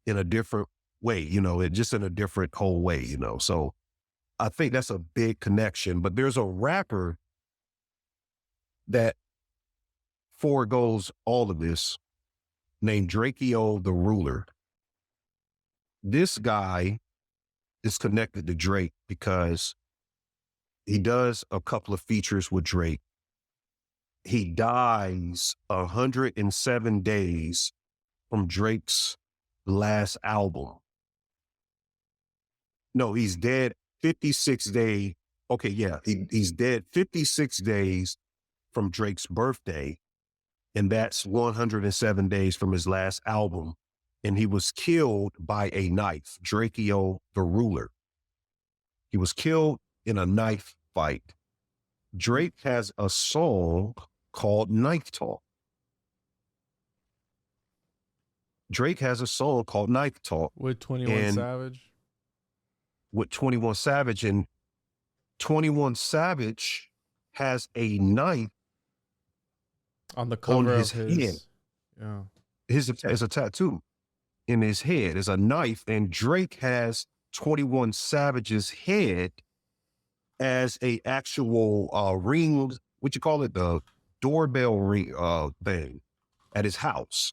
in a different way, just in a different whole way, So I think that's a big connection. But there's a rapper that foregoes all of this named Drakeo the Ruler. This guy is connected to Drake because he does a couple of features with Drake. He dies 107 days from Drake's last album. No, he's dead 56 days. Okay, yeah, he's dead 56 days from Drake's birthday, and that's 107 days from his last album. And he was killed by a knife, Drakeo the Ruler. He was killed in a knife fight. Drake has a song called Knife Talk. Drake has a song called Knife Talk. With 21 Savage? With 21 Savage. And 21 Savage has a knife on the cover on his of his head. Yeah. It's a tattoo in his head. It's a knife. And Drake has 21 Savage's head as a actual ring, what you call it, the doorbell ring thing at his house.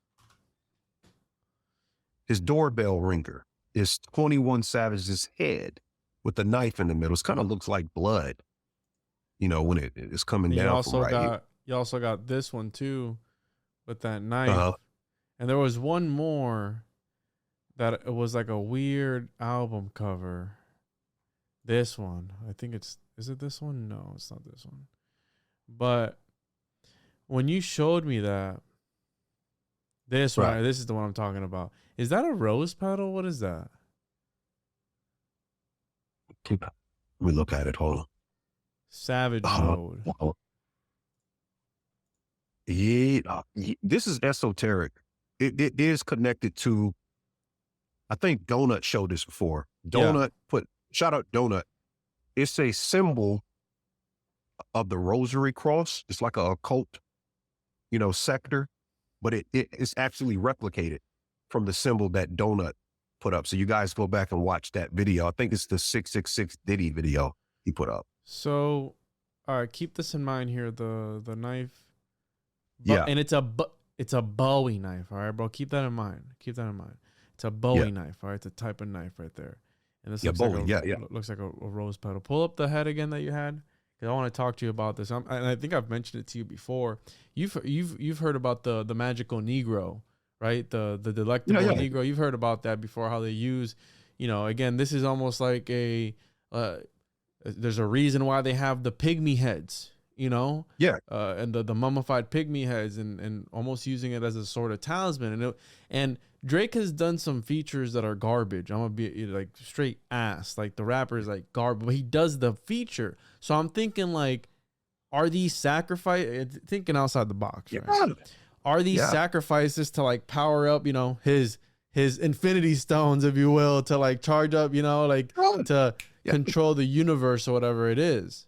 His doorbell ringer is 21 Savage's head with the knife in the middle. It kind of looks like blood, when it's coming down. You also got this one too, with that knife. And there was one more that it was like a weird album cover. This one, I think is it this one? No, it's not this one. But when you showed me that, this one, this is the one I'm talking about. Is that a rose petal? What is that? Let me look at it. Hold on. Savage Mode. Yeah, this is esoteric. It is connected to, I think Donut showed this before. Donut shout out Donut. It's a symbol of the rosary cross. It's like a occult, sector, but it's actually replicated from the symbol that Donut put up. So you guys go back and watch that video. I think it's the 666 Diddy video he put up. So, all right, keep this in mind here. The knife. Yeah. And it's a Bowie knife. All right, bro. Keep that in mind. It's a Bowie knife. All right. It's a type of knife right there. And this looks Bowie. like looks like a rose petal. Pull up the head again that you had. I want to talk to you about this. And I think I've mentioned it to you before. You've heard about the magical Negro, right? The delectable Negro. You've heard about that before. How they use, again, this is almost like there's a reason why they have the pygmy heads, and the mummified pygmy heads, and almost using it as a sort of talisman. And Drake has done some features that are garbage. I'm gonna be like straight ass. Like the rapper is like garbage, but he does the feature. So I'm thinking like, are these thinking outside the box? Right? Are these sacrifices to like power up, his infinity stones, if you will, to like charge up, to control the universe or whatever it is?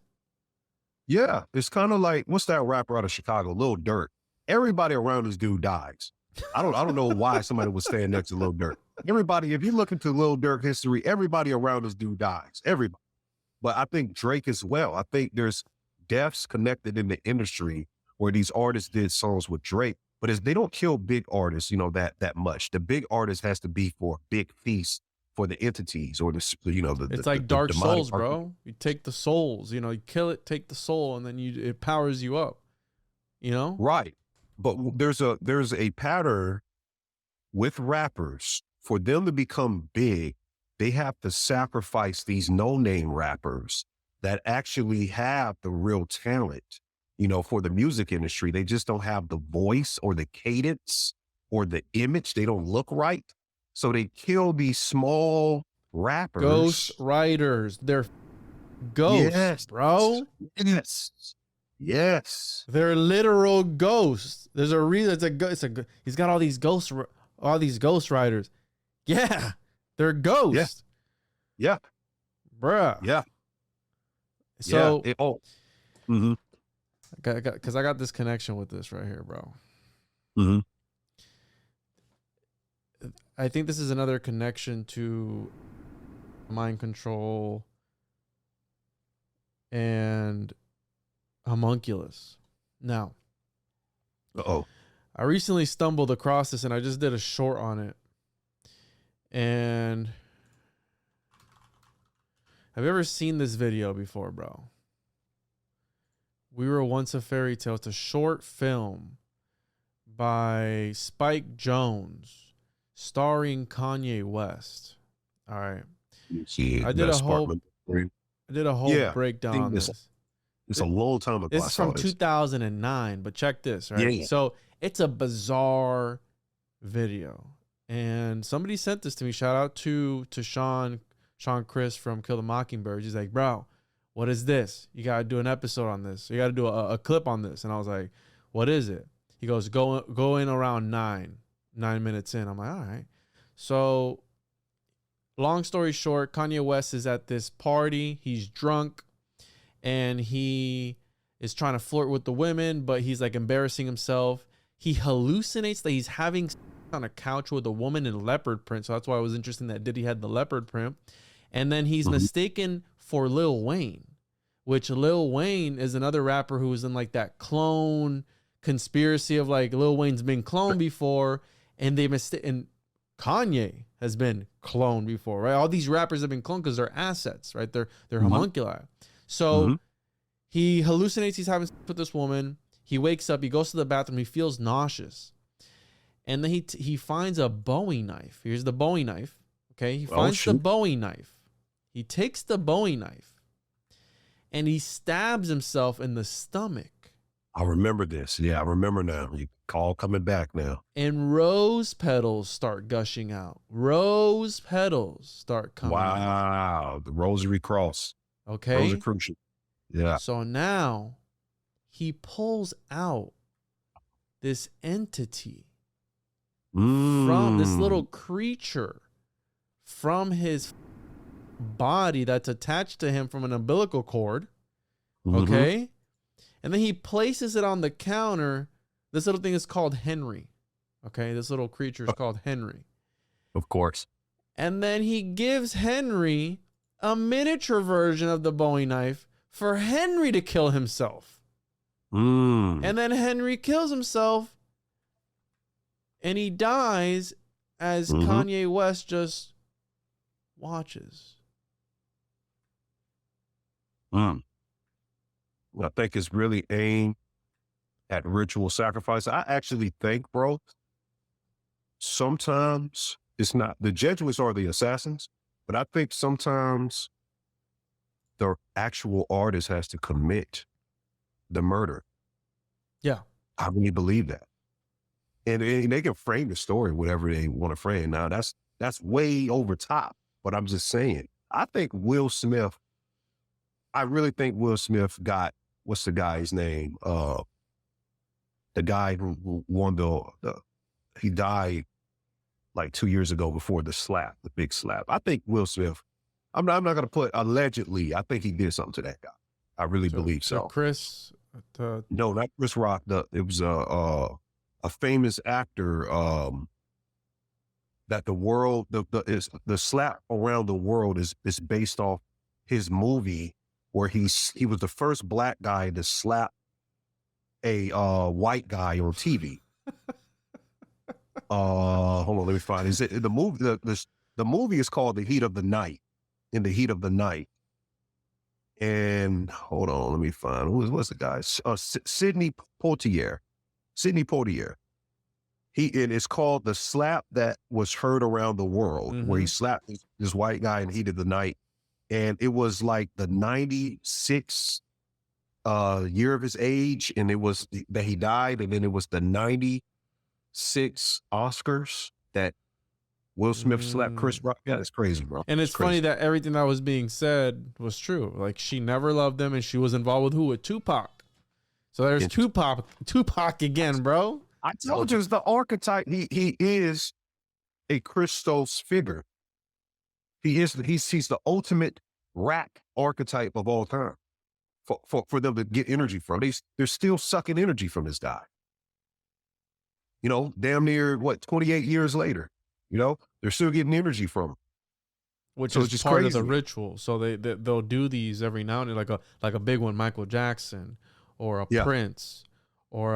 Yeah, it's kind of like, what's that rapper out of Chicago, Lil Durk? Everybody around this dude dies. I don't know why somebody would stand next to Lil Durk. Everybody, if you look into Lil Durk history, everybody around this dude dies. Everybody. But I think Drake as well. I think there's deaths connected in the industry where these artists did songs with Drake, but they don't kill big artists, that much. The big artist has to be for a big feast for the entities or it's like Dark Souls, bro. You take the souls, you kill it, take the soul, and then it powers you up, Right. But there's a pattern with rappers. For them to become big, they have to sacrifice these no-name rappers that actually have the real talent, for the music industry. They just don't have the voice or the cadence or the image. They don't look right. So they kill these small rappers. Ghost writers. They're ghosts, bro. Yes. They're literal ghosts. There's a reason he's got all these ghost writers. Yeah. They're ghosts. Yeah. Bruh. Yeah. So Mm-hmm. Because I got this connection with this right here, bro. Mm-hmm. I think this is another connection to mind control and homunculus. Now, I recently stumbled across this and I just did a short on it. And have you ever seen this video before, bro? We Were Once a Fairytale. It's a short film by Spike Jonze. starring Kanye West. All right. Yeah, I did a whole breakdown on this. It's a long time ago. This is from 2009, but check this, right? Yeah. So it's a bizarre video. And somebody sent this to me. Shout out to Sean Chris from Kill the Mockingbird. He's like, bro, what is this? You got to do an episode on this. You got to do a clip on this. And I was like, what is it? He goes, go in around 9 minutes in. I'm like, all right. So long story short, Kanye West is at this party. He's drunk and he is trying to flirt with the women, but he's like embarrassing himself. He hallucinates that he's having sex on a couch with a woman in leopard print. So that's why it was interesting that Diddy had the leopard print. And then he's mistaken for Lil Wayne, which Lil Wayne is another rapper who was in like that clone conspiracy of like Lil Wayne's been cloned before, and and Kanye has been cloned before, right? All these rappers have been cloned because they're assets, right? They're homunculi. So he hallucinates he's having sex with this woman. He wakes up, he goes to the bathroom, he feels nauseous. And then he finds a Bowie knife. Here's the Bowie knife. Okay. He finds the Bowie knife. He takes the Bowie knife and he stabs himself in the stomach. I remember this. Yeah, I remember now. You call coming back now. And rose petals start gushing out. Rose petals start coming out. Wow. The Rosary Cross. Okay. Rosicrucian. Yeah. So now he pulls out this entity from this little creature from his body that's attached to him from an umbilical cord. Okay. And then he places it on the counter. This little thing is called Henry. Okay. This little creature is called Henry. Of course. And then he gives Henry a miniature version of the Bowie knife for Henry to kill himself. And then Henry kills himself and he dies as Kanye West just watches. I think it's really aimed at ritual sacrifice. I actually think, bro, sometimes it's not, the Jesuits are the assassins, but I think sometimes the actual artist has to commit the murder. Yeah. I really believe that. And they can frame the story whatever they want to frame. Now, that's way over top, but I'm just saying, I think Will Smith, I really think Will Smith got, what's the guy's name? The guy who won he died like 2 years ago before the big slap. I think Will Smith, I'm not going to put allegedly, I think he did something to that guy. I really believe so. Chris? No, not Chris Rock. It was a famous actor that the world, the slap around the world is based off his movie where he was the first black guy to slap a white guy on TV. Hold on, let me find it. Is it the movie? The movie is called The Heat of the Night. In the Heat of the Night. And hold on, let me find what's the guy? Sidney Poitier. Sidney Poitier. And it's called The Slap That Was Heard Around the World, where he slapped this white guy in the heat of the night. And it was like the 96 year of his age, and it was that he died, and then it was the 96 Oscars that Will Smith slapped Chris Rock. Yeah, it's crazy, bro. And it's funny that everything that was being said was true. Like, she never loved him, and she was involved with who? With Tupac. So there's Tupac again, bro. I told you, it's the archetype. He is a Christos figure. He's the ultimate rap archetype of all time. For them to get energy from. They're still sucking energy from this guy. You know, damn near 28 years later. You know, they're still getting energy from him. Which so is just part of the ritual. So they'll do these every now and then, like a big one, Michael Jackson or a Prince or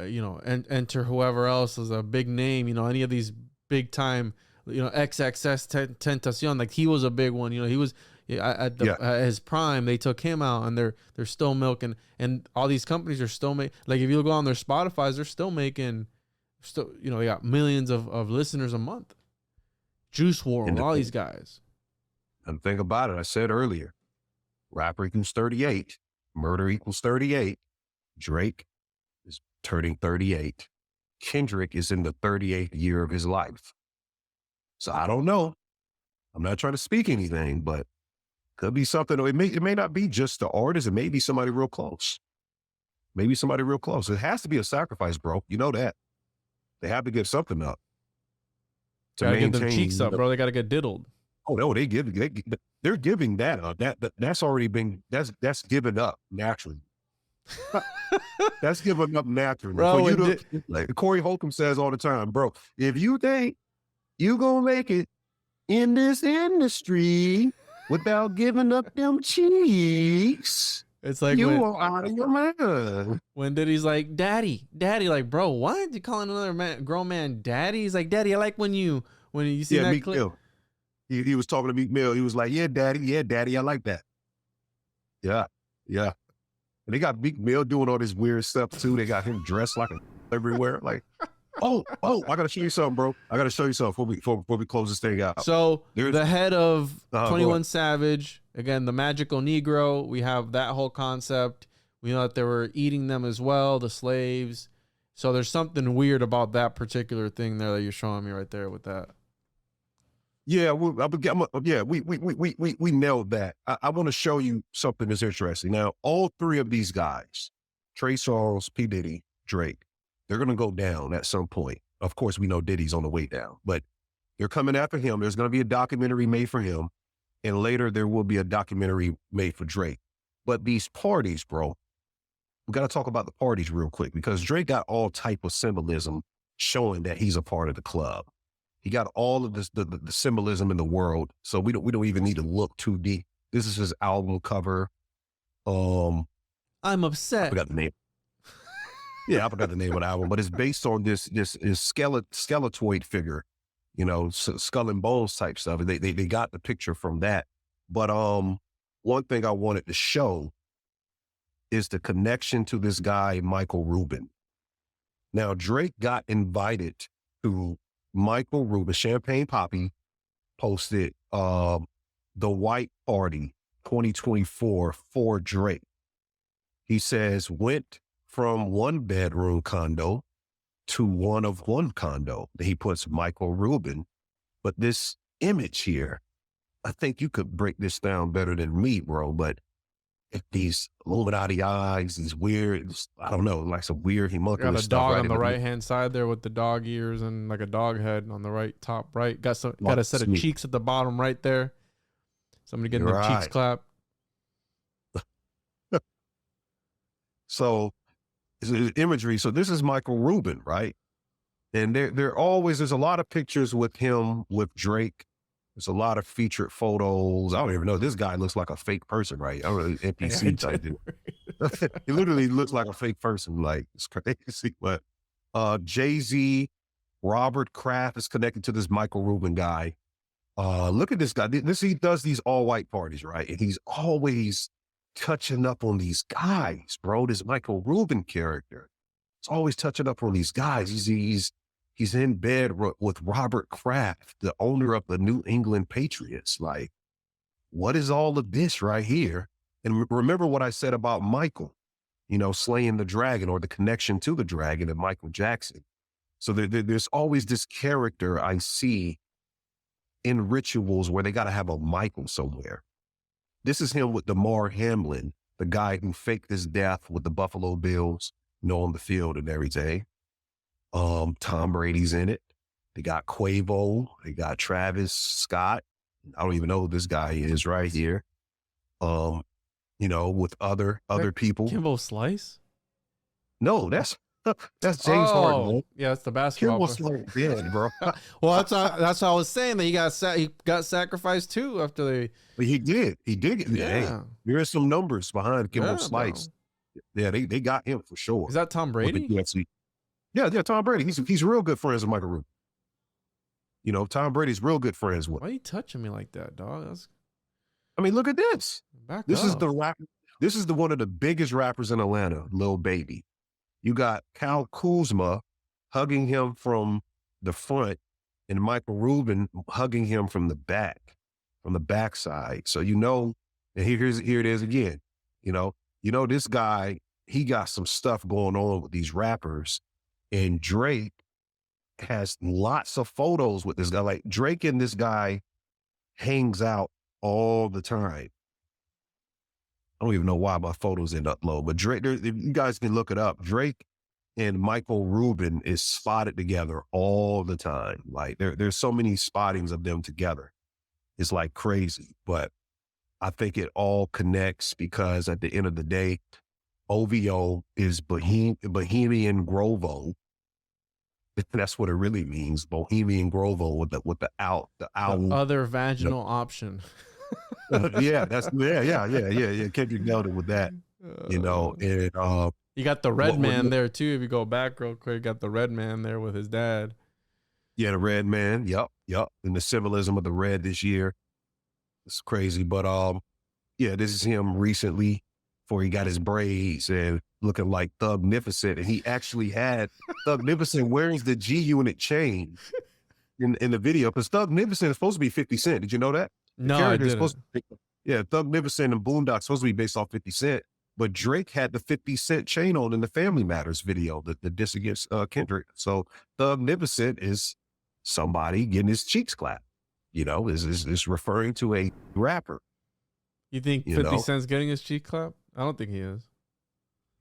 you know, and enter whoever else is a big name, you know, any of these big time, you know, XXS Tentacion, like he was a big one, you know, he was at his prime. They took him out, and they're still milking, and all these companies are still making, like if you go on their Spotify's, they're still making Still, you know, they got millions of listeners a month. Juice WRLD, all these guys. And think about it. I said earlier, rapper equals 38, murder equals 38. Drake is turning 38. Kendrick is in the 38th year of his life. So I don't know. I'm not trying to speak anything, but could be something. It may not be just the artist. It may be somebody real close. Maybe somebody real close. It has to be a sacrifice, bro. You know that. They have to give something up. Gotta get their cheeks up, bro. They gotta get diddled. Oh no, they're giving that up. That's already been that's given up naturally. That's given up naturally. Bro, like Corey Holcomb says all the time, bro, if you think you gonna make it in this industry without giving up them cheeks, it's like you are out of your mind. When Diddy's like, daddy, like, bro, what? You calling another grown man daddy? He's like, daddy, I like when you see that Meek clip. Mill. He was talking to Meek Mill. He was like, yeah, daddy, I like that. Yeah. And they got Meek Mill doing all this weird stuff too. They got him dressed like everywhere. Like, oh, I gotta show you something, bro. I gotta show you something before we close this thing out. So the head of 21 Savage, again, the magical Negro, we have that whole concept. We know that they were eating them as well, the slaves. So there's something weird about that particular thing there that you're showing me right there with that. Yeah, we nailed that. I want to show you something that's interesting. Now, all three of these guys, Trey Songz, P. Diddy, Drake, they're going to go down at some point. Of course, we know Diddy's on the way down, but they're coming after him. There's going to be a documentary made for him, and later there will be a documentary made for Drake. But these parties, bro, we got to talk about the parties real quick because Drake got all type of symbolism showing that he's a part of the club. He got all of this, the symbolism in the world. So we don't even need to look too deep. This is his album cover. I'm upset. I forgot the name. Yeah, I forgot the name of the album, but it's based on this skeletoid figure, you know, skull and bones type stuff. They got the picture from that. But one thing I wanted to show is the connection to this guy, Michael Rubin. Now, Drake got invited to Michael Rubin. Champagne Poppy posted the White Party 2024 for Drake. He says, went from one bedroom condo to one of one condo. He puts Michael Rubin. But this image here, I think you could break this down better than me, bro. But if these Illuminati eyes, these weird, I don't know, like some weird homunculus got a stuff. dog on the right hand side there with the dog ears and like a dog head on the right top right. Got a set of cheeks at the bottom right there. Somebody getting their cheeks clapped. So it's imagery. So this is Michael Rubin, right? And there's a lot of pictures with him, with Drake. There's a lot of featured photos. I don't even know. This guy looks like a fake person, right? I don't know, NPC type dude. He literally looks like a fake person. Like, it's crazy. But Jay-Z, Robert Kraft is connected to this Michael Rubin guy. Look at this guy. He does these all-white parties, right? And he's always touching up on these guys, bro. This Michael Rubin character. He's always touching up on these guys. He's in bed with Robert Kraft, the owner of the New England Patriots. Like, what is all of this right here? And remember what I said about Michael, you know, slaying the dragon, or the connection to the dragon and Michael Jackson. So there's always this character I see in rituals where they got to have a Michael somewhere. This is him with Damar Hamlin, the guy who faked his death with the Buffalo Bills, you know, on the field and everything. Tom Brady's in it. They got Quavo. They got Travis Scott. I don't even know who this guy is right here. You know, with other people. Kimbo Slice? No, that's James Harden. Yeah, that's the basketball. Kimbo Slice dead, bro. Well, that's what I was saying, that he got sacrificed too after they. He did. Yeah. Hey, there is some numbers behind Kimbo Slice. Bro. Yeah, they got him for sure. Is that Tom Brady? Yeah, Tom Brady. He's real good friends with Michael Rubin. You know, Tom Brady's real good friends with. Why are you touching me like that, dog? I mean, look at this. This up. is the rapper. This is one of the biggest rappers in Atlanta, Lil Baby. You got Kyle Kuzma, hugging him from the front and Michael Rubin hugging him from the backside. So, and here it is again, this guy, he got some stuff going on with these rappers, and Drake has lots of photos with this guy. Like, Drake and this guy hangs out all the time. I don't even know why my photos end up low, but Drake, you guys can look it up. Drake and Michael Rubin is spotted together all the time. Like, there's so many spottings of them together. It's like crazy, but I think it all connects because at the end of the day, OVO is Bohemian Grovo. That's what it really means. Bohemian Grovo with the other vaginal option. Yeah, Kendrick nailed it with that. And you got the Red Man there too. If you go back real quick, got the Red Man there with his dad. Yeah, the Red Man. Yep. And the symbolism of the red this year. It's crazy. But this is him recently before he got his braids and looking like Thugnificent. And he actually had Thugnificent wearing the G-Unit chain in the video, because Thugnificent is supposed to be 50 Cent. Did you know that? No, I didn't. Thugnificent and Boondocks supposed to be based off 50 Cent. But Drake had the 50 Cent chain on in the Family Matters video, the diss against Kendrick. So Thugnificent is somebody getting his cheeks clapped, is referring to a rapper. You think 50 Cent's getting his cheek clapped? I don't think he is.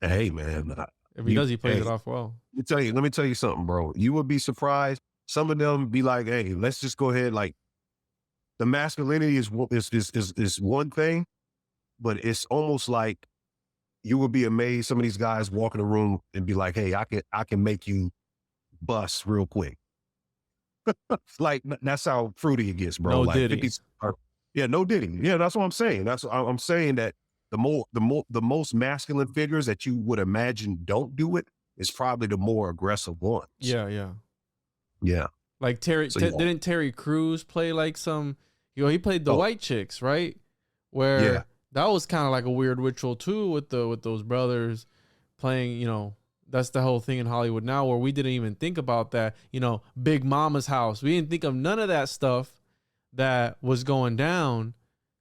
Hey, man. If he does, he plays it off well. Let me tell you something, bro. You would be surprised. Some of them be like, hey, let's just go ahead. Like, the masculinity is one thing, but it's almost like you would be amazed. Some of these guys walk in the room and be like, hey, I can make you bust real quick. Like, that's how fruity it gets, bro. No like Diddy. No Diddy. Yeah, that's what I'm saying. I'm saying that the most masculine figures that you would imagine don't do it is probably the more aggressive ones. Yeah. Like didn't Terry Crews play like some, he played the white chicks, right? Where that was kind of like a weird ritual too with those brothers playing, that's the whole thing in Hollywood now, where we didn't even think about that, Big Mama's house. We didn't think of none of that stuff that was going down,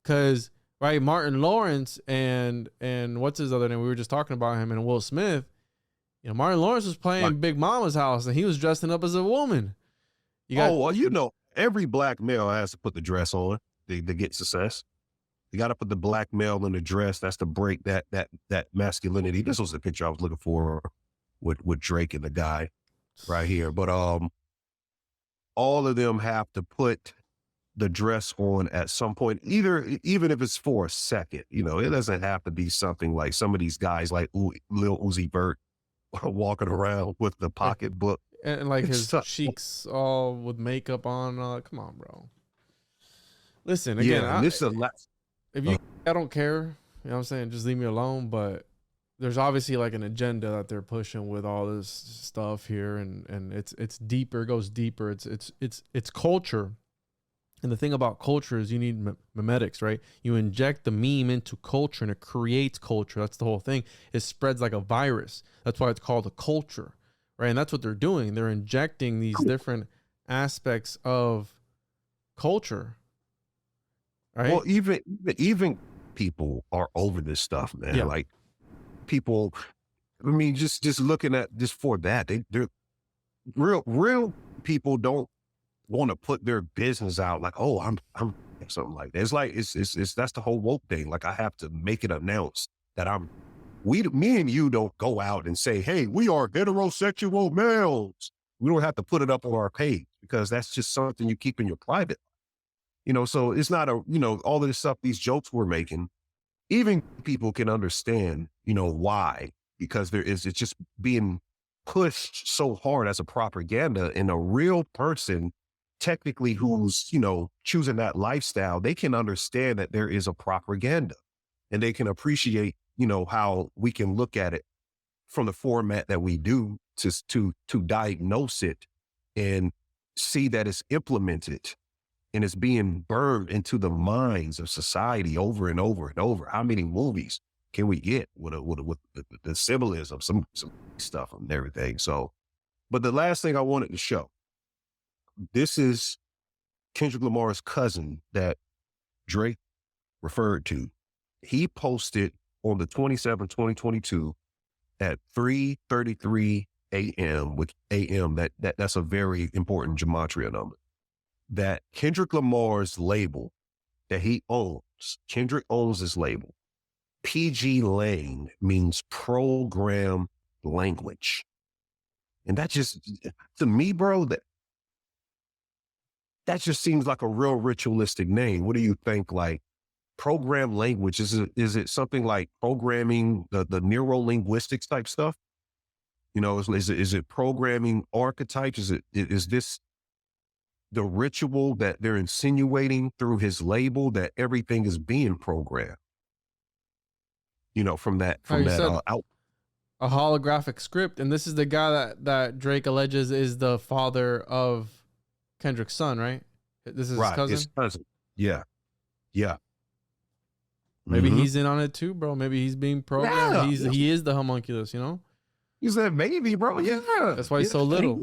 because right, Martin Lawrence and what's his other name? We were just talking about him, and Will Smith. Martin Lawrence was playing Big Mama's house, and he was dressing up as a woman. Every black male has to put the dress on to get success. You got to put the black male in the dress. That's to break that masculinity. This was the picture I was looking for with Drake and the guy right here. But all of them have to put the dress on at some point, even if it's for a second. It doesn't have to be something like some of these guys like Lil Uzi Vert walking around with the pocketbook. And like his cheeks all with makeup on. Come on, bro. Listen, again, I don't care. You know what I'm saying? Just leave me alone. But there's obviously like an agenda that they're pushing with all this stuff here, and it's deeper. It goes deeper. It's culture. And the thing about culture is you need memetics, right? You inject the meme into culture and it creates culture. That's the whole thing. It spreads like a virus. That's why it's called a culture, right? And that's what they're doing. They're injecting these different aspects of culture, right? Well, even people are over this stuff, man. Yeah. Like, people, I mean, just looking at just for that, they're real people don't want to put their business out like, oh, I'm something like that. It's like it's that's the whole woke thing. Like, I have to make it announced that me and you don't go out and say, hey, we are heterosexual males. We don't have to put it up on our page, because that's just something you keep in your private. So it's not all of this stuff, these jokes we're making, even people can understand, why, because it's just being pushed so hard as a propaganda, and a real person technically who's, choosing that lifestyle, they can understand that there is a propaganda, and they can appreciate, how we can look at it from the format that we do to diagnose it and see that it's implemented and it's being burned into the minds of society over and over and over. How many movies can we get with the symbolism, some stuff and everything? So But the last thing I wanted to show, this is Kendrick Lamar's cousin that Drake referred to. He posted on the 27th, 2022 at 3:33 a.m., which a.m., that's a very important Gematria number, that Kendrick Lamar's label that he owns, Kendrick owns this label. PG Lane means program language. And that just, to me, bro, that just seems like a real ritualistic name. What do you think? Like, program language, is it something like programming, the neuro-linguistics type stuff? You know, is it programming archetypes? Is this the ritual that they're insinuating through his label, that everything is being programmed? You know, from that out. A holographic script, and this is the guy that Drake alleges is the father of Kendrick's son, right? This is his cousin? His cousin. Yeah. Yeah. Maybe he's in on it too, bro. Maybe he's being programmed. Yeah. He is the homunculus, you know? He said, maybe, bro. Yeah. That's why he's so little.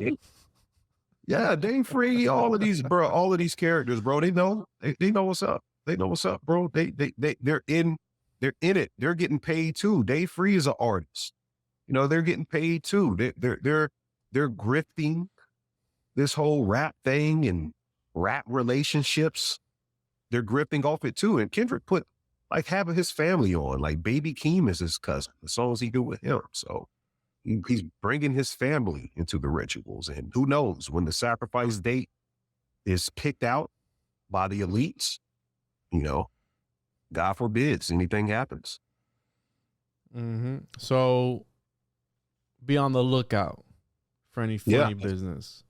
Yeah, they free all of these, bro. All of these characters, bro. They know what's up. They know what's up, bro. They're in it. They're getting paid too. Dave Free is an artist. You know, they're getting paid too. They're grifting this whole rap thing and rap relationships. They're grifting off it too. And Kendrick put like half of his family on. Like Baby Keem is his cousin. The songs he do with him. So he's bringing his family into the rituals. And who knows, when the sacrifice date is picked out by the elites, you know, God forbids anything happens. So be on the lookout for any funny business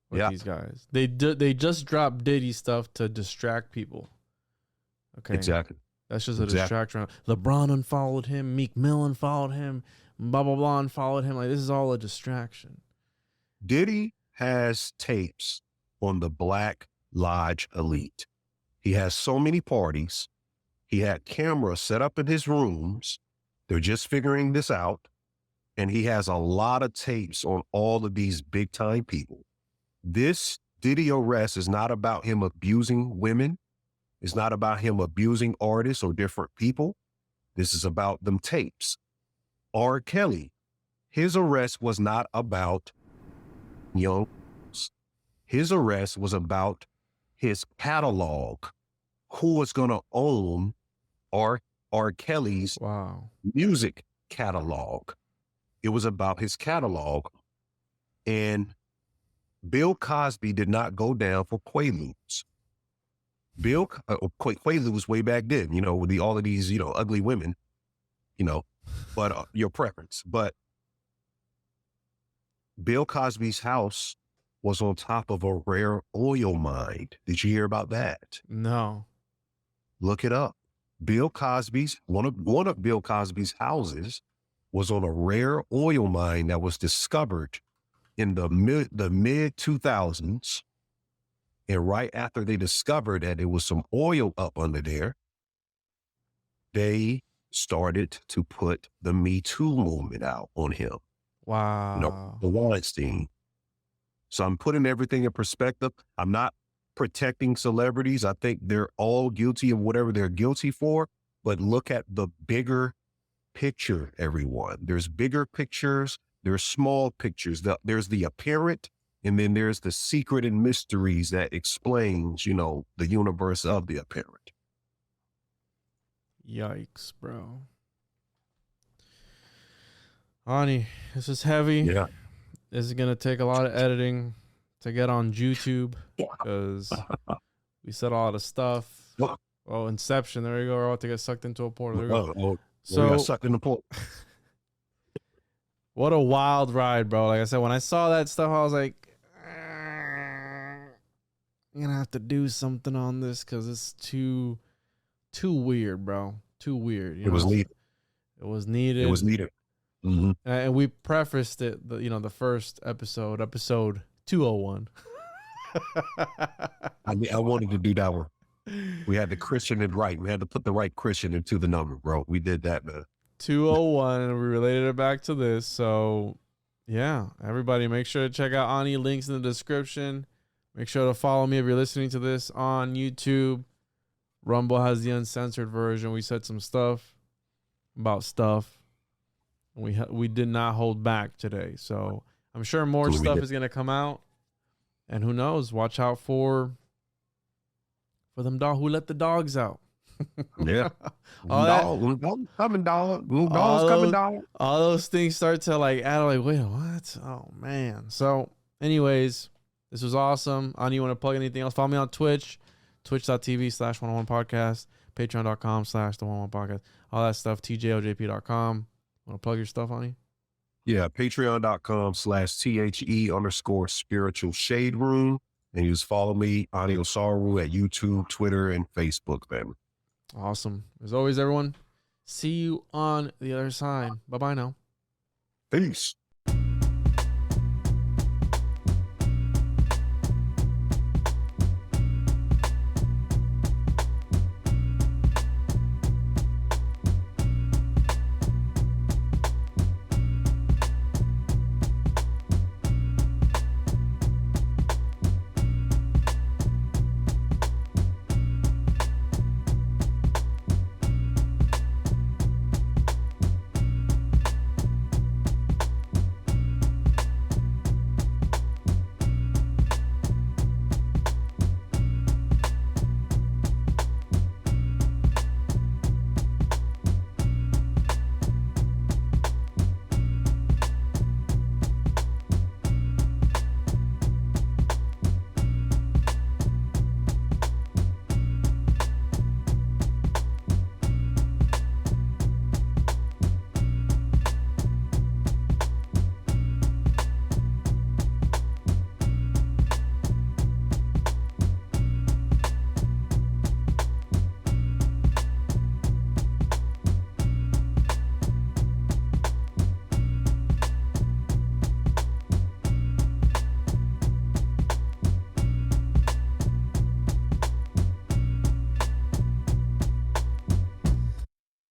with these guys. They just dropped Diddy stuff to distract people. Okay. Exactly. That's just a distraction. LeBron unfollowed him. Meek Mill unfollowed him. Blah, blah, blah unfollowed him. Like, this is all a distraction. Diddy has tapes on the Black Lodge elite. He has so many parties. He had cameras set up in his rooms. They're just figuring this out. And he has a lot of tapes on all of these big time people. This Diddy arrest is not about him abusing women. It's not about him abusing artists or different people. This is about them tapes. R. Kelly, his arrest was not about young. His arrest was about his catalog. Who was going to own R. Kelly's music catalog? It was about his catalog. And Bill Cosby did not go down for Quaaludes. Quaaludes way back then, you know, with all of these, you know, ugly women, you know, but your preference. But Bill Cosby's house was on top of a rare oil mine. Did you hear about that? No. Look it up. Bill Cosby's, one of Bill Cosby's houses was on a rare oil mine that was discovered in the mid 2000s. And right after they discovered that there was some oil up under there, they started to put the Me Too movement out on him. Wow. You know, the Weinstein. So I'm putting everything in perspective. I'm not protecting celebrities. I think they're all guilty of whatever they're guilty for. But look at the bigger picture, everyone. There's bigger pictures. There's small pictures. There's the apparent. And then there's the secret and mysteries that explains, you know, the universe of the apparent. Yikes, bro. Ani, this is heavy. Yeah. This is going to take a lot of editing to get on YouTube because we said a lot of stuff. Oh, Inception. There you go. We're about to get sucked into a portal. There we go. So, we got sucked in the portal. What a wild ride, bro. Like I said, when I saw that stuff, I was like, I'm going to have to do something on this because it's too weird, bro. Too weird. It was needed. It was needed. It was needed. Mm-hmm. And we prefaced it, the first episode 201. I wanted to do that one. We had the Christian and right. We had to put the right Christian into the number, bro. We did that, man. 201, and we related it back to this. So Yeah, everybody, make sure to check out Ani. Links in the description. Make sure to follow me if you're listening to this on YouTube. Rumble has the uncensored version. We said some stuff about stuff. We did not hold back today, so I'm sure more stuff is gonna come out. And who knows? Watch out for them dog who let the dogs out. Yeah. Dogs coming, dog. Dogs coming, dog. All those things start to like add like, wait, what? Oh man. So, anyways, this was awesome. Ani, you want to plug anything else? Follow me on Twitch, twitch.tv/101podcast, patreon.com/the101podcast, all that stuff, tjojp.com. Want to plug your stuff, Ani? Yeah, patreon.com/THE_spiritual shade room. And you just follow me, Ani Osaru, at YouTube, Twitter, and Facebook, man. Awesome. As always, everyone, see you on the other side. Bye-bye now. Peace.